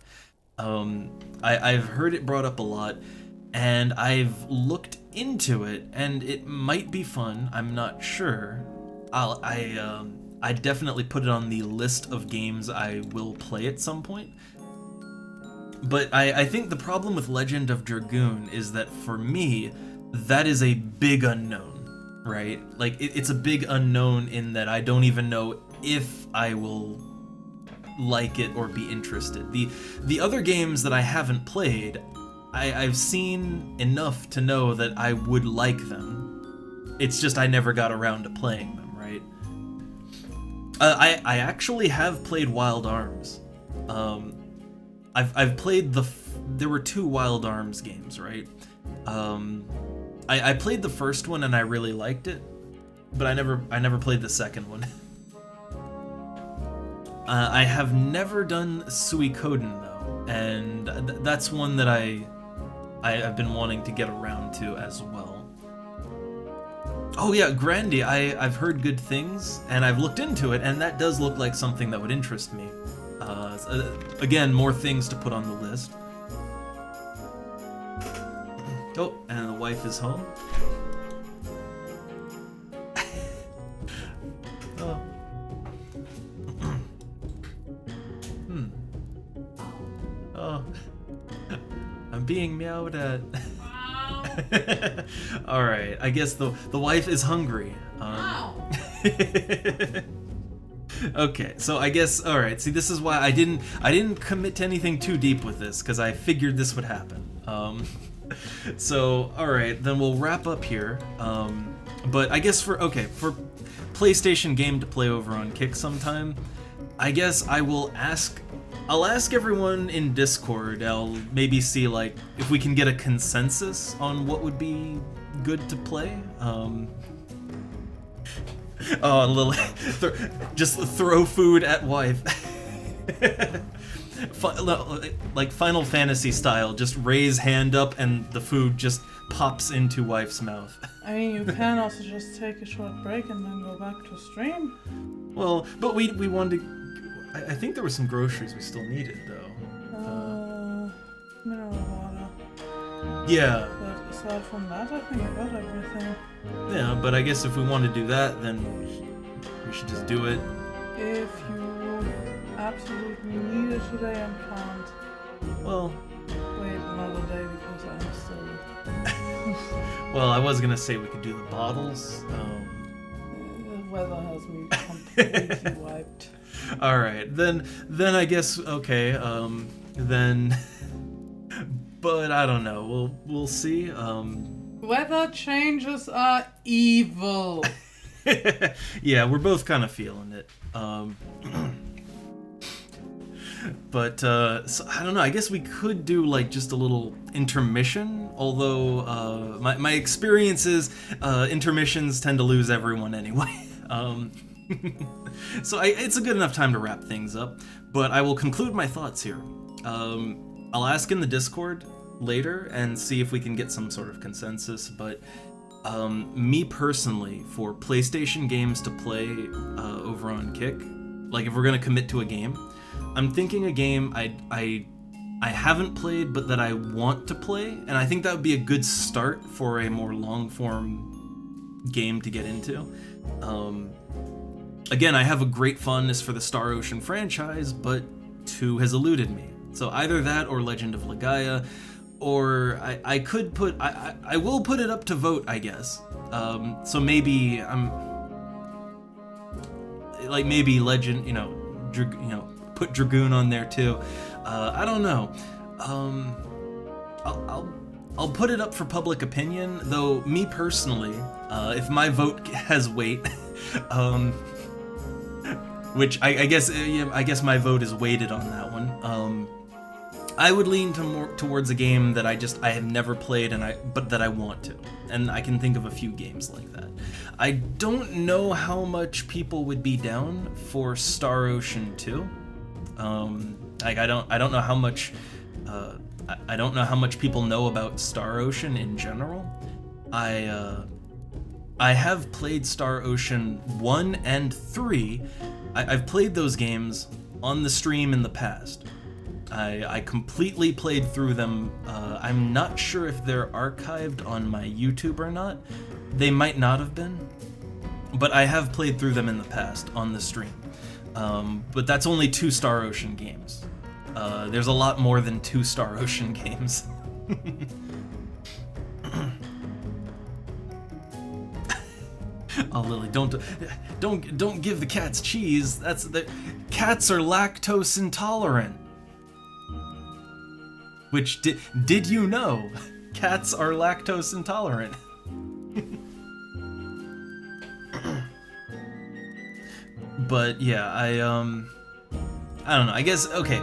I've heard it brought up a lot, and I've looked into it, and it might be fun. I'm not sure. I definitely put it on the list of games I will play at some point. But I think the problem with Legend of Dragoon is that for me, that is a big unknown, right? Like, it's a big unknown in that I don't even know if I will like it or be interested. The other games that I haven't played, I've seen enough to know that I would like them. It's just I never got around to playing them, right? I actually have played Wild Arms. I've played there were 2 Wild Arms games, right? I played the first one and I really liked it, but I never played the second one. I have never done Suikoden though, and that's one that I've been wanting to get around to as well. Oh yeah, Grandy, I've heard good things, and I've looked into it, and that does look like something that would interest me. Again, more things to put on the list. Oh, and the wife is home. Oh. Oh. I'm being meowed at. Alright, I guess the wife is hungry. Okay, so I guess, alright, see, this is why I didn't commit to anything too deep with this, because I figured this would happen. So, alright, then we'll wrap up here. But I guess for PlayStation game to play over on Kick sometime, I guess I'll ask everyone in Discord. I'll maybe see, like, if we can get a consensus on what would be good to play. Oh, a little just throw food at wife. Like Final Fantasy style, just raise hand up and the food just pops into wife's mouth. I mean, you can also just take a short break and then go back to stream. Well, but we wanted to... I think there were some groceries we still needed, though. Mineral water. Yeah. But aside from that, I think I got everything. Yeah, but I guess if we want to do that, then we should just do it. If you absolutely need it today and can't, Well, wait another day because I'm still... well, I was gonna say we could do the bottles. The weather has me completely wiped. All right, then I guess okay. Then, but I don't know. We'll see. Weather changes are evil. Yeah, we're both kind of feeling it. But so, I don't know. I guess we could do like just a little intermission. Although my experience is intermissions tend to lose everyone anyway. So it's a good enough time to wrap things up. But I will conclude my thoughts here. I'll ask in the Discord later and see if we can get some sort of consensus. But me personally, for PlayStation games to play over on Kick, like if we're gonna commit to a game, I'm thinking a game I haven't played but that I want to play, and I think that would be a good start for a more long-form game to get into. Again, I have a great fondness for the Star Ocean franchise, but 2 has eluded me. So either that or Legend of Legaia, or I could put... I will put it up to vote, I guess. So maybe maybe Legend, put Dragoon on there too. I don't know. I'll put it up for public opinion, though me personally, if my vote has weight, which I guess my vote is weighted on that one. I would lean towards a game that I have never played but that I want to, and I can think of a few games like that. I don't know how much people would be down for Star Ocean 2. I don't know how much I don't know how much people know about Star Ocean in general. I have played Star Ocean 1 and 3. I've played those games on the stream in the past. I completely played through them. I'm not sure if they're archived on my YouTube or not. They might not have been, but I have played through them in the past on the stream. But that's only 2 Star Ocean games. There's a lot more than 2 Star Ocean games. Oh, Lily, don't give the cats cheese. Cats are lactose intolerant. Which did you know? Cats are lactose intolerant. But yeah, I don't know. I guess okay.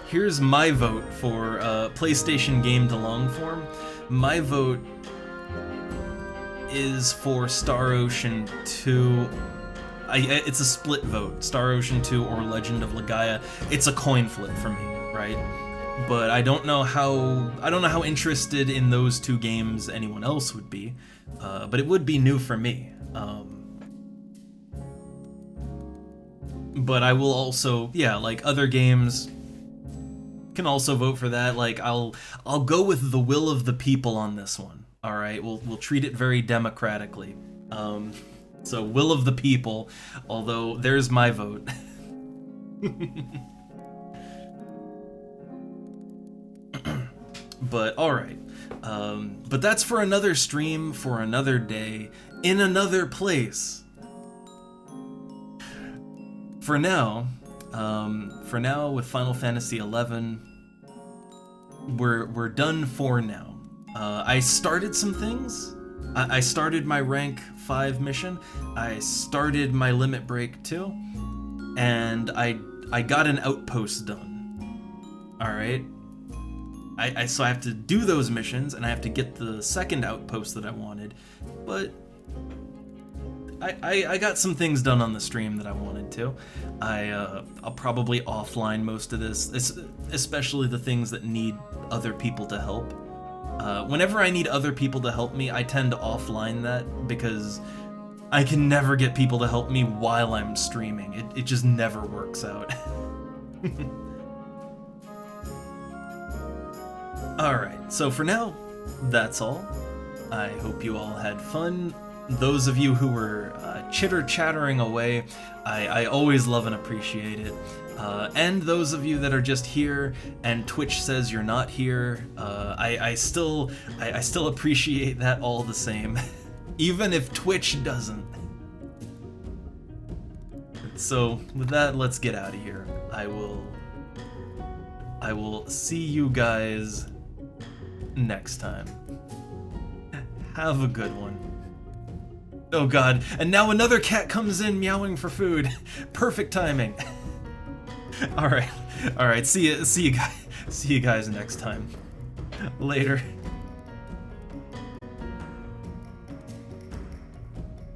Here's my vote for PlayStation game to long form. My vote is for Star Ocean 2. It's a split vote. Star Ocean 2 or Legend of Legaia. It's a coin flip for me, right? But I don't know how interested in those 2 games anyone else would be. But it would be new for me. But I will also, yeah, like other games can also vote for that. Like I'll go with the will of the people on this one. All right, we'll treat it very democratically. So will of the people, although there's my vote. But all right. But that's for another stream, for another day, in another place. For now, with Final Fantasy XI, we're done for now. I started some things. I started my rank 5 mission. I started my limit break 2, and I got an outpost done. All right. So I have to do those missions, and I have to get the second outpost that I wanted, but I got some things done on the stream that I wanted to. I'll probably offline most of this, especially the things that need other people to help. Whenever I need other people to help me, I tend to offline that because I can never get people to help me while I'm streaming. It just never works out. Alright, so for now, that's all. I hope you all had fun. Those of you who were chitter-chattering away, I always love and appreciate it. And those of you that are just here and Twitch says you're not here, I still appreciate that all the same, even if Twitch doesn't. So with that, let's get out of here. I will see you guys next time. Have a good one. Oh god, and now another cat comes in meowing for food. Perfect timing. Alright, see you guys next time. Later.